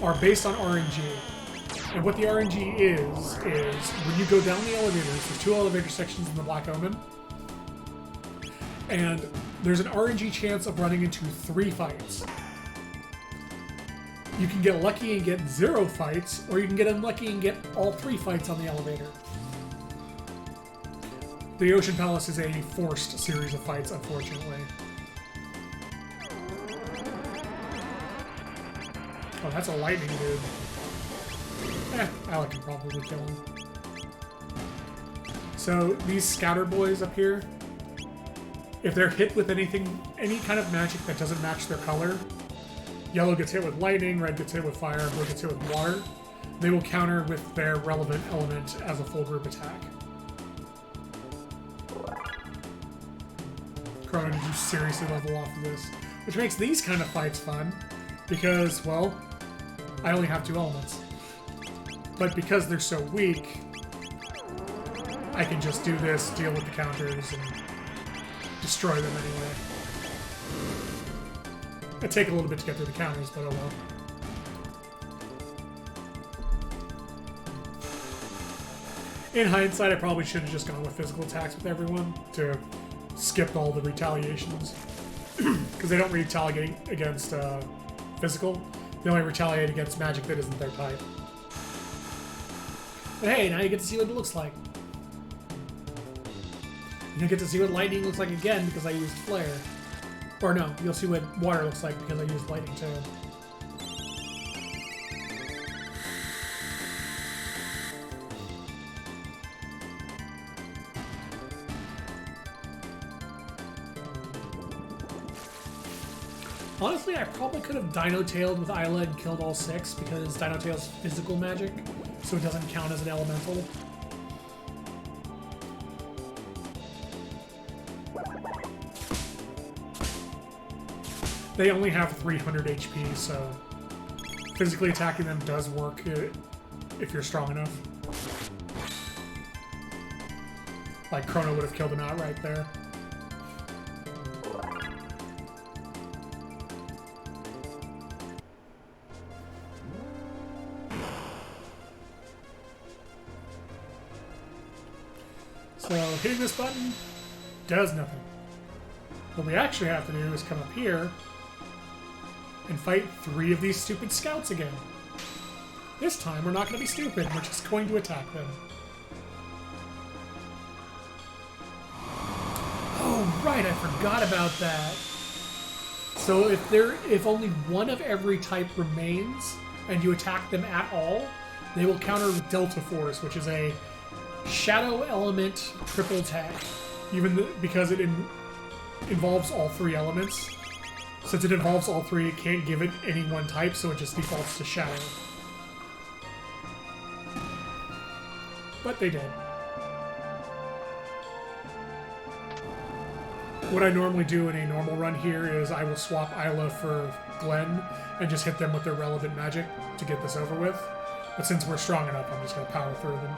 are based on RNG. And what the RNG is when you go down the elevators, there's 2 elevator sections in the Black Omen, and there's an RNG chance of running into 3 fights. You can get lucky and get 0 fights, or you can get unlucky and get all 3 fights on the elevator. The Ocean Palace is a forced series of fights, unfortunately. Oh, that's a lightning dude. Alec can probably kill him. So these scatter boys up here, if they're hit with any kind of magic that doesn't match their color, yellow gets hit with lightning, red gets hit with fire, blue gets hit with water, they will counter with their relevant element as a full group attack. Chrono, did you seriously level off of this? Which makes these kind of fights fun, because, well, I only have 2 elements. But because they're so weak, I can just do this, deal with the counters, and destroy them anyway. It'd take a little bit to get through the counters, but oh well. In hindsight, I probably should have just gone with physical attacks with everyone to skip all the retaliations. Because they don't retaliate against physical. They only retaliate against magic that isn't their type. But hey, now you get to see what it looks like. You get to see what lightning looks like again because I used flare. Or no, you'll see what water looks like because I used lightning too. Honestly, I probably could have Dino-tailed with Isla and killed all 6 because Dino-tail's physical magic, so it doesn't count as an elemental. They only have 300 HP, so physically attacking them does work if you're strong enough. Like Chrono would have killed him outright there. So hitting this button does nothing. What we actually have to do is come up here and fight 3 of these stupid scouts again. This time we're not going to be stupid, we're just going to attack them. Oh right, I forgot about that. So if only one of every type remains and you attack them at all, they will counter with Delta Force, which is a shadow element triple attack, because it involves all 3 elements. Since it involves all 3, it can't give it any one type, so it just defaults to shadow. But they did. What I normally do in a normal run here is I will swap Isla for Glenn and just hit them with their relevant magic to get this over with. But since we're strong enough, I'm just going to power through them.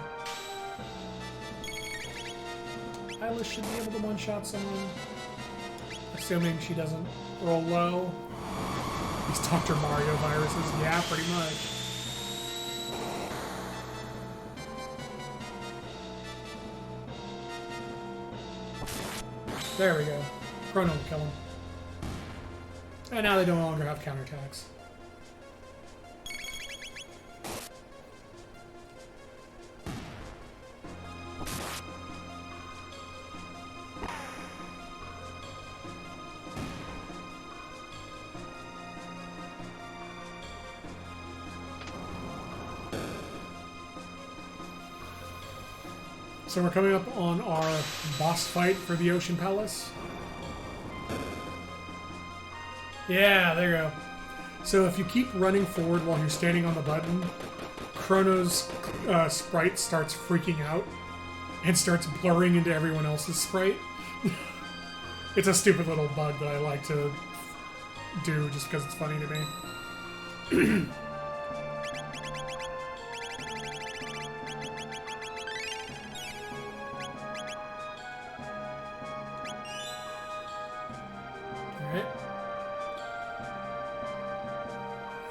Isla should be able to one-shot someone, assuming she doesn't roll low. These Dr. Mario viruses, yeah, pretty much. There we go. Chrono will kill him. And now they no longer have counterattacks. So we're coming up on our boss fight for the Ocean Palace. Yeah, there you go. So if you keep running forward while you're standing on the button, Chrono's sprite starts freaking out and starts blurring into everyone else's sprite. It's a stupid little bug that I like to do just because it's funny to me. Alright.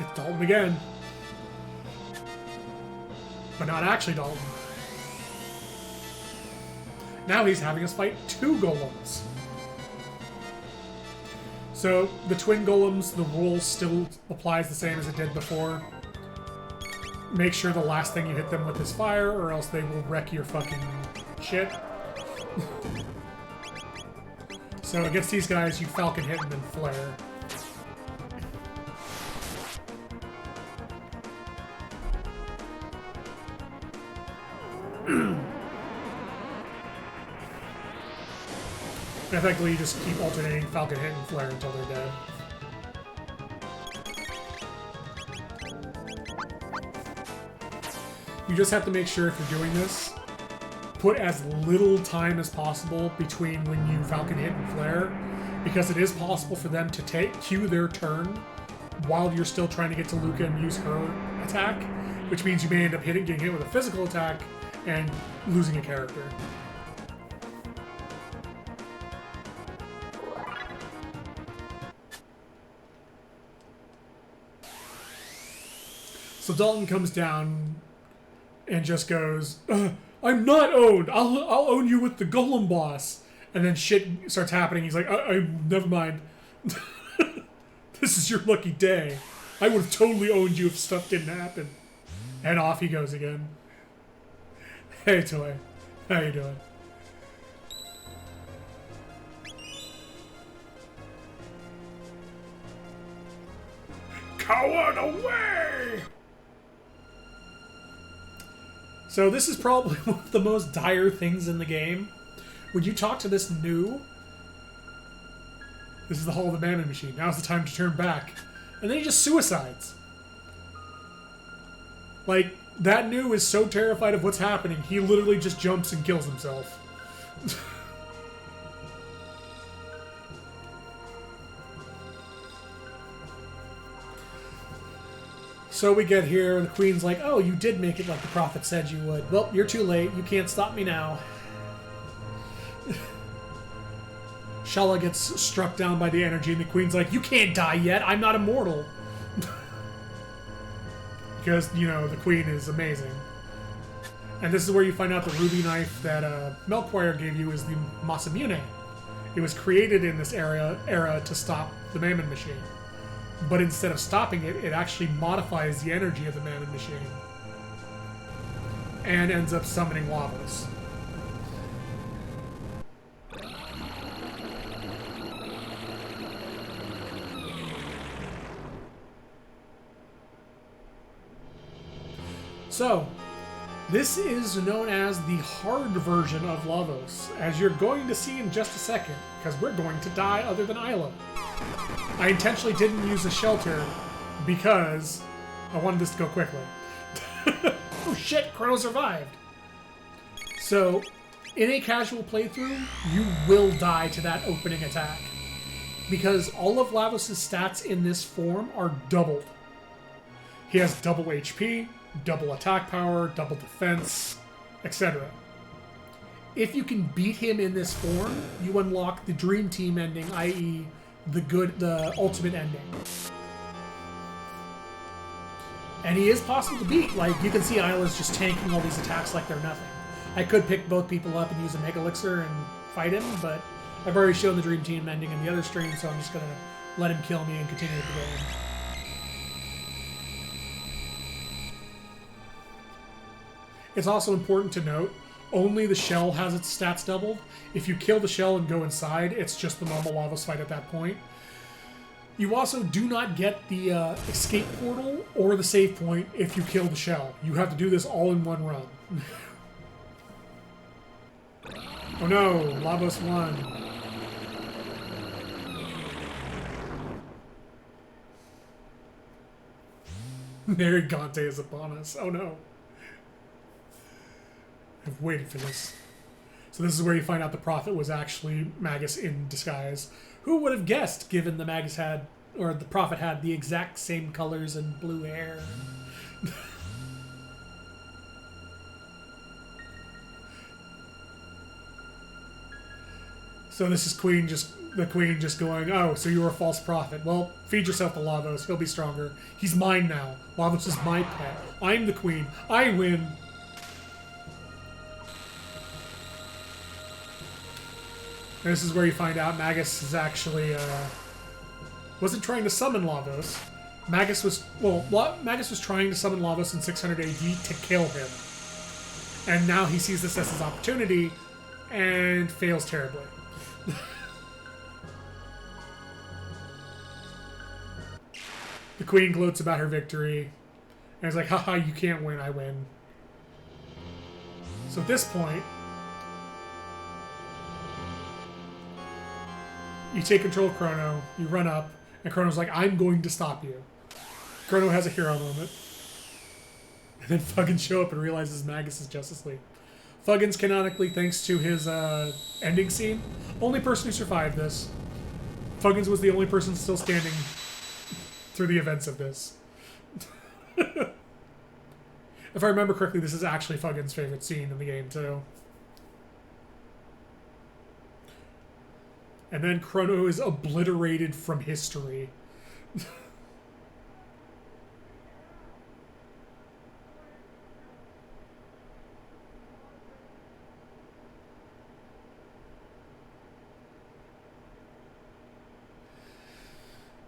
It's Dalton again. But not actually Dalton. Now he's having us fight 2 golems. So, the twin golems, the rule still applies the same as it did before. Make sure the last thing you hit them with is fire, or else they will wreck your fucking shit. So against these guys, you falcon hit and then flare. And effectively, you just keep alternating falcon hit and flare until they're dead. You just have to make sure if you're doing this, put as little time as possible between when you falcon hit and flare, because it is possible for them to cue their turn while you're still trying to get to Luca and use her attack, which means you may end up getting hit with a physical attack and losing a character. So Dalton comes down and just goes, I'm not owned. I'll own you with the golem boss. And then shit starts happening. He's like, I never mind. This is your lucky day. I would have totally owned you if stuff didn't happen. And off he goes again. Hey, Toy. How you doing? Coward away! So this is probably one of the most dire things in the game. When you talk to this new, this is the Hall of the Mammon Machine. Now's the time to turn back. And then he just suicides. Like, that new is so terrified of what's happening, he literally just jumps and kills himself. So we get here, and the Queen's like, oh, you did make it like the prophet said you would. Well, you're too late. You can't stop me now. Shala gets struck down by the energy, and the Queen's like, you can't die yet. I'm not immortal. Because, you know, the Queen is amazing. And this is where you find out the ruby knife that Melchior gave you is the Masamune. It was created in this era to stop the Mammon Machine. But instead of stopping it, it actually modifies the energy of the Mammon Machine. And ends up summoning Lavos. So, this is known as the hard version of Lavos, as you're going to see in just a second, because we're going to die other than Isla. I intentionally didn't use a shelter because I wanted this to go quickly. Oh shit, Chrono survived! So, in a casual playthrough, you will die to that opening attack. Because all of Lavos' stats in this form are doubled. He has double HP, double attack power, double defense, etc. If you can beat him in this form, you unlock the Dream Team ending, i.e. the ultimate ending. And he is possible to beat. Like, you can see Isla's just tanking all these attacks like they're nothing. I could pick both people up and use a Mega Elixir and fight him, but I've already shown the Dream Team ending in the other stream, so I'm just going to let him kill me and continue with the game. It's also important to note, only the shell has its stats doubled. If you kill the shell and go inside, it's just the normal Lavos fight at that point. You also do not get the escape portal or the save point if you kill the shell. You have to do this all in one run. Oh no, Lavos won. Narragante is upon us. Oh no. I've waited for this. So this is where you find out the Prophet was actually Magus in disguise. Who would have guessed, given the Magus had, or the Prophet had, the exact same colors and blue hair? So this is the Queen just going, oh, so you were a false prophet. Well, feed yourself to Lavos. He'll be stronger. He's mine now. Lavos is my pet. I'm the Queen. I win. And this is where you find out Magus is actually, wasn't trying to summon Lavos. Magus was trying to summon Lavos in 600 AD to kill him. And now he sees this as his opportunity and fails terribly. The Queen gloats about her victory. And is like, haha, you can't win, I win. So at this point, you take control of Chrono, you run up, and Chrono's like, I'm going to stop you. Chrono has a hero moment. And then Fuggins show up and realizes Magus is just asleep. Fuggins, canonically, thanks to his ending scene, only person who survived this. Fuggins was the only person still standing through the events of this. If I remember correctly, this is actually Fuggins' favorite scene in the game, too. And then Chrono is obliterated from history.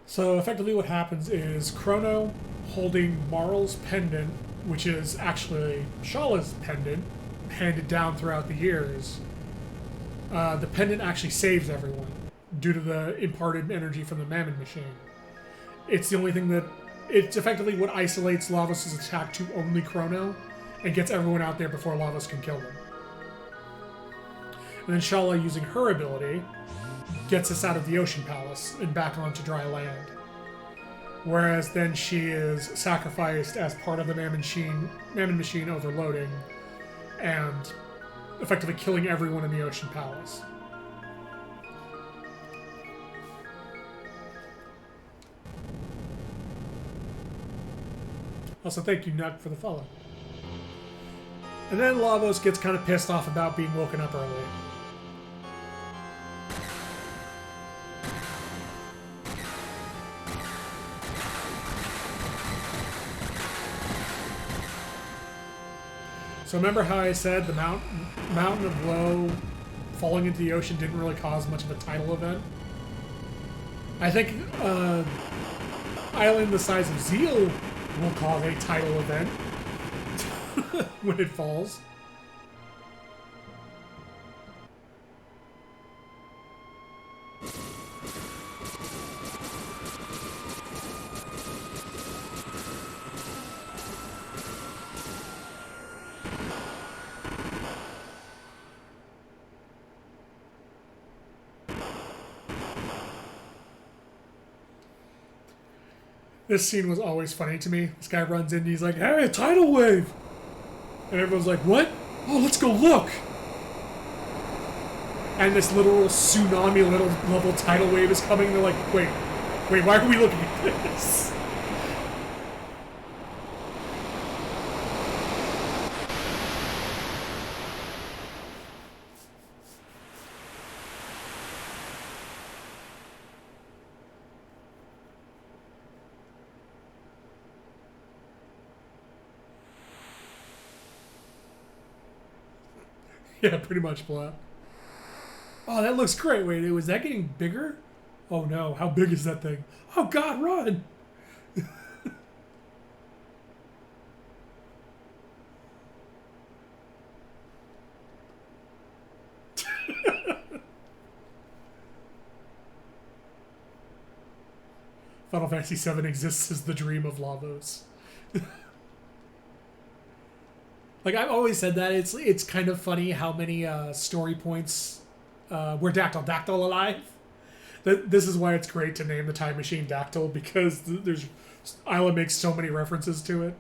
So effectively what happens is Chrono, holding Marl's pendant, which is actually Shala's pendant, handed down throughout the years, the pendant actually saves everyone due to the imparted energy from the Mammon machine. It's the only thing that... It's effectively what isolates Lavos' attack to only Chrono and gets everyone out there before Lavos can kill them. And then Shala, using her ability, gets us out of the Ocean Palace and back onto dry land. Whereas then she is sacrificed as part of the Mammon machine overloading and effectively killing everyone in the Ocean Palace. Also, thank you, Nut, for the follow. And then Lavos gets kind of pissed off about being woken up early. So remember how I said the Mountain of Woe falling into the ocean didn't really cause much of a tidal event? I think island the size of Zeal will cause a tidal event when it falls. This scene was always funny to me. This guy runs in and he's like, hey, a tidal wave! And everyone's like, what? Oh, let's go look! And this literal tsunami level tidal wave is coming and they're like, wait, why are we looking at this? Yeah, pretty much flat. Oh, that looks great. Wait, was that getting bigger? Oh no, how big is that thing? Oh god, run! Final Fantasy VII exists as the dream of Lavos. Like I've always said that it's kind of funny how many story points were Dactyl alive. This is why it's great to name the time machine Dactyl because there's Isla makes so many references to it.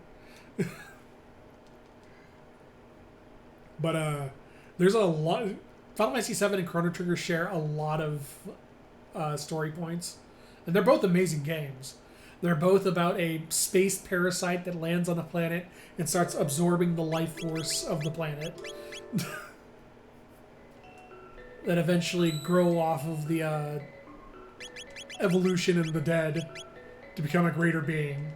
But there's a lot. Final Fantasy VII and Chrono Trigger share a lot of story points, and they're both amazing games. They're both about a space parasite that lands on a planet and starts absorbing the life force of the planet. That eventually grow off of the evolution in the dead to become a greater being.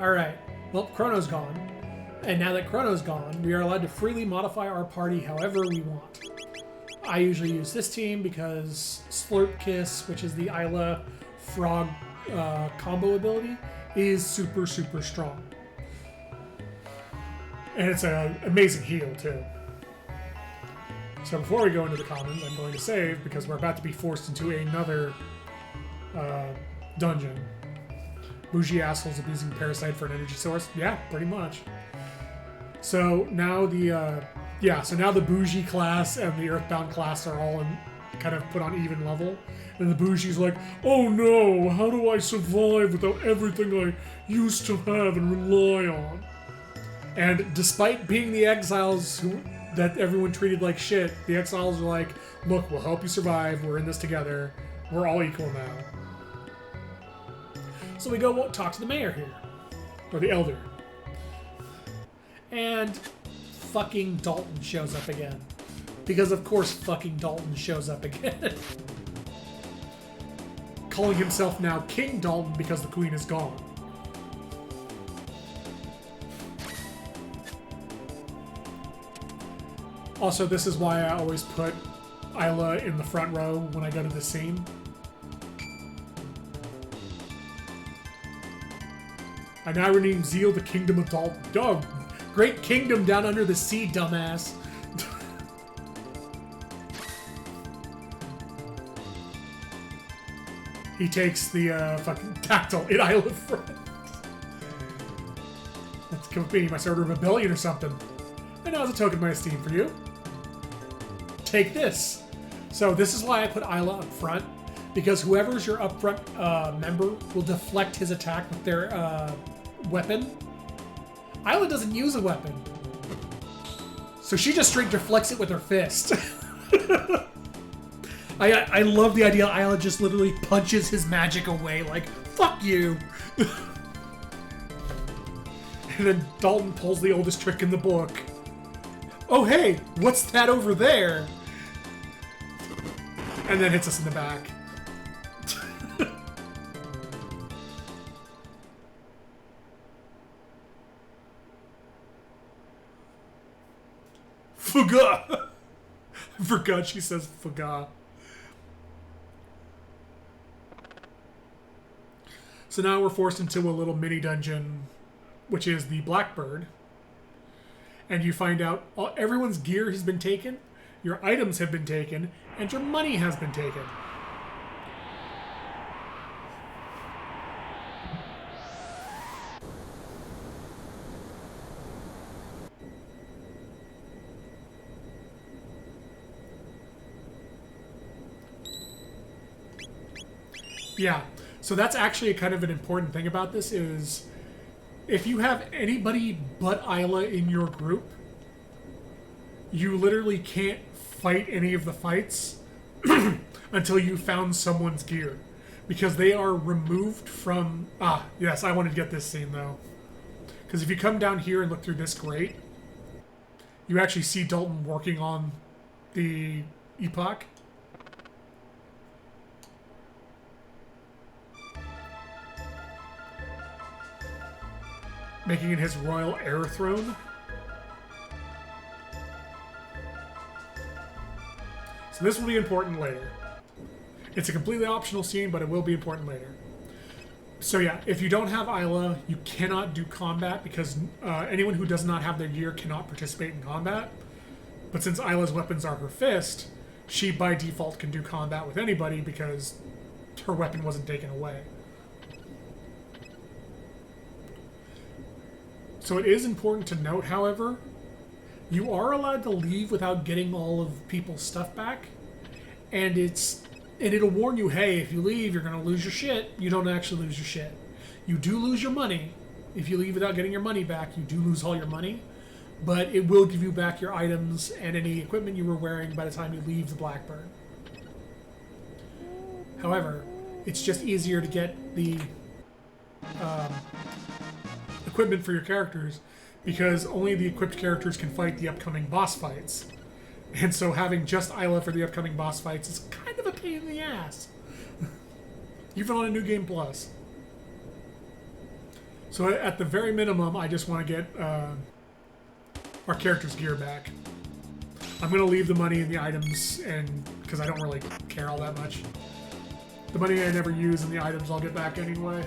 Alright, well, Chrono's gone. And now that Chrono's gone, we are allowed to freely modify our party however we want. I usually use this team because Slurp Kiss, which is the Isla Frog combo ability, is super, super strong. And it's an amazing heal, too. So before we go into the commons, I'm going to save because we're about to be forced into another dungeon. Bougie assholes abusing Parasite for an energy source? Yeah, pretty much. So now the now the Bougie class and the Earthbound class are all kind of put on even level. And the Bougie's like, oh no, how do I survive without everything I used to have and rely on? And despite being the exiles that everyone treated like shit, the exiles are like, look, we'll help you survive, we're in this together, we're all equal now. So we go talk to the mayor here. Or the elder. And fucking Dalton shows up again. Because of course fucking Dalton shows up again. Calling himself now King Dalton because the queen is gone. Also, this is why I always put Isla in the front row when I go to this scene. I now rename Zeal the Kingdom of Dalton. Dog, great kingdom down under the sea, dumbass. He takes the fucking Dactyl in Isle of Friends. That could be my sort of rebellion or something. And now as a token of my esteem for you, take this. So this is why I put Isla up front, because whoever's your up front member will deflect his attack with their weapon. Isla doesn't use a weapon. So she just straight deflects it with her fist. I love the idea Isla just literally punches his magic away, like, fuck you! And then Dalton pulls the oldest trick in the book. Oh hey, what's that over there? And then hits us in the back. Fuga! I forgot she says fuga. So now we're forced into a little mini dungeon, which is the Blackbird. And you find out everyone's gear has been taken, your items have been taken, and your money has been taken. Yeah, so that's actually kind of an important thing about this is if you have anybody but Isla in your group, you literally can't fight any of the fights until you found someone's gear. Because they are removed from... Ah, yes, I wanted to get this scene, though. Because if you come down here and look through this grate, you actually see Dalton working on the epoch. Making it his royal heir throne. So this will be important later. It's a completely optional scene, but it will be important later. So yeah, if you don't have Isla, you cannot do combat because anyone who does not have their gear cannot participate in combat. But since Isla's weapons are her fist, she by default can do combat with anybody because her weapon wasn't taken away. So it is important to note, however, you are allowed to leave without getting all of people's stuff back, and it'll warn you, hey, if you leave, you're gonna lose your shit. You don't actually lose your shit. You do lose your money. If you leave without getting your money back, you do lose all your money, but it will give you back your items and any equipment you were wearing by the time you leave the Blackbird. However, it's just easier to get the equipment for your characters because only the equipped characters can fight the upcoming boss fights. And so having just Isla for the upcoming boss fights is kind of a pain in the ass. Even on a New Game Plus. So at the very minimum, I just want to get our character's gear back. I'm going to leave the money and the items, and because I don't really care all that much. The money I never use and the items I'll get back anyway.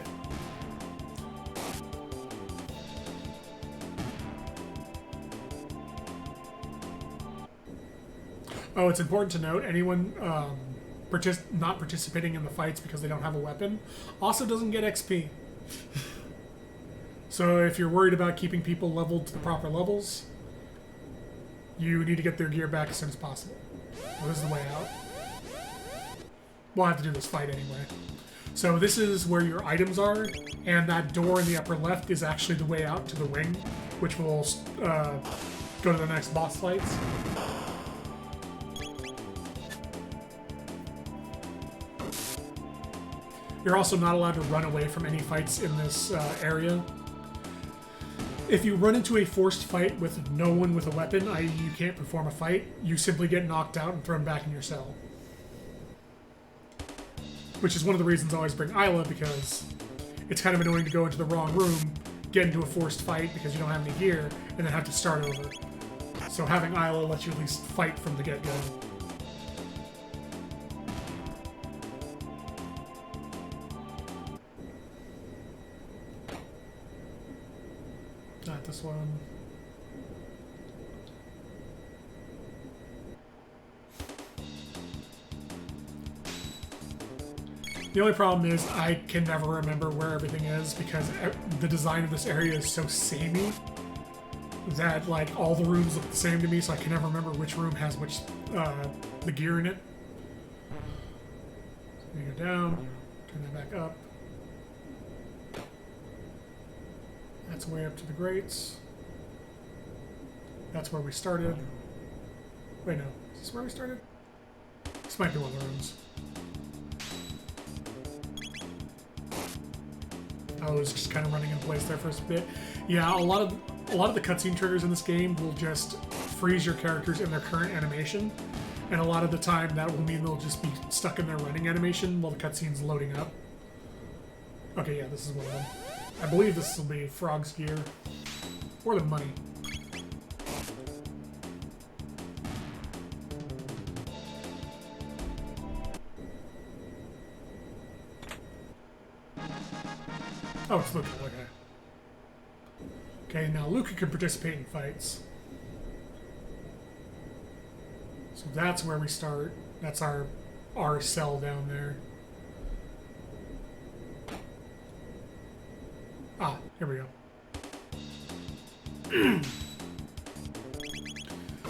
Oh, it's important to note, anyone not participating in the fights because they don't have a weapon also doesn't get XP. So if you're worried about keeping people leveled to the proper levels, you need to get their gear back as soon as possible. Well, this is the way out. We'll have to do this fight anyway. So this is where your items are, and that door in the upper left is actually the way out to the wing, which will go to the next boss fights. You're also not allowed to run away from any fights in this area. If you run into a forced fight with no one with a weapon, i.e. you can't perform a fight, you simply get knocked out and thrown back in your cell. Which is one of the reasons I always bring Isla, because it's kind of annoying to go into the wrong room, get into a forced fight because you don't have any gear, and then have to start over. So having Isla lets you at least fight from the get-go. Not this one. The only problem is I can never remember where everything is because the design of this area is so samey that like all the rooms look the same to me, so I can never remember which room has which the gear in it. So you go down, turn that back up. That's way up to the grates. That's where we started. Wait, no. Is this where we started? This might be one of the rooms. I was just kind of running in place there for a bit. Yeah, a lot of the cutscene triggers in this game will just freeze your characters in their current animation, and a lot of the time that will mean they'll just be stuck in their running animation while the cutscene's loading up. Okay, yeah, this is one of them. I believe this will be Frog's gear. Or the money. Oh, it's Luca, okay. Okay, now Luca can participate in fights. So that's where we start. That's our cell down there. Ah, here we go.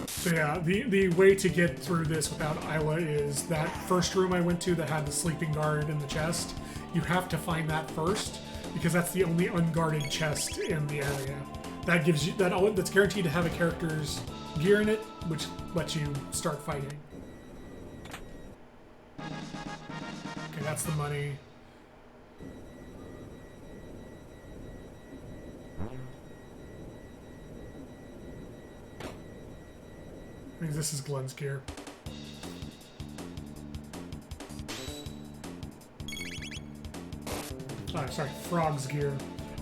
So yeah, the way to get through this without Isla is that first room I went to that had the sleeping guard in the chest. You have to find that first, because that's the only unguarded chest in the area. That gives you that's guaranteed to have a character's gear in it, which lets you start fighting. Okay, that's the money. I think this is Glenn's gear. Oh, sorry, Frog's gear.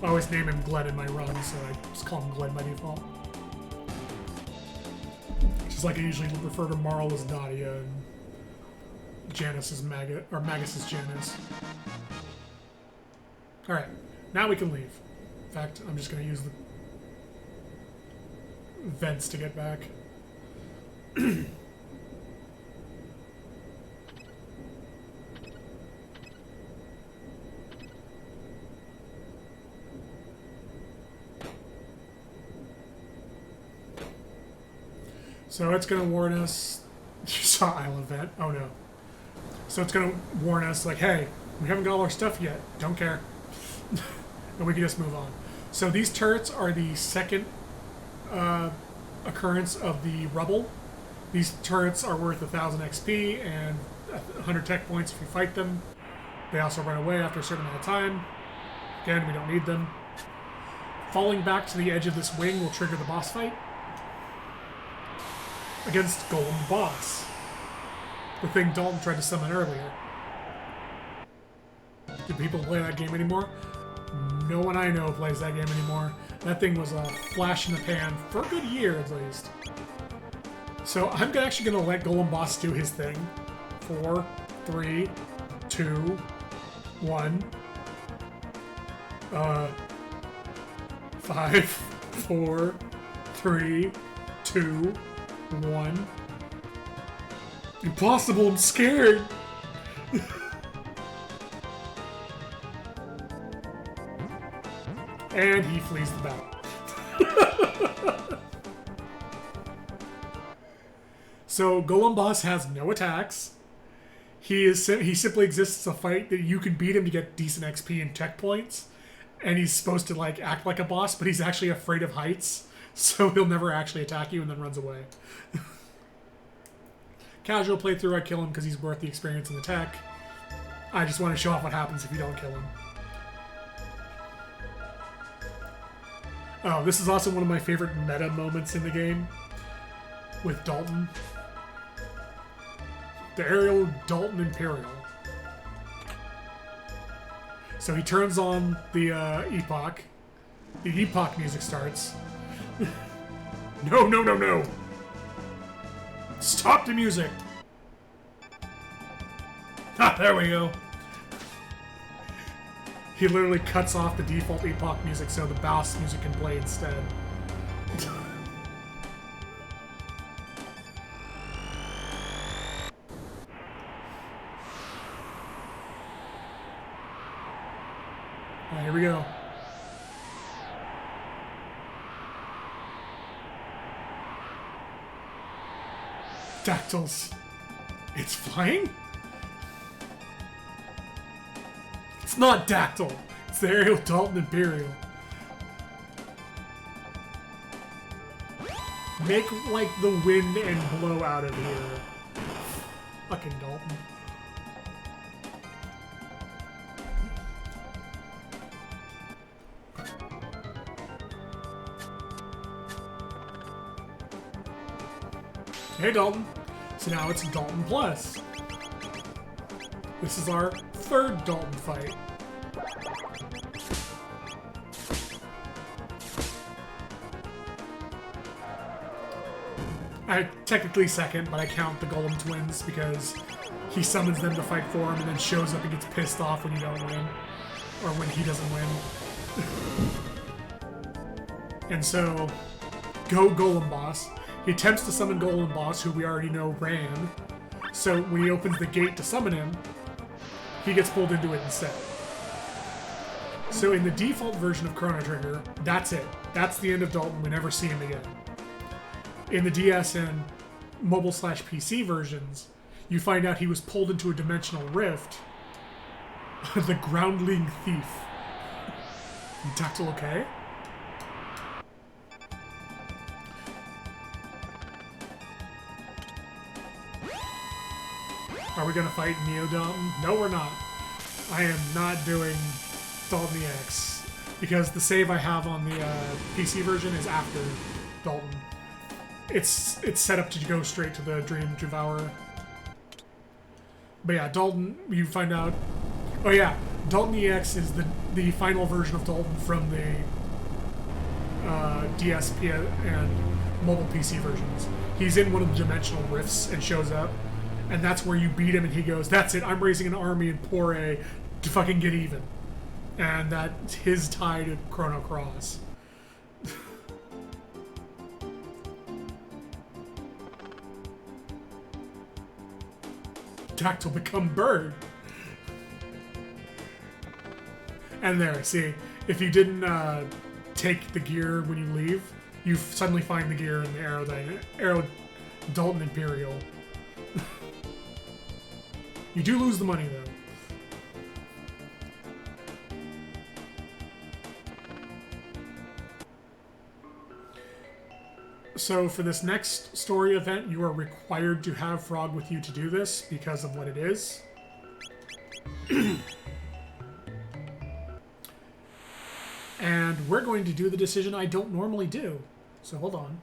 I always name him Glenn in my run, so I just call him Glenn by default. Just like I usually refer to Marl as Nadia and Janice as Magus as Janice. Alright, now we can leave. In fact, I'm just going to use the vents to get back. So it's going to warn us. You saw Isle event. Oh no. So it's going to warn us like, hey, we haven't got all our stuff yet. Don't care. And we can just move on. So these turrets are the second occurrence of the rubble. These turrets are worth 1,000 XP and 100 tech points if you fight them. They also run away after a certain amount of time. Again, we don't need them. Falling back to the edge of this wing will trigger the boss fight against Golem Boss, the thing Dalton tried to summon earlier. Do people play that game anymore? No one I know plays that game anymore. That thing was a flash in the pan for a good year at least. So I'm actually going to let Golem Boss do his thing. 4, 3, 2, 1. 5, 4, 3, 2, 1. Impossible, I'm scared! And he flees the battle. So Golem Boss has no attacks. He simply exists as a fight that you can beat him to get decent XP and tech points. And he's supposed to like act like a boss, but he's actually afraid of heights, so he'll never actually attack you and then runs away. Casual playthrough, I kill him because he's worth the experience and the tech. I just want to show off what happens if you don't kill him. Oh, this is also one of my favorite meta moments in the game with Dalton. The aerial Dalton Imperial. So he turns on the Epoch. The Epoch music starts. No, no, no, no! Stop the music! Ah, there we go. He literally cuts off the default Epoch music so the boss music can play instead. Alright, here we go. Dactyls. It's flying? It's not Dactyl. It's the aerial Dalton Imperial. Make like the wind and blow out of here. Fucking Dalton. Hey Dalton. So now it's Dalton Plus. This is our third Dalton fight. I technically second, but I count the Golem twins because he summons them to fight for him and then shows up and gets pissed off when you don't win. Or when he doesn't win. And so, go Golem Boss. He attempts to summon Golem Boss, who we already know ran. So when he opens the gate to summon him, he gets pulled into it instead. So in the default version of Chrono Trigger, that's it. That's the end of Dalton. We never see him again. In the DS and mobile/PC versions, you find out he was pulled into a dimensional rift. The Groundling Thief. Dactyl okay? Are we gonna fight Neo Dalton? No, we're not. I am not doing Dalton EX because the save I have on the PC version is after Dalton. It's set up to go straight to the Dream Devourer. But yeah, Dalton, you find out. Oh yeah, Dalton EX is the final version of Dalton from the DSP and mobile PC versions. He's in one of the dimensional rifts and shows up. And that's where you beat him and he goes, that's it, I'm raising an army in Pore to fucking get even. And that's his tie to Chrono Cross. Dactyl become bird. And there, see, if you didn't take the gear when you leave, you suddenly find the gear in the Dalton Imperial. You do lose the money, though. So for this next story event, you are required to have Frog with you to do this because of what it is. And we're going to do the decision I don't normally do. So hold on.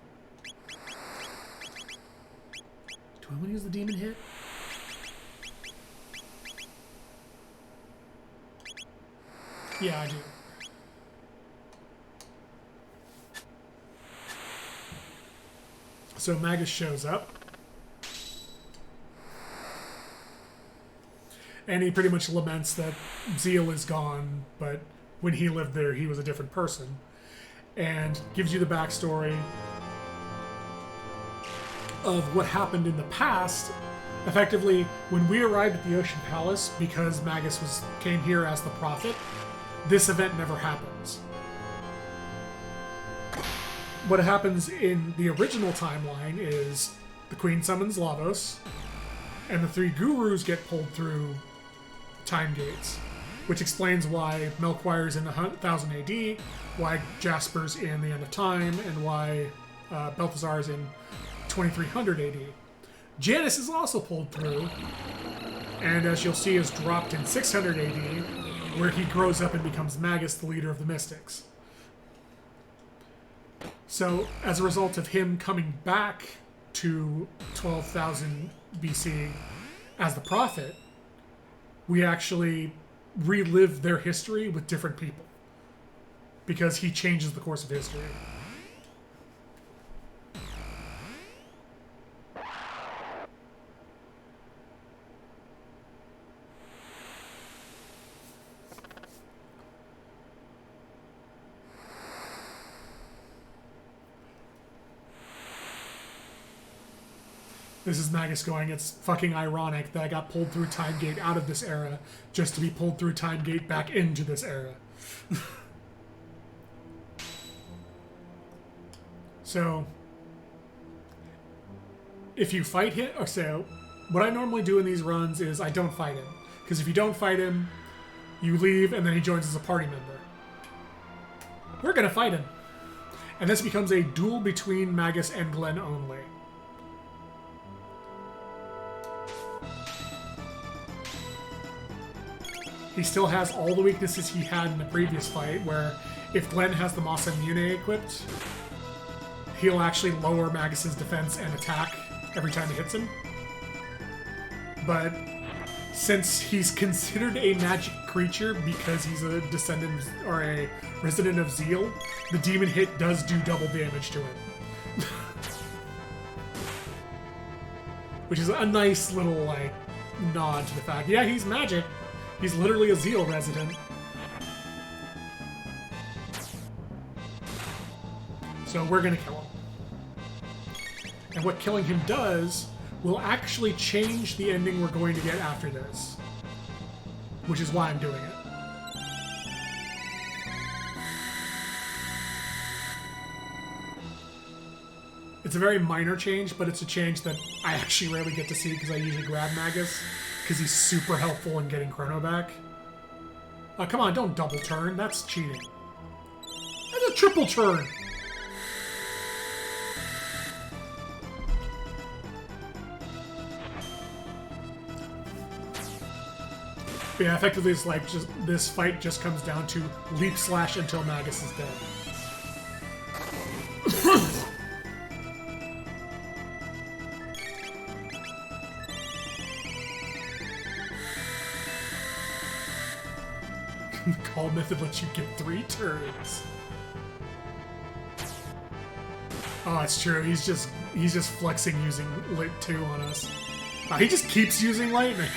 Do I want to use the demon hit? Yeah, I do. So Magus shows up. And he pretty much laments that Zeal is gone, but when he lived there, he was a different person. And gives you the backstory of what happened in the past. Effectively, when we arrived at the Ocean Palace, because Magus came here as the prophet, this event never happens. What happens in the original timeline is the Queen summons Lavos, and the three gurus get pulled through time gates, which explains why Melchior's in 1000 AD, why Jasper's in the End of Time, and why Balthazar's in 2300 AD. Janus is also pulled through, and as you'll see, is dropped in 600 AD, where he grows up and becomes Magus, the leader of the Mystics. So, as a result of him coming back to 12,000 BC as the prophet, we actually relive their history with different people. Because he changes the course of history. This is Magus going, it's fucking ironic that I got pulled through Time Gate out of this era just to be pulled through Time Gate back into this era. So, if you fight him, or so, what I normally do in these runs is I don't fight him. Because if you don't fight him, you leave and then he joins as a party member. We're gonna fight him. And this becomes a duel between Magus and Glenn only. He still has all the weaknesses he had in the previous fight, where if Glenn has the Masa Mune equipped, he'll actually lower Magus's defense and attack every time he hits him. But since he's considered a magic creature because he's a descendant or a resident of Zeal, the demon hit does do double damage to him. Which is a nice little, like, nod to the fact, yeah, he's magic. He's literally a Zeal resident. So we're gonna kill him. And what killing him does will actually change the ending we're going to get after this. Which is why I'm doing it. It's a very minor change, but it's a change that I actually rarely get to see because I usually grab Magus. Because he's super helpful in getting Chrono back. Come on, don't double turn. That's cheating. That's a triple turn! But yeah, effectively it's like just this fight just comes down to leap slash until Magus is dead. The call method lets you get 3 turns. Oh, it's true. He's just flexing using Lit 2 on us. He just keeps using lightning.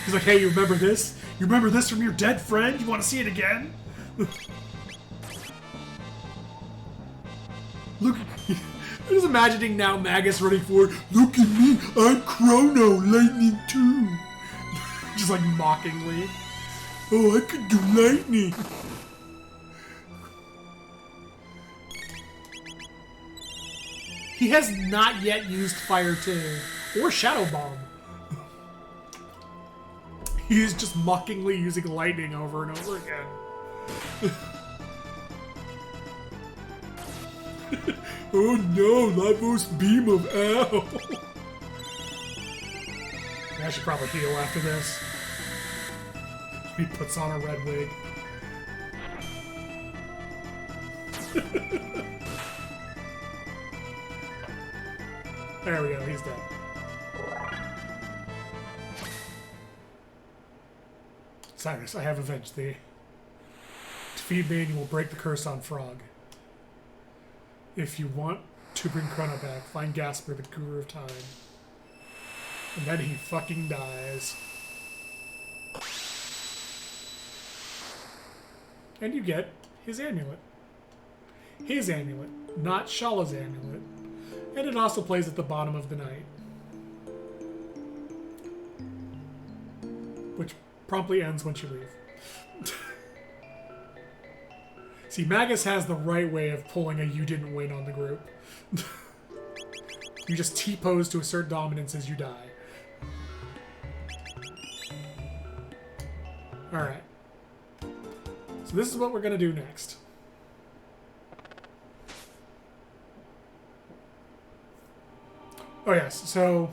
He's like, hey, you remember this? You remember this from your dead friend? You want to see it again? Look, I'm just imagining now Magus running forward. Look at me, I'm Chrono, lightning 2. Just like mockingly. Oh, I could do lightning. He has not yet used Fire 2 or Shadow Bomb. He's just mockingly using lightning over and over again. Oh no, Lavos beam of ow! I should probably heal after this. He puts on a red wig. There we go, he's dead. Cyrus, I have avenged thee. Defeat me and you will break the curse on Frog. If you want to bring Chrono back, find Gasper, the Guru of Time. And then he fucking dies. And you get his amulet. His amulet, not Shala's amulet. And it also plays at the bottom of the night. Which promptly ends once you leave. See, Magus has the right way of pulling a you didn't win on the group. You just T-pose to assert dominance as you die. Alright. So this is what we're going to do next. Oh yes, so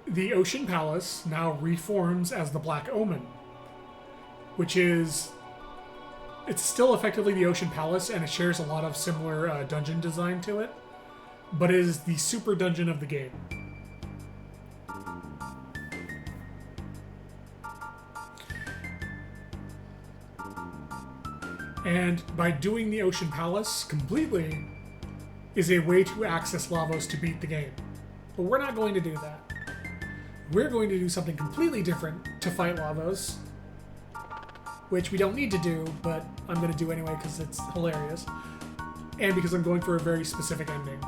the Ocean Palace now reforms as the Black Omen, which is... It's still effectively the Ocean Palace, and it shares a lot of similar dungeon design to it, but it is the super dungeon of the game. And by doing the Ocean Palace completely is a way to access Lavos to beat the game. But we're not going to do that. We're going to do something completely different to fight Lavos, which we don't need to do, but I'm going to do anyway because it's hilarious. And because I'm going for a very specific ending.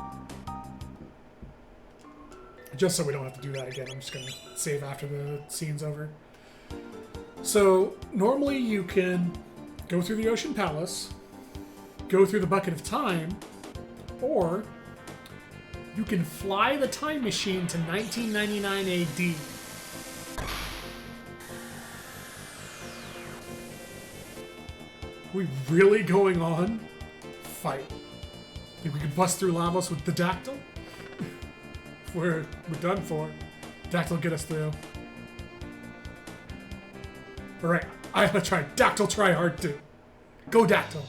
Just so we don't have to do that again, I'm just going to save after the scene's over. So, normally you can go through the Ocean Palace, go through the Bucket of Time, or you can fly the time machine to 1999 AD. Are we really going on? Fight. Think we can bust through Lavos with the Dactyl? we're done for. Dactyl get us through. Alright, I have to try. Dactyl try hard too. Go Dactyl.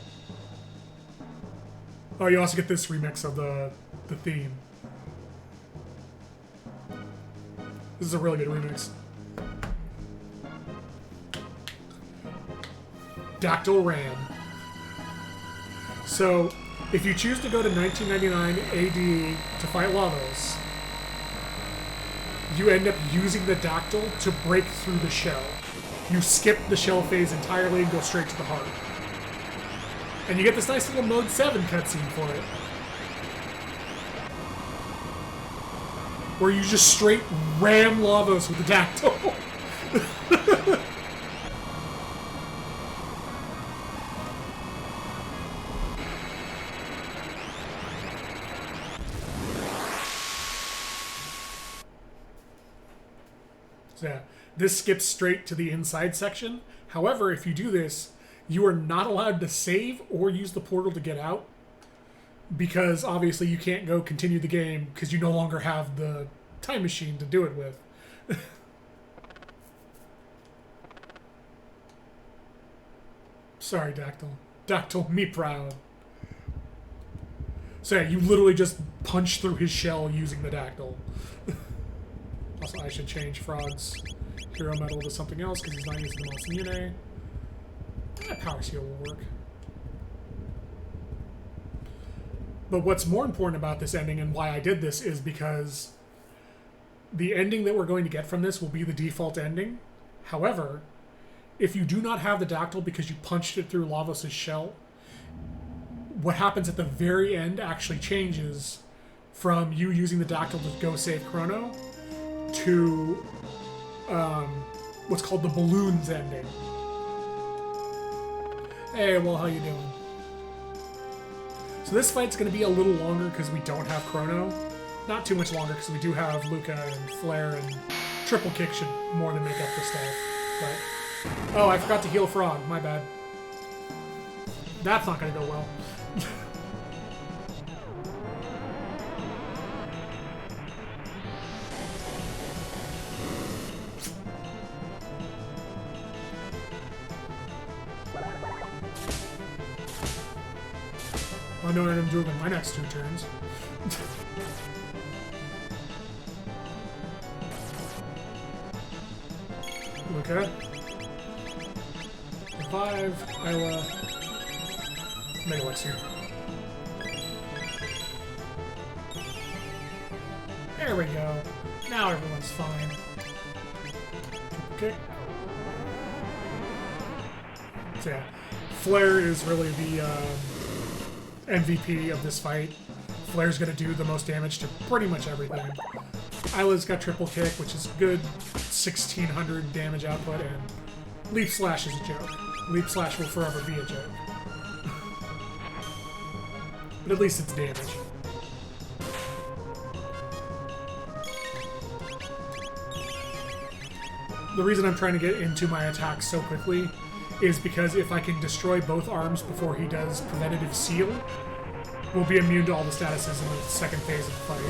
Oh, you also get this remix of the theme. This is a really good remix. Dactyl Ran. So, if you choose to go to 1999 AD to fight Lavos, you end up using the Dactyl to break through the shell. You skip the shell phase entirely and go straight to the heart. And you get this nice little Mode 7 cutscene for it. Where you just straight ram Lavos with the Dactyl. So yeah, this skips straight to the inside section. However, if you do this, you are not allowed to save or use the portal to get out, because obviously you can't go continue the game because you no longer have the time machine to do it with. Sorry, Dactyl. Dactyl, me proud. So yeah, you literally just punch through his shell using the Dactyl. Also, I should change Frog's hero medal to something else because he's not using the Masumune. Power Seal will work. But what's more important about this ending and why I did this is because the ending that we're going to get from this will be the default ending. However, if you do not have the Dactyl because you punched it through Lavos' shell, what happens at the very end actually changes from you using the Dactyl to go save Chrono to what's called the Balloons ending. Hey, well, how you doing? So this fight's going to be a little longer because we don't have Chrono. Not too much longer because we do have Luca and Flare, and triple kick should more than make up for stuff. But oh, I forgot to heal Frog. My bad. That's not going to go well. I know what I'm doing in my next 2 turns. Luca. 5, Isla, Mega Elixir. There we go. Now everyone's fine. Okay. So yeah, Flare is really the MVP of this fight. Flare's gonna do the most damage to pretty much everything. Isla's got triple kick, which is good 1600 damage output, and Leap Slash is a joke. Leap Slash will forever be a joke. But at least it's damage. The reason I'm trying to get into my attacks so quickly is because if I can destroy both arms before he does Preventative Seal, we'll be immune to all the statuses in the second phase of the fight.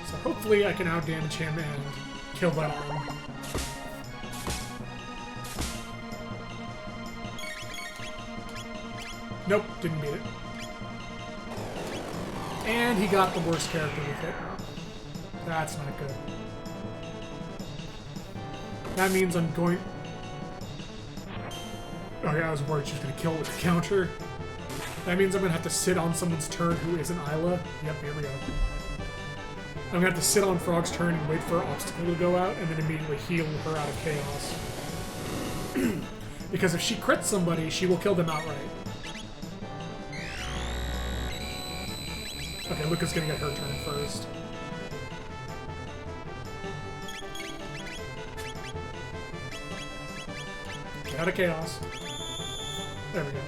So hopefully I can outdamage him and kill that arm. Nope, didn't beat it. And he got the worst character with it. That's not good. That means I'm going... Oh yeah, I was worried she was going to kill it with the counter. That means I'm going to have to sit on someone's turn who isn't Isla. Yep, here we go. I'm going to have to sit on Frog's turn and wait for her obstacle to go out, and then immediately heal her out of chaos. Because if she crits somebody, she will kill them outright. Okay, Luca's going to get her turn first. Get out of chaos. There we go.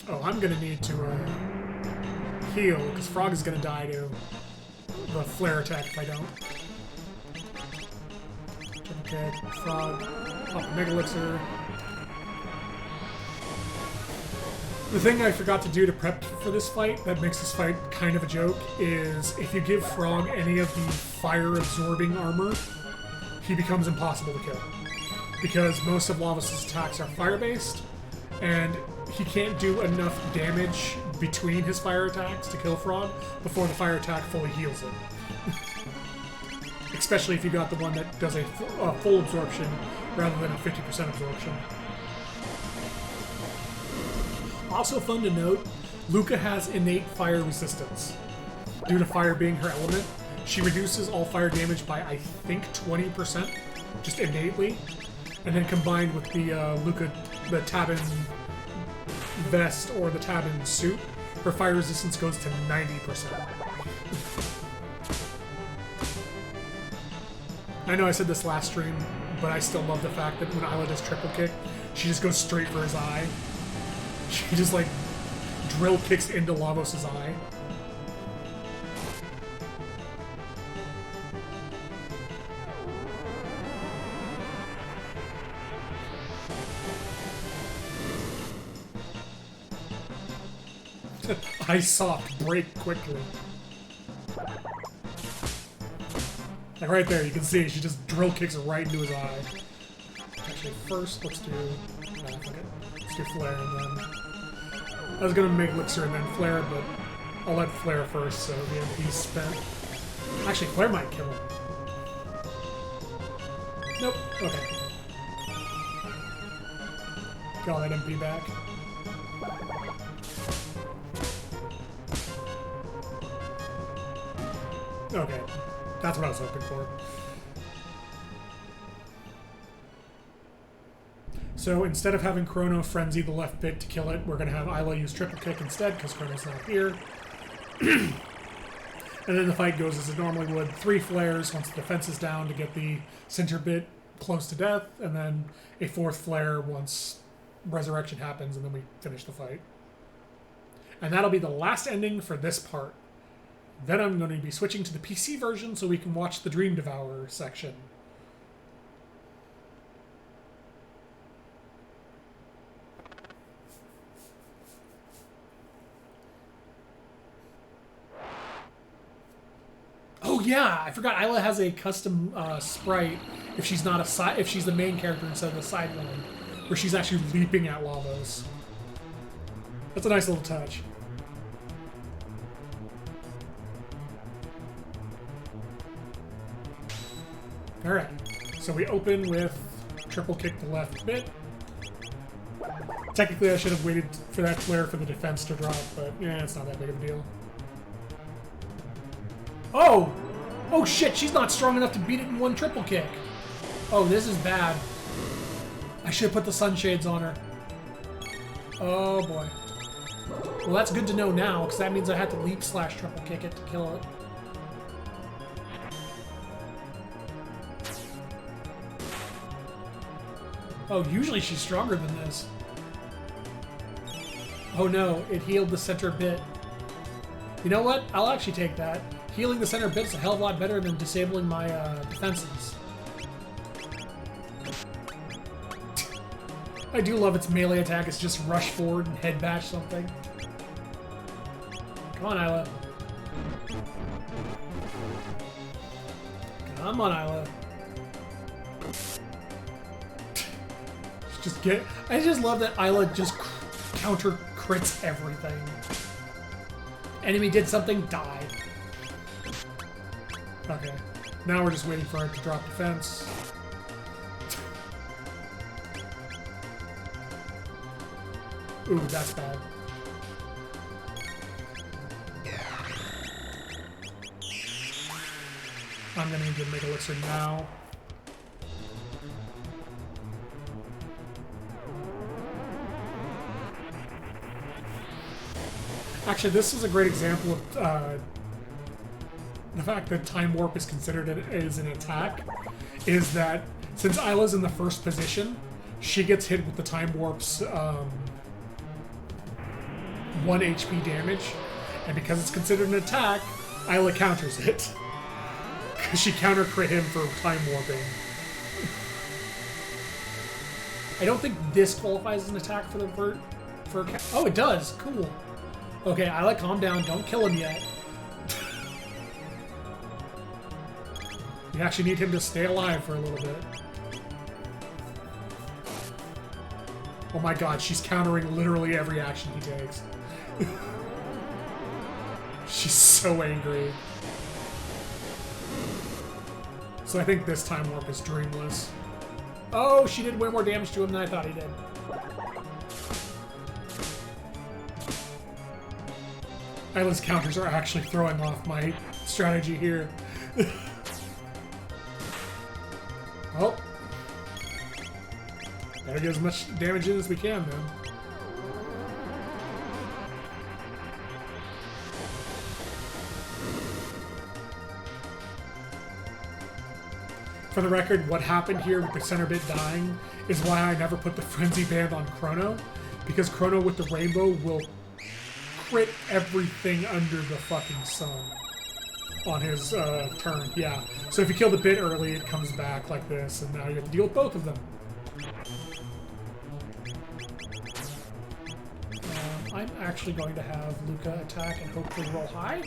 Oh, I'm gonna need to heal, because Frog is gonna die to the flare attack if I don't. Okay, Frog, pop a Mega Elixir. The thing I forgot to do to prep for this fight that makes this fight kind of a joke is if you give Frog any of the fire-absorbing armor, he becomes impossible to kill. Because most of Lavos' attacks are fire-based, and he can't do enough damage between his fire attacks to kill Frog before the fire attack fully heals him. Especially if you got the one that does a full absorption rather than a 50% absorption. Also fun to note, Luca has innate fire resistance. Due to fire being her element, she reduces all fire damage by, I think, 20%, just innately. And then combined with the Luca, the Tabin vest or the Tabin suit, her fire resistance goes to 90%. I know I said this last stream, but I still love the fact that when Isla does triple kick, she just goes straight for his eye. She just, like, drill kicks into Lavos' eye. Ice soft, break quickly. Like right there, you can see she just drill kicks right into his eye. Actually, first, let's do... fuck it. Let's do Flare and then... I was gonna make Elixir and then Flare, but I'll let Flare first, so the MP's spent. Actually, Flare might kill him. Nope. Okay. Got all that MP back. Okay. That's what I was hoping for. So instead of having Chrono frenzy the left bit to kill it, we're going to have Isla use triple kick instead because Chrono's not here. And then the fight goes as it normally would. 3 flares once the defense is down to get the center bit close to death, and then a fourth flare once resurrection happens, and then we finish the fight. And that'll be the last ending for this part. Then I'm going to be switching to the PC version so we can watch the Dream Devourer section. Oh yeah, I forgot. Isla has a custom sprite if she's not if she's the main character instead of the side one, where she's actually leaping at lavas. That's a nice little touch. All right, so we open with triple kick the left bit. Technically, I should have waited for that flare for the defense to drop, but yeah, it's not that big of a deal. Oh! Oh shit, she's not strong enough to beat it in one triple kick. Oh, this is bad. I should have put the sunshades on her. Oh boy. Well, that's good to know now, because that means I have to leap slash triple kick it to kill it. Oh, usually she's stronger than this. Oh no, it healed the center bit. You know what? I'll actually take that. Healing the center bit's a hell of a lot better than disabling my defenses. I do love its melee attack. It's just rush forward and head bash something. Come on, Isla. Come on, Isla. Just get. I just love that Isla just counter crits everything. Enemy did something, die. Okay. Now we're just waiting for it to drop defense. Ooh, that's bad. I'm gonna need to make elixir now. Actually, this is a great example of the fact that Time Warp is considered as an attack, is that since Isla's in the first position, she gets hit with the Time Warp's 1 HP damage, and because it's considered an attack, Isla counters it. Because she counter crit him for Time Warping. I don't think this qualifies as an attack for the oh, it does. Cool. Okay, Isla, calm down. Don't kill him yet. You actually need him to stay alive for a little bit. Oh my god, she's countering literally every action he takes. She's so angry. So I think this Time Warp is dreamless. Oh, she did way more damage to him than I thought he did. Isla's counters are actually throwing off my strategy here. Oh. Gotta get as much damage in as we can, then. For the record, what happened here with the center bit dying is why I never put the Frenzy Band on Chrono, because Chrono with the rainbow will crit everything under the fucking sun on his turn. Yeah. So if you kill the bit early, it comes back like this, and now you have to deal with both of them. I'm actually going to have Luca attack and hopefully roll high.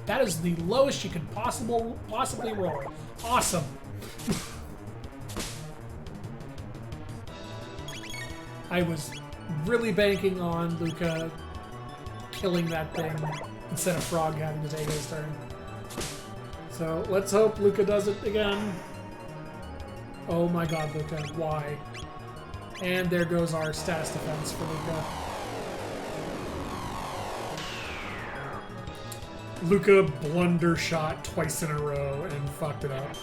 That is the lowest you could possibly roll. Awesome. I was really banking on Luca killing that thing instead of Frog having to take his turn. So let's hope Luca does it again. Oh my god, Luca, why? And there goes our status defense for Luca. Luca blunder shot twice in a row and fucked it up.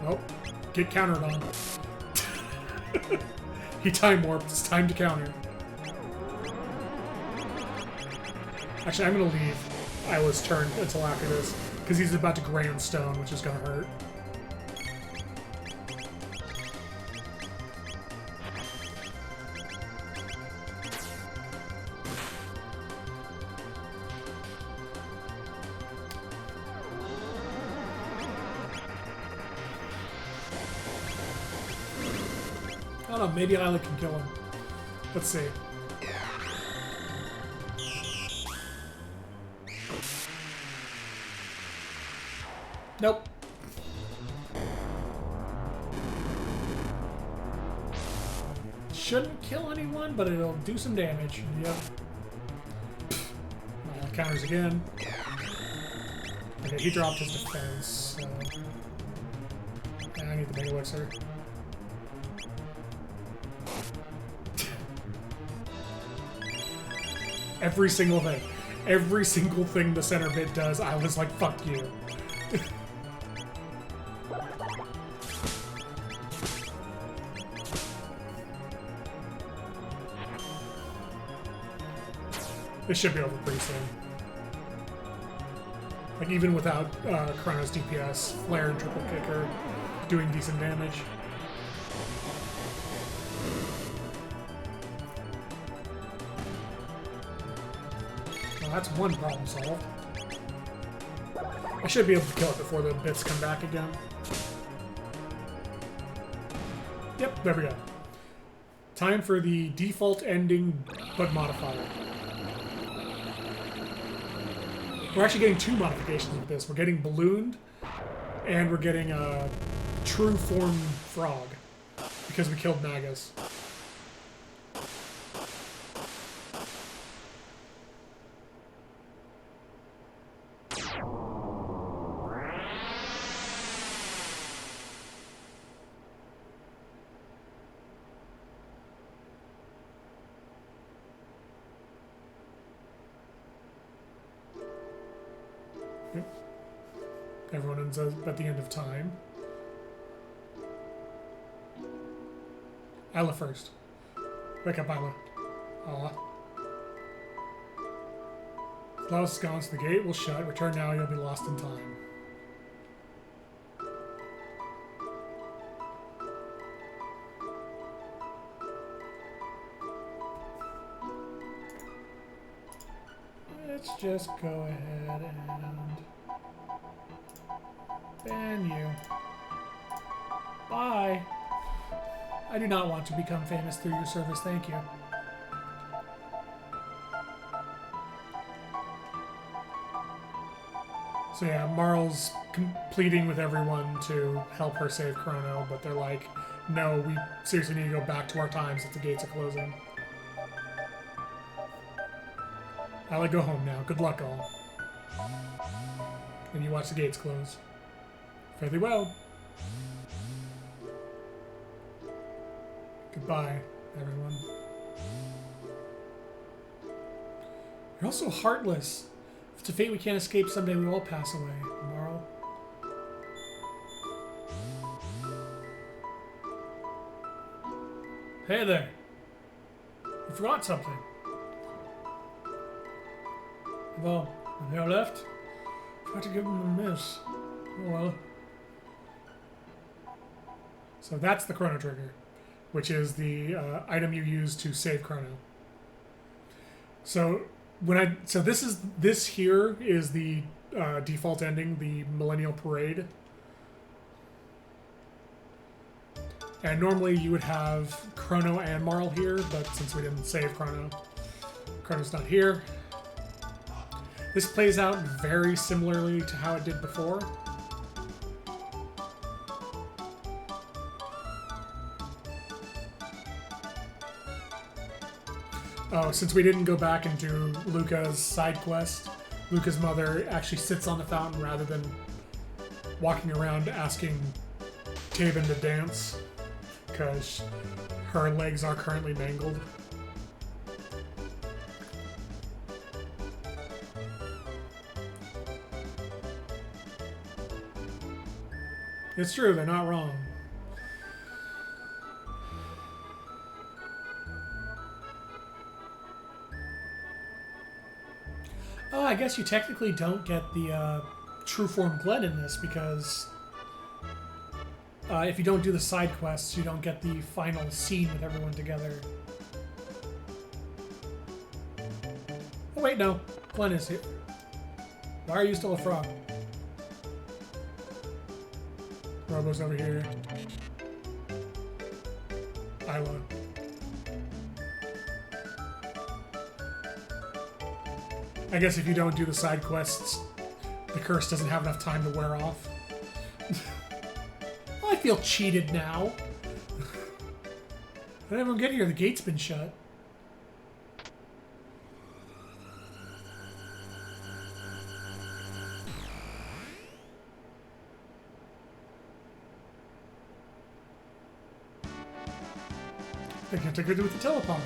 Oh, get countered on. He time warped. It's time to counter. Actually, I'm gonna leave Isla's turn until after this, because he's about to Grand Stone, which is gonna hurt. I don't know, maybe Isla can kill him. Let's see. Nope. Shouldn't kill anyone, but it'll do some damage. Yep. Counters again. Okay, he dropped his defense, so... Yeah, I need the Mega Elixir. Every single thing. Every single thing the center bit does, I was like, fuck you. This should be over pretty soon. Like, even without Chrono's DPS, Flare and Triple Kick are doing decent damage. Well, that's one problem solved. I should be able to kill it before the bits come back again. Yep, there we go. Time for the default ending, but modifier. We're actually getting two modifications with this. We're getting ballooned, and we're getting a true form frog, because we killed Magus. Everyone ends up at the end of time. Isla first. Wake up, Isla. Aw. Klaus is gone, so the gate will shut. Return now, you'll be lost in time. Let's just go ahead and... ban you. Bye. I do not want to become famous through your service, thank you. So yeah, Marl's pleading with everyone to help her save Chrono, but they're like, no, we seriously need to go back to our times if the gates are closing. I'll go home now. Good luck, all. And you watch the gates close. Fairly well. Goodbye, everyone. You're also heartless. If it's a fate we can't escape, someday we all pass away. Marl. Hey there. You forgot something. Well, they are left. Try to give them a miss. Oh well. So that's the Chrono Trigger, which is the item you use to save Chrono. So this here is the default ending, the Millennial Parade. And normally you would have Chrono and Marl here, but since we didn't save Chrono, Chrono's not here. This plays out very similarly to how it did before. Oh, since we didn't go back and do Luca's side quest, Luca's mother actually sits on the fountain rather than walking around asking Taven to dance, because her legs are currently mangled. It's true, they're not wrong. Oh, I guess you technically don't get the true form Glen in this because if you don't do the side quests, you don't get the final scene with everyone together. Oh wait, no. Glen is here. Why are you still a frog? Robo's over here. Isla. I guess if you don't do the side quests, the curse doesn't have enough time to wear off. Well, I feel cheated now. How did everyone get here? The gate's been shut. They can't take it with the teleport.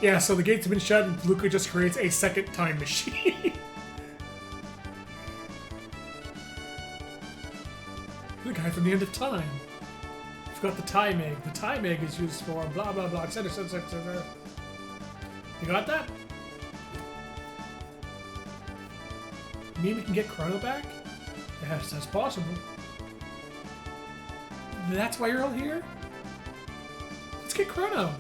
Yeah, so the gates have been shut and Luca just creates a second time machine. The guy from the end of time. Forgot the time egg. The time egg is used for blah blah blah, etc. etc. etc. You got that? You mean we can get Chrono back? Yes, that's possible. That's why you're all here? Let's get Chrono.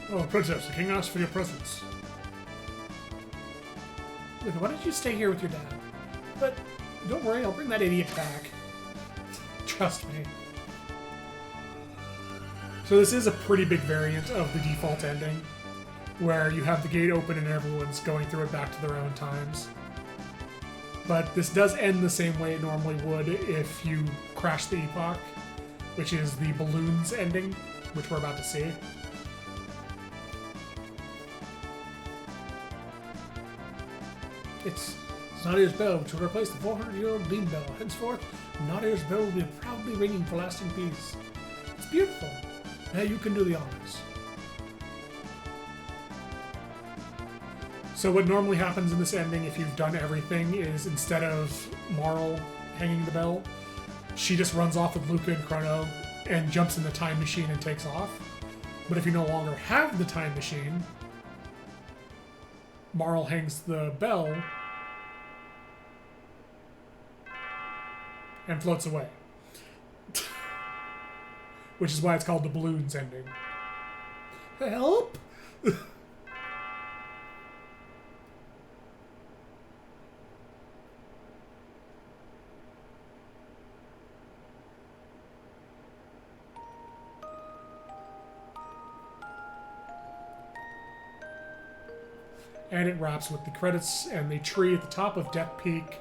Oh, Princess, the king asked for your presence. Look, why don't you stay here with your dad? But don't worry, I'll bring that idiot back. Trust me. So this is a pretty big variant of the default ending, where you have the gate open and everyone's going through it back to their own times. But this does end the same way it normally would if you crash the epoch, which is the balloons ending, which we're about to see. It's Nadia's bell to replace the 400-year-old beam bell. Henceforth, Nadia's bell will be proudly ringing for lasting peace. It's beautiful. Now you can do the honors. So what normally happens in this ending, if you've done everything, is instead of Marl hanging the bell, she just runs off with Luca and Chrono and jumps in the time machine and takes off. But if you no longer have the time machine, Marl hangs the bell and floats away. Which is why it's called the balloons ending. Help! And it wraps with the credits and the tree at the top of Death Peak,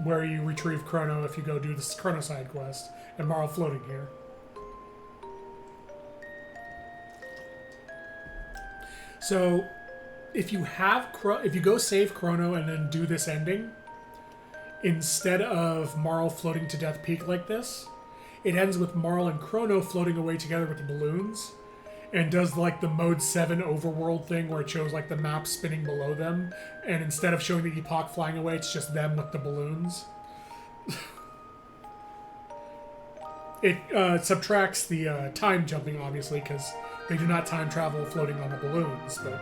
where you retrieve Chrono if you go do this Chrono side quest, and Marl floating here. So, if you go save Chrono and then do this ending, instead of Marl floating to Death Peak like this, it ends with Marl and Chrono floating away together with the balloons, and does like the Mode 7 overworld thing where it shows like the map spinning below them, and instead of showing the epoch flying away, it's just them with the balloons. It subtracts the time jumping, obviously, because they do not time travel floating on the balloons, but...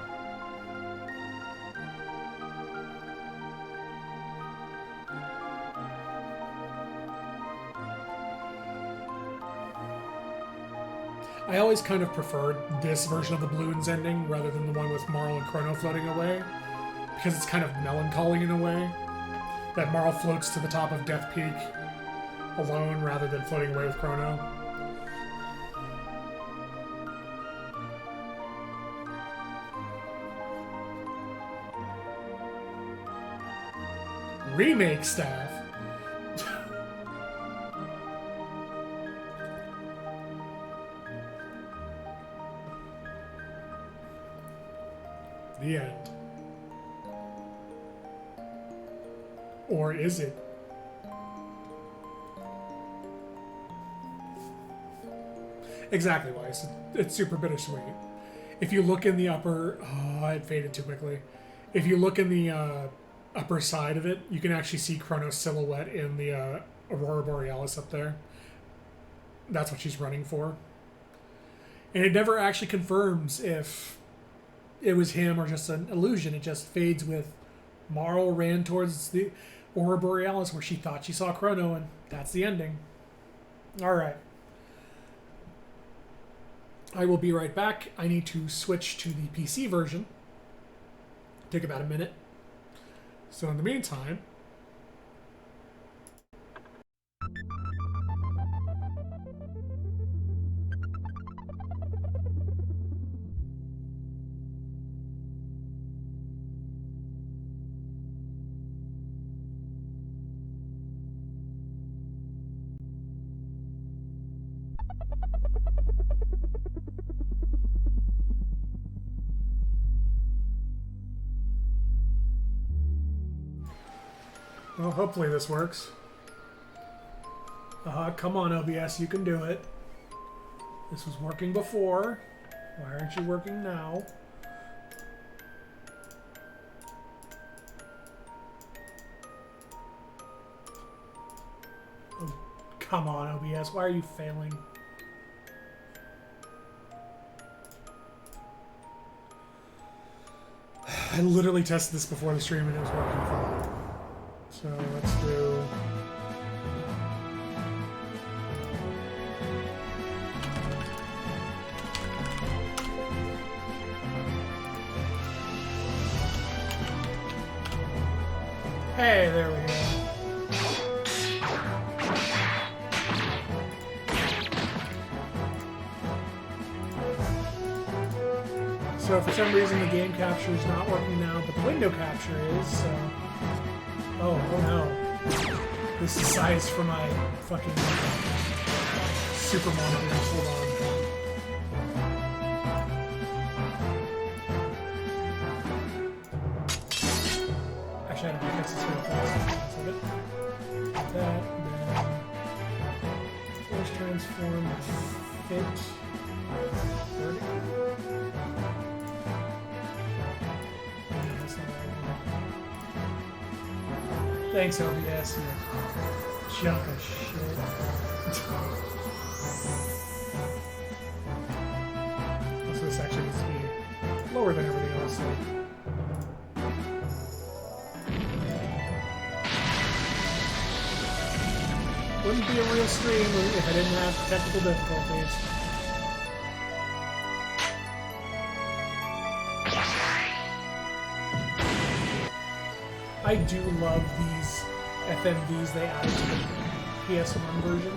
I always kind of preferred this version of the balloons ending rather than the one with Marl and Chrono floating away, because it's kind of melancholy in a way, that Marl floats to the top of Death Peak alone rather than floating away with Chrono. Remake staff. The end. Or is it? Exactly, Weiss. It's super bittersweet. If you look in the upper... Oh, it faded too quickly. If you look in the upper side of it, you can actually see Chrono's silhouette in the Aurora Borealis up there. That's what she's running for. And it never actually confirms if it was him or just an illusion. It just fades with Marl ran towards the Aurora Borealis where she thought she saw Chrono, and that's the ending. Alright. I will be right back. I need to switch to the PC version. Take about a minute. So in the meantime... Well, hopefully this works. Come on, OBS, you can do it. This was working before. Why aren't you working now? Oh, come on, OBS, why are you failing? I literally tested this before the stream and it was working fine. So let's do... Hey, there we go. So for some reason the game capture is not working now, but the window capture is, so... Oh no. This is size for my fucking super monitors. Hold on. Actually, I don't think that's this real fast. That, then force transform, fit, vertical. Thanks, OBS, you junk of shit. So this actually needs to be lower than everything else. So. Wouldn't be a real stream if I didn't have technical difficulties. I do love these FMVs they added to the PS1 version.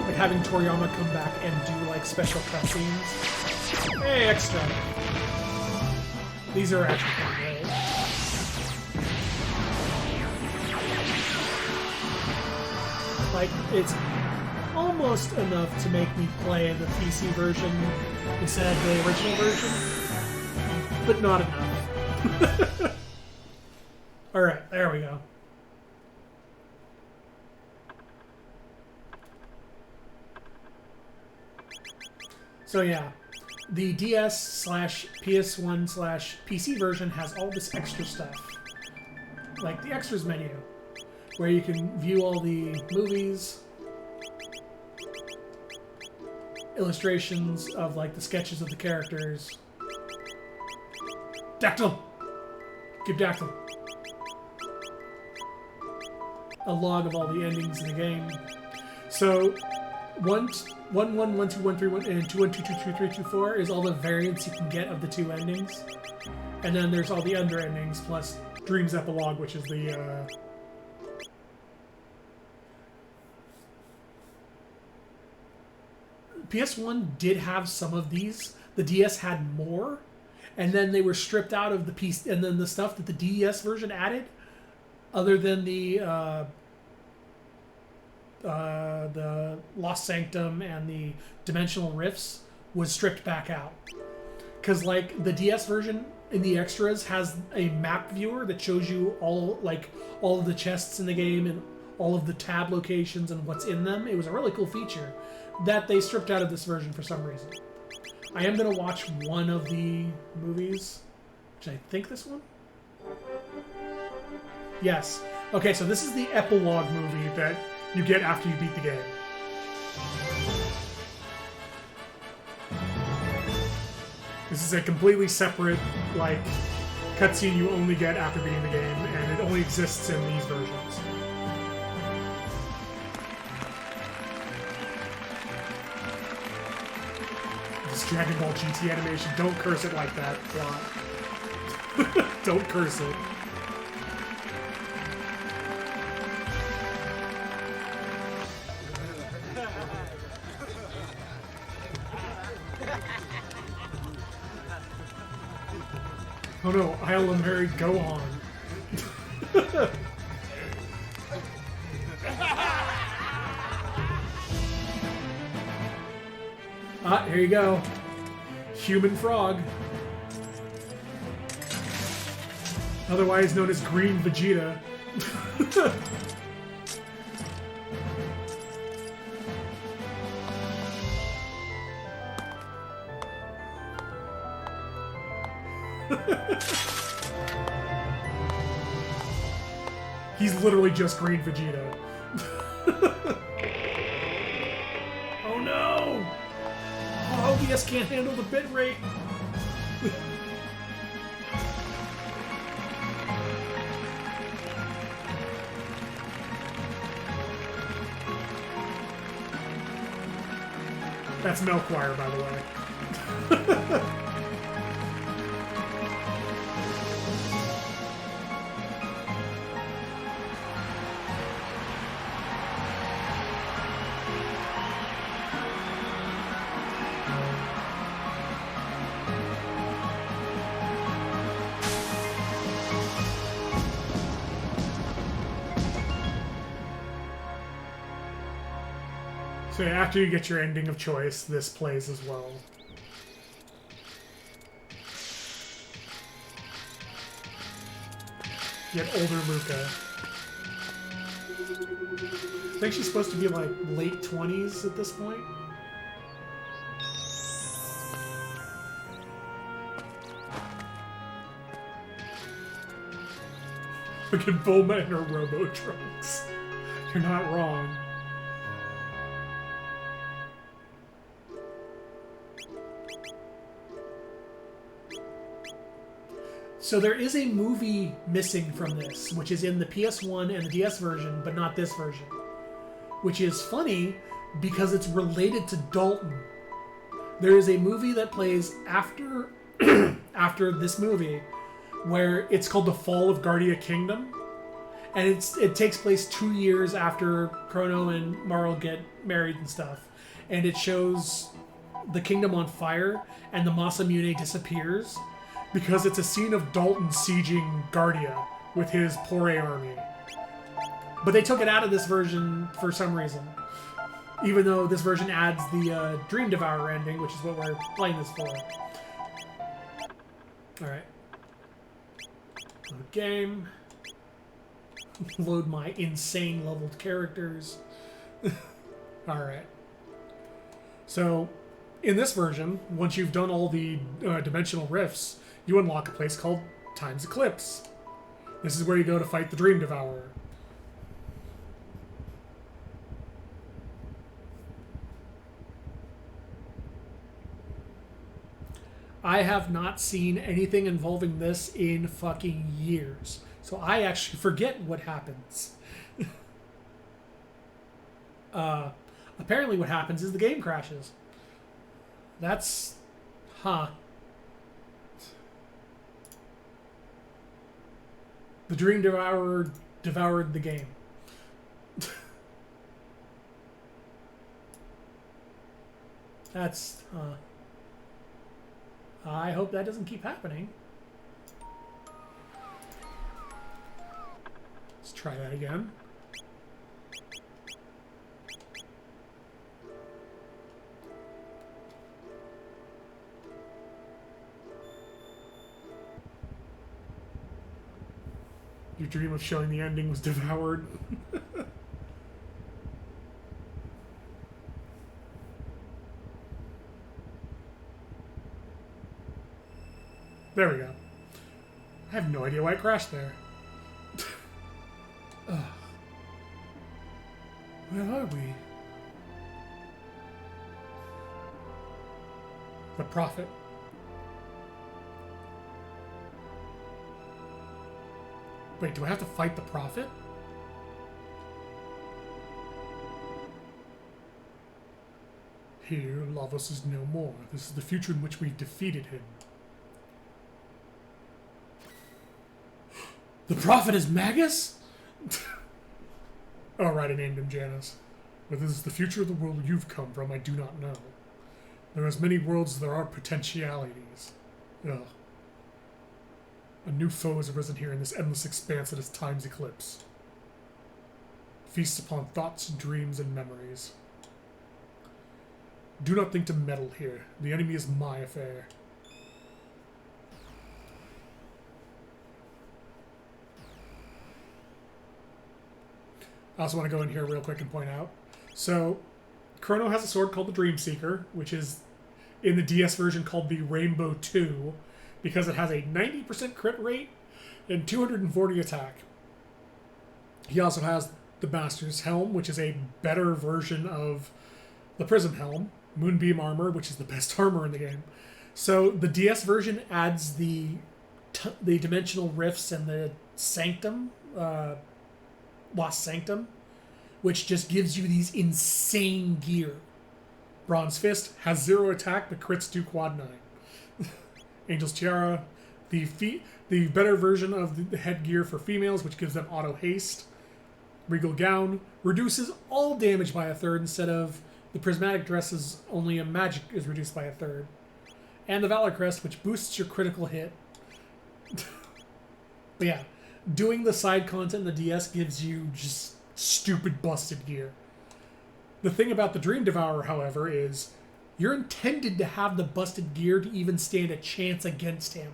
Like having Toriyama come back and do like special cutscenes. Hey, extra! These are actually pretty great. Like, it's almost enough to make me play the PC version instead of the original version, but not enough. Alright, there we go. So yeah, the DS/PS1/PC version has all this extra stuff. Like the extras menu, where you can view all the movies, illustrations of like the sketches of the characters. Dactyl! Give Dactyl. A log of all the endings in the game. So, 1, 1, 1, 1, 2, 1, 3, 1, and 2, 1, 2, 2, 2, 3, 2, 4 is all the variants you can get of the two endings. And then there's all the under endings, plus Dream's Epilogue, which is the, PS1 did have some of these. The DS had more. And then they were stripped out of the piece, and then the stuff that the DS version added, other than the Lost Sanctum and the Dimensional Rifts, was stripped back out. Because like the DS version in the extras has a map viewer that shows you all of the chests in the game and all of the tab locations and what's in them. It was a really cool feature that they stripped out of this version for some reason. I am going to watch one of the movies, which I think this one? Yes. Okay, so this is the epilogue movie that you get after you beat the game. This is a completely separate, like, cutscene you only get after beating the game, and it only exists in these versions. This Dragon Ball GT animation, don't curse it like that, plot. Don't curse it. Oh no, I'll marry Gohan. Here you go. Human frog. Otherwise known as Green Vegeta. He's literally just Green Vegeta. Oh no! Oh, OBS can't handle the bitrate. That's Milkwire, by the way. So after you get your ending of choice, this plays as well. Get older Luca. I think she's supposed to be like late 20s at this point. Look at Bulma and her Robo Trunks. You're not wrong. So there is a movie missing from this, which is in the PS1 and the DS version, but not this version. Which is funny because it's related to Dalton. There is a movie that plays after after this movie where it's called The Fall of Guardia Kingdom. And it takes place 2 years after Chrono and Marl get married and stuff. And it shows the kingdom on fire and the Masamune disappears. Because it's a scene of Dalton sieging Guardia with his Pore army. But they took it out of this version for some reason. Even though this version adds the Dream Devourer ending, which is what we're playing this for. Alright. Load game. Load my insane leveled characters. Alright. So, in this version, once you've done all the dimensional rifts, you unlock a place called Time's Eclipse. This is where you go to fight the Dream Devourer. I have not seen anything involving this in fucking years. So I actually forget what happens. Apparently what happens is the game crashes. That's... Huh. The Dream Devourer devoured the game. That's... I hope that doesn't keep happening. Let's try that again. Your dream of showing the ending was devoured. There we go. I have no idea why it crashed there. Where are we? The Prophet. Wait, do I have to fight the Prophet? Here, Lavos is no more. This is the future in which we defeated him. The Prophet is Magus? Oh, right, I named him Janus. But this is the future of the world you've come from, I do not know. There are as many worlds as there are potentialities. Ugh. A new foe has arisen here in this endless expanse that is time's eclipse. Feasts upon thoughts, dreams, and memories. Do not think to meddle here. The enemy is my affair. I also want to go in here real quick and point out. So, Chrono has a sword called the Dream Seeker, which is in the DS version called the Rainbow 2, because it has a 90% crit rate and 240 attack. He also has the Master's Helm, which is a better version of the Prism Helm, Moonbeam Armor, which is the best armor in the game. So the DS version adds the Dimensional Rifts and the Sanctum, Lost Sanctum, which just gives you these insane gear. Bronze Fist has 0 attack, but crits do quad 9. Angel's Tiara, the better version of the headgear for females, which gives them auto haste. Regal Gown reduces all damage by a third instead of the prismatic dress is only a magic is reduced by a third. And the Valor Crest, which boosts your critical hit. But yeah, doing the side content in the DS gives you just stupid busted gear. The thing about the Dream Devourer, however, is you're intended to have the busted gear to even stand a chance against him.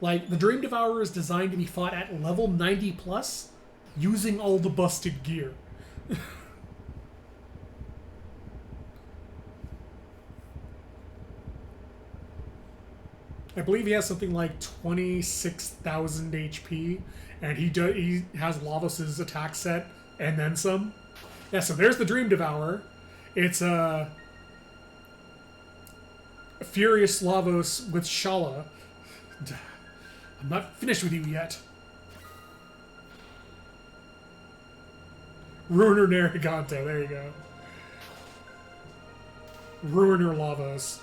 Like, the Dream Devourer is designed to be fought at level 90 plus using all the busted gear. I believe he has something like 26,000 HP, and he has Lavos' attack set and then some. Yeah, so there's the Dream Devourer. It's a Furious Lavos with Shala. I'm not finished with you yet. Ruiner Narragansett, there you go. Ruiner Lavos.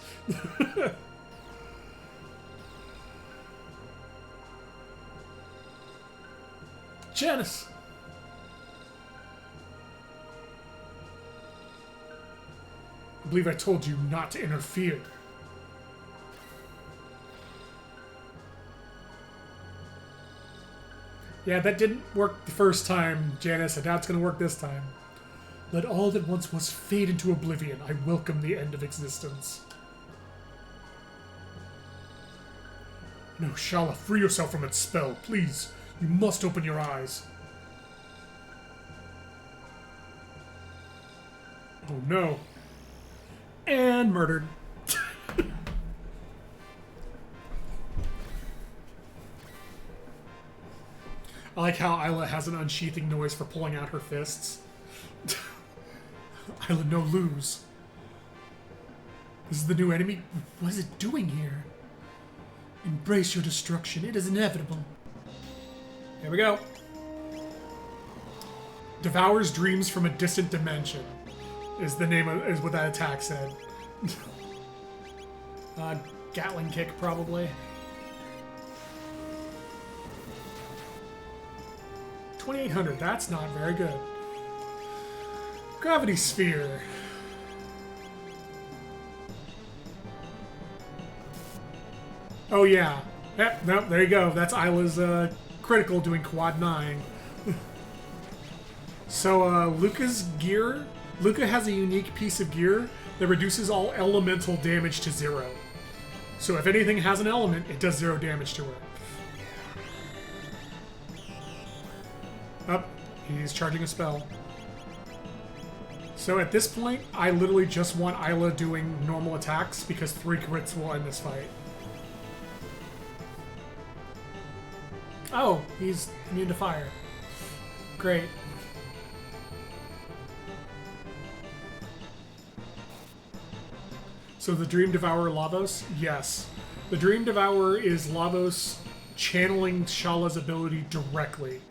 Janus! I believe I told you not to interfere. Yeah, that didn't work the first time, Janus. I doubt it's going to work this time. Let all that once was fade into oblivion. I welcome the end of existence. No, Shala, free yourself from its spell, please. You must open your eyes. Oh no. And murdered. I like how Isla has an unsheathing noise for pulling out her fists. Isla, no lose. This is the new enemy? What is it doing here? Embrace your destruction. It is inevitable. Here we go. Devours dreams from a distant dimension is the name of is what that attack said. Gatling kick probably. 2800, that's not very good. Gravity Sphere. Oh yeah. Yep, nope, there you go. That's Isla's critical doing quad 9. So Luca's gear, Luca has a unique piece of gear that reduces all elemental damage to 0. So if anything has an element, it does 0 damage to her. Up, he's charging a spell. So at this point, I literally just want Isla doing normal attacks because 3 crits will end this fight. Oh, he's immune to fire. Great. So the Dream Devourer Lavos? Yes. The Dream Devourer is Lavos channeling Shala's ability directly.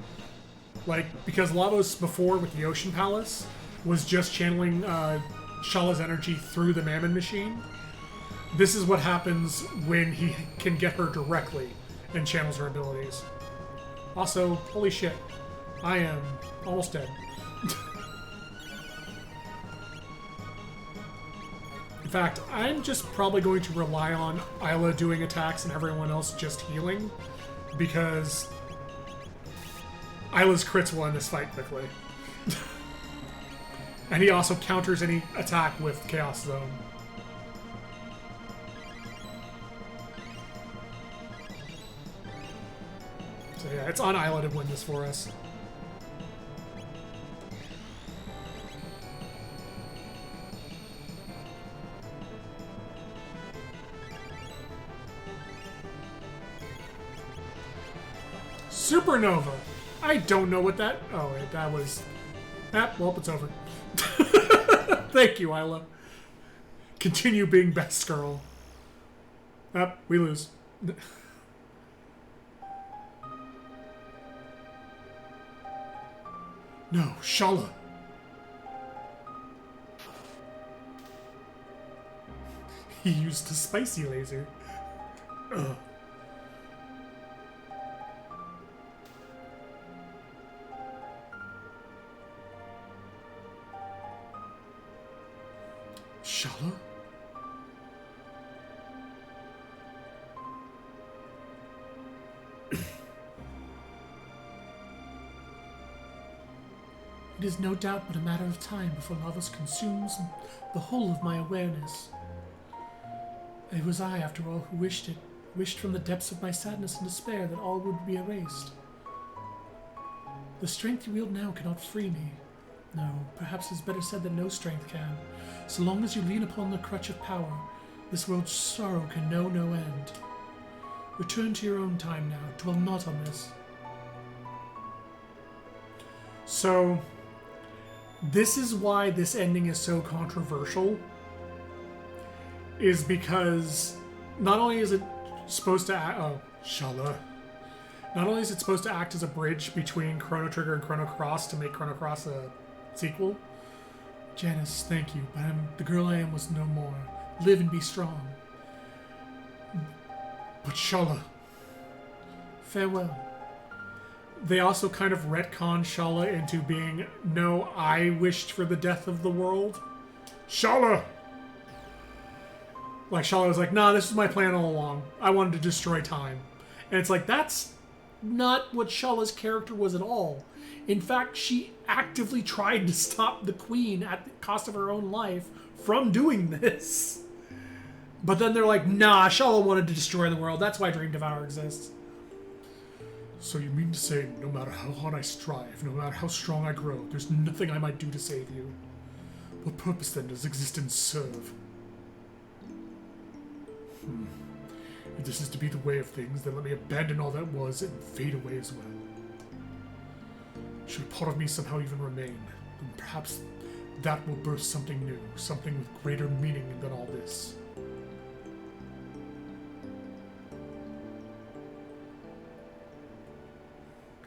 Like, because Lavos before with the Ocean Palace was just channeling Shala's energy through the Mammon Machine. This is what happens when he can get her directly and channels her abilities. Also, holy shit, I am almost dead. In fact, I'm just probably going to rely on Isla doing attacks and everyone else just healing, because Isla's crits will end this fight quickly. And he also counters any attack with Chaos Zone. So yeah, it's on Isla to win this for us. Supernova! I don't know what that... Oh, wait, that was... Ah, well, it's over. Thank you, Isla. Continue being best girl. Ah, we lose. No, Shala. He used a spicy laser. Ugh. Shala? It is no doubt but a matter of time before Lavos consumes the whole of my awareness. It was I, after all, who wished it, wished from the depths of my sadness and despair that all would be erased. The strength you wield now cannot free me. No, perhaps it's better said that no strength can. So long as you lean upon the crutch of power, this world's sorrow can know no end. Return to your own time now. Dwell not on this. So, this is why this ending is so controversial. Is because not only is it supposed to act... Oh, Shala. Not only is it supposed to act as a bridge between Chrono Trigger and Chrono Cross to make Chrono Cross a sequel. Janice, thank you, but the girl I am was no more. Live and be strong. But Shala. Farewell. They also kind of retcon Shala into being, no, I wished for the death of the world. Shala! Like, Shala was like, nah, this was my plan all along. I wanted to destroy time. And it's like, that's not what Shala's character was at all. In fact, she actively tried to stop the queen at the cost of her own life from doing this. But then they're like, nah, Shala wanted to destroy the world. That's why Dream Devourer exists. So you mean to say, no matter how hard I strive, no matter how strong I grow, there's nothing I might do to save you? What purpose then does existence serve? If this is to be the way of things, then let me abandon all that was and fade away as well. Should a part of me somehow even remain, then perhaps that will birth something new, something with greater meaning than all this.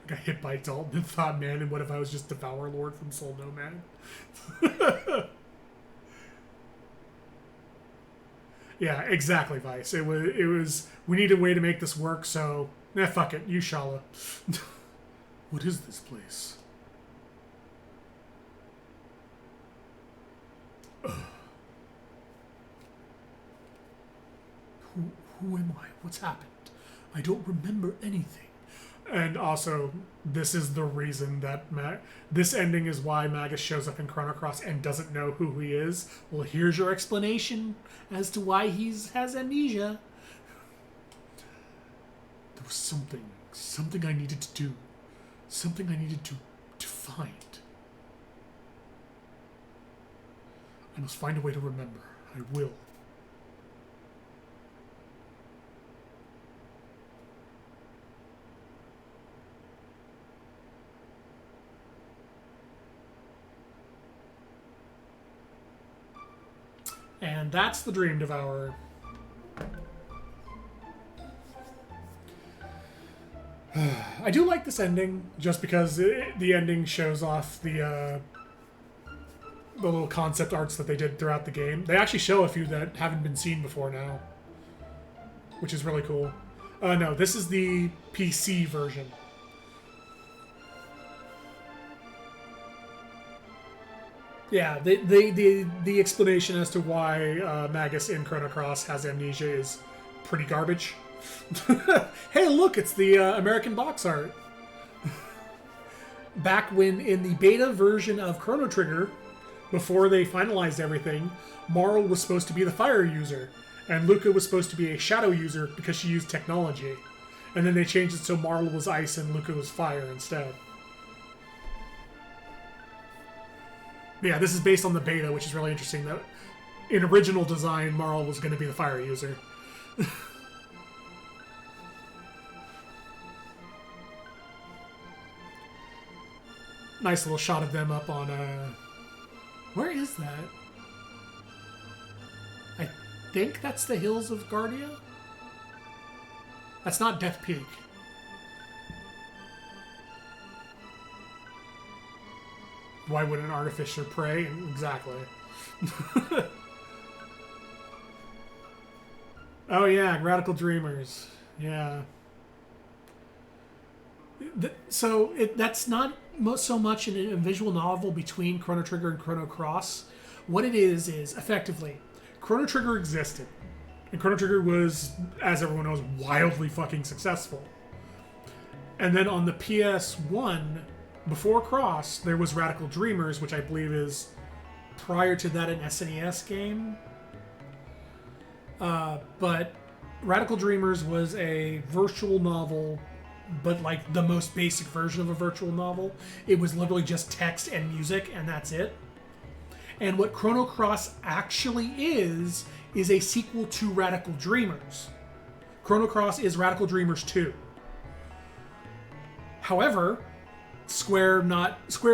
I got hit by Dalton and thought, man, and what if I was just Devour Lord from Soul Nomad? Yeah, exactly, Vice. It was. We need a way to make this work, so fuck it, you Shala. What is this place? Who am I? What's happened? I don't remember anything. And also, this is the reason that this ending is why Magus shows up in Chrono Cross and doesn't know who he is. Well, here's your explanation as to why he has amnesia. There was something I needed to do, something I needed to find. I must find a way to remember. I will. And that's the Dream Devourer. I do like this ending, just because the ending shows off the little concept arts that they did throughout the game. They actually show a few that haven't been seen before now, which is really cool. No, this is the PC version. Yeah, the explanation as to why Magus in Chrono Cross has amnesia is pretty garbage. Hey, look, it's the American box art. Back when in the beta version of Chrono Trigger, before they finalized everything, Marl was supposed to be the fire user, and Luca was supposed to be a shadow user because she used technology. And then they changed it so Marl was ice and Luca was fire instead. Yeah, this is based on the beta, which is really interesting. That in original design, Marl was going to be the fire user. Nice little shot of them up on where is that? I think that's the hills of Guardia? That's not Death Peak. Why would an artificer pray? Exactly. Oh yeah, Radical Dreamers. Yeah. So that's not so much in a visual novel between Chrono Trigger and Chrono Cross. What it is effectively, Chrono Trigger existed. And Chrono Trigger was, as everyone knows, wildly fucking successful. And then on the PS1, before Cross, there was Radical Dreamers, which I believe is prior to that an SNES game. But Radical Dreamers was a virtual novel, but like the most basic version of a virtual novel. It was literally just text and music, and that's it. And what Chrono Cross actually is a sequel to Radical Dreamers. Chrono Cross is Radical Dreamers 2. However, Square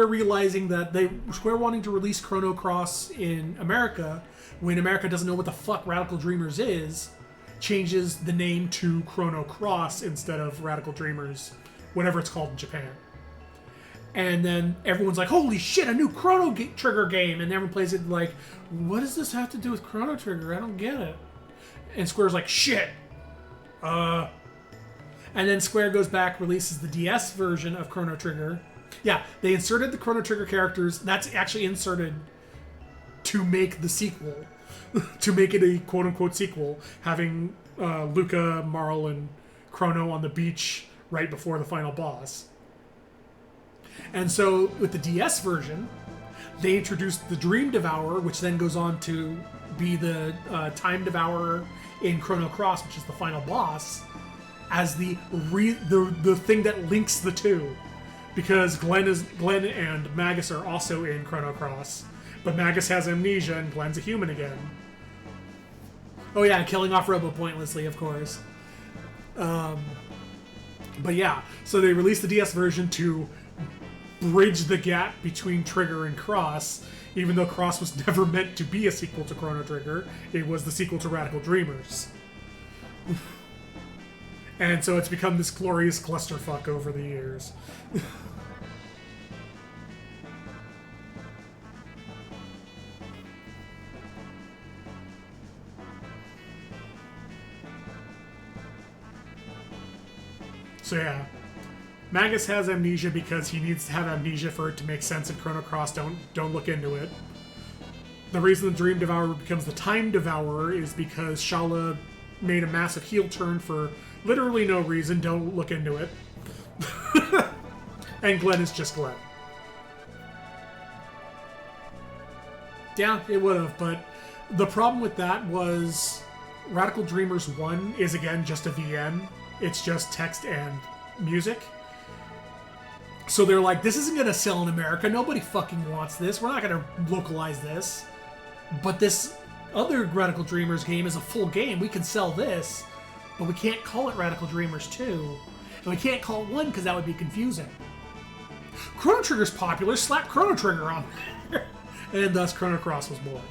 realizing that Square wanting to release Chrono Cross in America when America doesn't know what the fuck Radical Dreamers is, changes the name to Chrono Cross instead of Radical Dreamers, whatever it's called in Japan. And then everyone's like, holy shit, a new Chrono Trigger game, and everyone plays it like, what does this have to do with Chrono Trigger? I don't get it. And Square's like, shit. And then Square goes back, releases the DS version of Chrono Trigger. Yeah, they inserted the Chrono Trigger characters. That's actually inserted to make the sequel. To make it a quote-unquote sequel, having Luca, Marl, and Chrono on the beach right before the final boss. And so, with the DS version, they introduced the Dream Devourer, which then goes on to be the Time Devourer in Chrono Cross, which is the final boss, as the thing that links the two, because Glenn and Magus are also in Chrono Cross, but Magus has amnesia and Glenn's a human again. Oh yeah, killing off Robo pointlessly, of course. But yeah, so they released the DS version to bridge the gap between Trigger and Cross, even though Cross was never meant to be a sequel to Chrono Trigger. It was the sequel to Radical Dreamers. And so it's become this glorious clusterfuck over the years. So yeah, Magus has amnesia because he needs to have amnesia for it to make sense in Chrono Cross. Don't look into it. The reason the Dream Devourer becomes the Time Devourer is because Shala made a massive heel turn for literally no reason. Don't look into it. And Glenn is just Glenn. Yeah, it would have, but the problem with that was Radical Dreamers 1 is again just a VM. It's just text and music. So they're like, this isn't going to sell in America. Nobody fucking wants this. We're not going to localize this. But this other Radical Dreamers game is a full game. We can sell this, but we can't call it Radical Dreamers 2. And we can't call it 1 because that would be confusing. Chrono Trigger's popular. Slap Chrono Trigger on there. And thus Chrono Cross was born.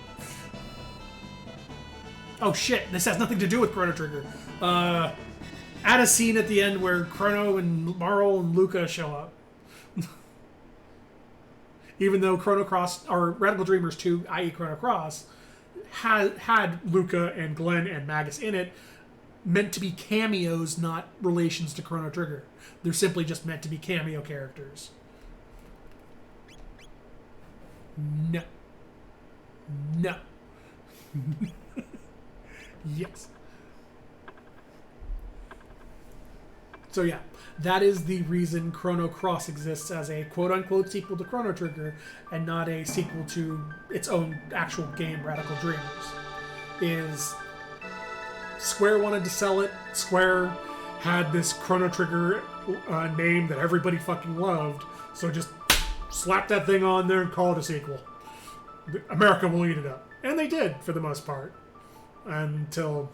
Oh shit, this has nothing to do with Chrono Trigger. Add a scene at the end where Chrono and Marl and Luca show up. Even though Chrono Cross, or Radical Dreamers 2, i.e. Chrono Cross, had Luca and Glenn and Magus in it, meant to be cameos, not relations to Chrono Trigger. They're simply just meant to be cameo characters. No. No. Yes. So yeah, that is the reason Chrono Cross exists as a quote-unquote sequel to Chrono Trigger and not a sequel to its own actual game, Radical Dreamers. Is Square wanted to sell it. Square had this Chrono Trigger name that everybody fucking loved, so just slap that thing on there and call it a sequel. America will eat it up. And they did, for the most part. Until,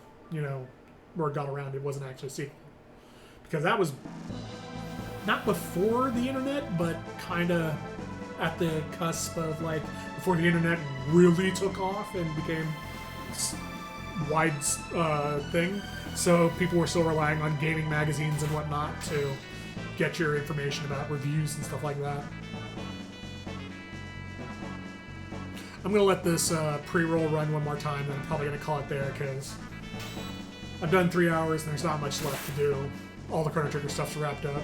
word got around it wasn't actually a sequel. Because that was not before the internet, but kind of at the cusp of, before the internet really took off and became wide thing. So people were still relying on gaming magazines and whatnot to get your information about reviews and stuff like that. I'm going to let this pre-roll run one more time, and I'm probably going to call it there, because I've done 3 hours and there's not much left to do. All the Chrono Trigger stuff's wrapped up.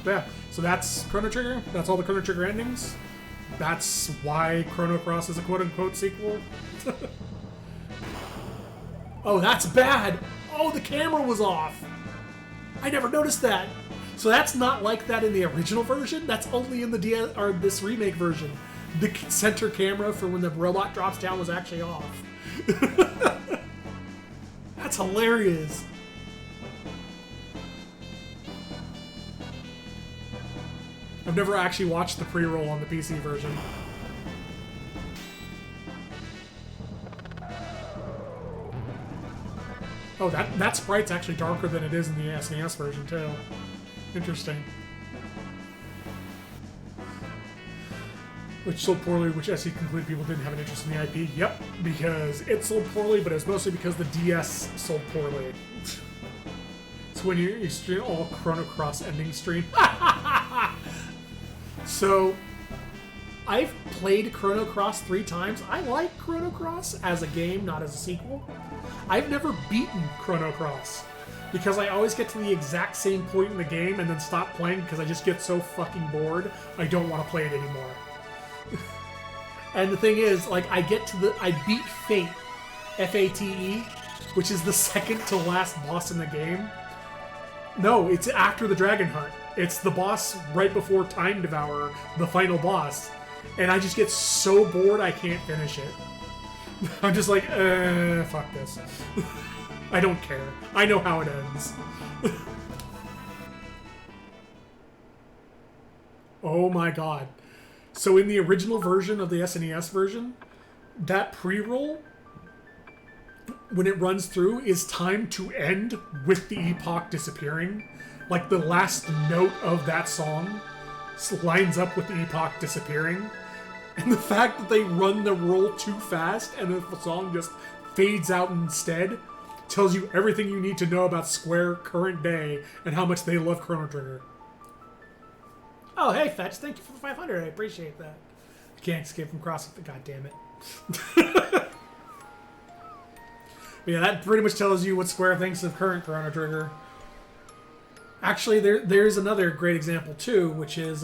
But yeah, so that's Chrono Trigger. That's all the Chrono Trigger endings. That's why Chrono Cross is a quote-unquote sequel. Oh, that's bad! Oh, the camera was off! I never noticed that! So that's not like that in the original version? That's only in the this remake version. The center camera for when the robot drops down was actually off. That's hilarious. I've never actually watched the pre-roll on the PC version. Oh, that sprite's actually darker than it is in the SNES version, too. Interesting. Which sold poorly, which SE concluded people didn't have an interest in the IP. Yep, because it sold poorly, but it was mostly because the DS sold poorly. It's when you stream all Chrono Cross ending stream. So, I've played Chrono Cross 3 times. I like Chrono Cross as a game, not as a sequel. I've never beaten Chrono Cross, because I always get to the exact same point in the game and then stop playing because I just get so fucking bored, I don't want to play it anymore. And the thing is, I beat Fate, F-A-T-E, which is the second to last boss in the game. No, it's after the Dragon Hunt. It's the boss right before Time Devourer, the final boss. And I just get so bored I can't finish it. I'm just like, fuck this. I don't care. I know how it ends. Oh my god. So in the original version of the SNES version, that pre-roll, when it runs through, is timed to end with the epoch disappearing. Like the last note of that song lines up with the epoch disappearing. And the fact that they run the roll too fast and the song just fades out instead tells you everything you need to know about Square current day and how much they love Chrono Trigger. Oh, hey, Fetch, thank you for 500. I appreciate that. I can't escape from crossing. God damn it. But yeah, that pretty much tells you what Square thinks of current Chrono Trigger. Actually, there's another great example, too, which is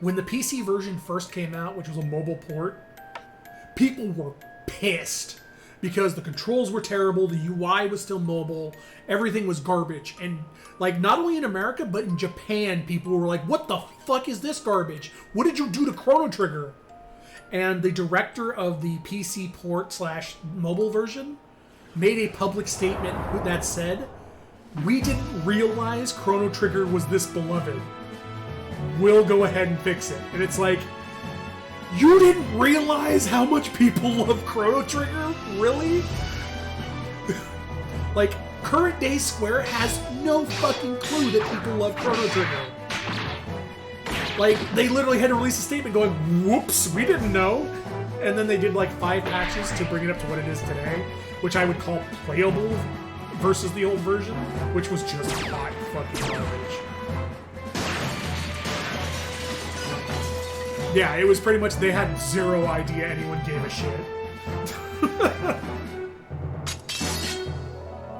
when the PC version first came out, which was a mobile port, people were pissed because the controls were terrible, the UI was still mobile, everything was garbage. And, not only in America, but in Japan, people were like, what the fuck is this garbage? What did you do to Chrono Trigger? And the director of the PC port / mobile version made a public statement that said, we didn't realize Chrono Trigger was this beloved. We'll go ahead and fix it. And it's like, you didn't realize how much people love Chrono Trigger? Really? Current day Square has no fucking clue that people love Chrono Trigger. They literally had to release a statement going, whoops, we didn't know. and then they did like 5 patches to bring it up to what it is today, which I would call playable versus the old version, which was just hot fucking garbage. Yeah, it was pretty much they had zero idea anyone gave a shit.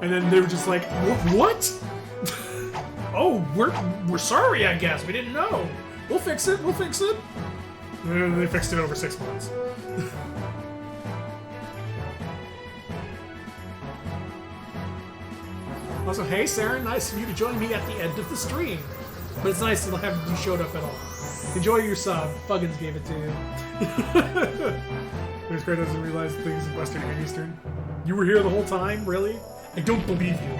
And then they were just like, what? Oh, we're sorry, I guess. We didn't know. We'll fix it. We'll fix it. And they fixed it over 6 months. Also, hey, Saren, nice of you to join me at the end of the stream. But it's nice to have you showed up at all. Enjoy your sub. Fuggins gave it to you. It's great doesn't realize things in Western and Eastern. You were here the whole time? Really? I don't believe you.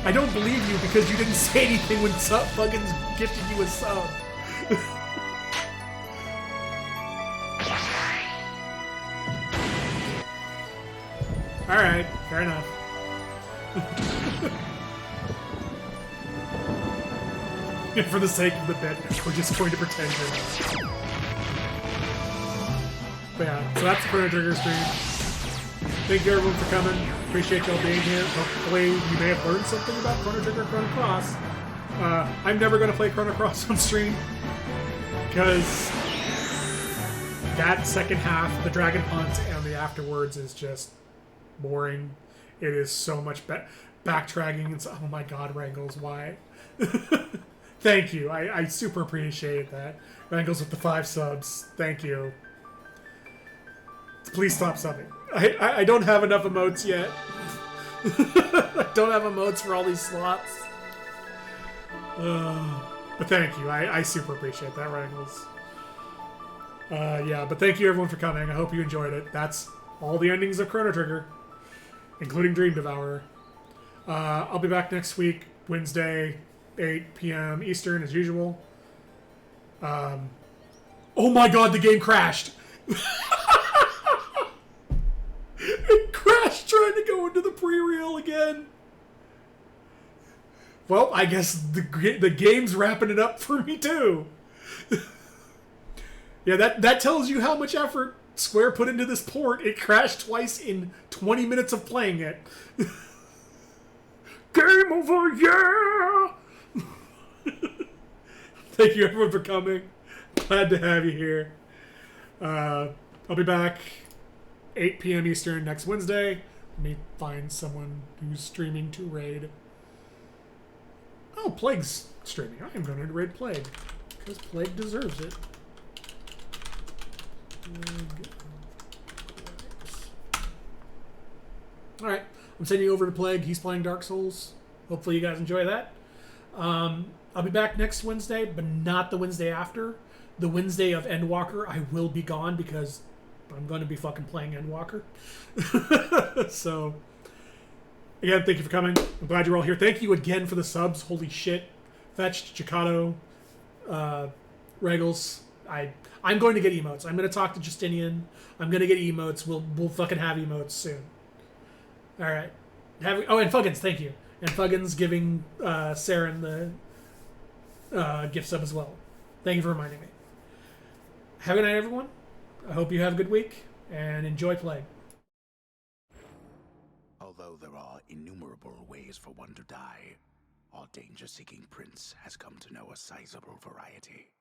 I don't believe you because you didn't say anything when Fuggins gifted you a sub. Alright, fair enough. For the sake of the bit, we're just going to pretend you're not. But yeah, so that's the Chrono Trigger stream. Thank you everyone for coming. Appreciate y'all being here. Hopefully you may have learned something about Chrono Trigger and Chrono Cross. I'm never going to play Chrono Cross on stream because that second half, the Dragon Hunt and the afterwards is just boring. It is so much backtracking and so, oh my god, Wrangles, why? Thank you. I super appreciate that. Wrangles with the 5 subs. Thank you. Please stop subbing. I don't have enough emotes yet. I don't have emotes for all these slots. But thank you. I super appreciate that, Wrangles. Yeah, but thank you everyone for coming. I hope you enjoyed it. That's all the endings of Chrono Trigger, including Dream Devourer. I'll be back next week, Wednesday, 8 p.m. Eastern, as usual. Oh my god, the game crashed! It crashed trying to go into the pre-reel again. Well, I guess the game's wrapping it up for me too. Yeah, that tells you how much effort Square put into this port. It crashed twice in 20 minutes of playing it. Game over, yeah! Thank you everyone for coming. Glad to have you here. I'll be back 8 p.m. Eastern next Wednesday. Let me find someone who's streaming to raid. Oh, Plague's streaming. I am going to raid Plague because Plague deserves it. Alright, I'm sending you over to Plague. He's playing Dark Souls. Hopefully you guys enjoy that. I'll be back next Wednesday, but not the Wednesday after. The Wednesday of Endwalker, I will be gone because I'm going to be fucking playing Endwalker. So, again, thank you for coming. I'm glad you're all here. Thank you again for the subs. Holy shit. Fetched, Chicado, Regals. I'm going to get emotes. I'm going to talk to Justinian. I'm going to get emotes. We'll fucking have emotes soon. Alright. Oh, and Fuggins, thank you. And Fuggins giving Saren the gift sub as well. Thank you for reminding me. Have a good night, everyone. I hope you have a good week, and enjoy Plague. Although there are innumerable ways for one to die, our danger-seeking prince has come to know a sizable variety.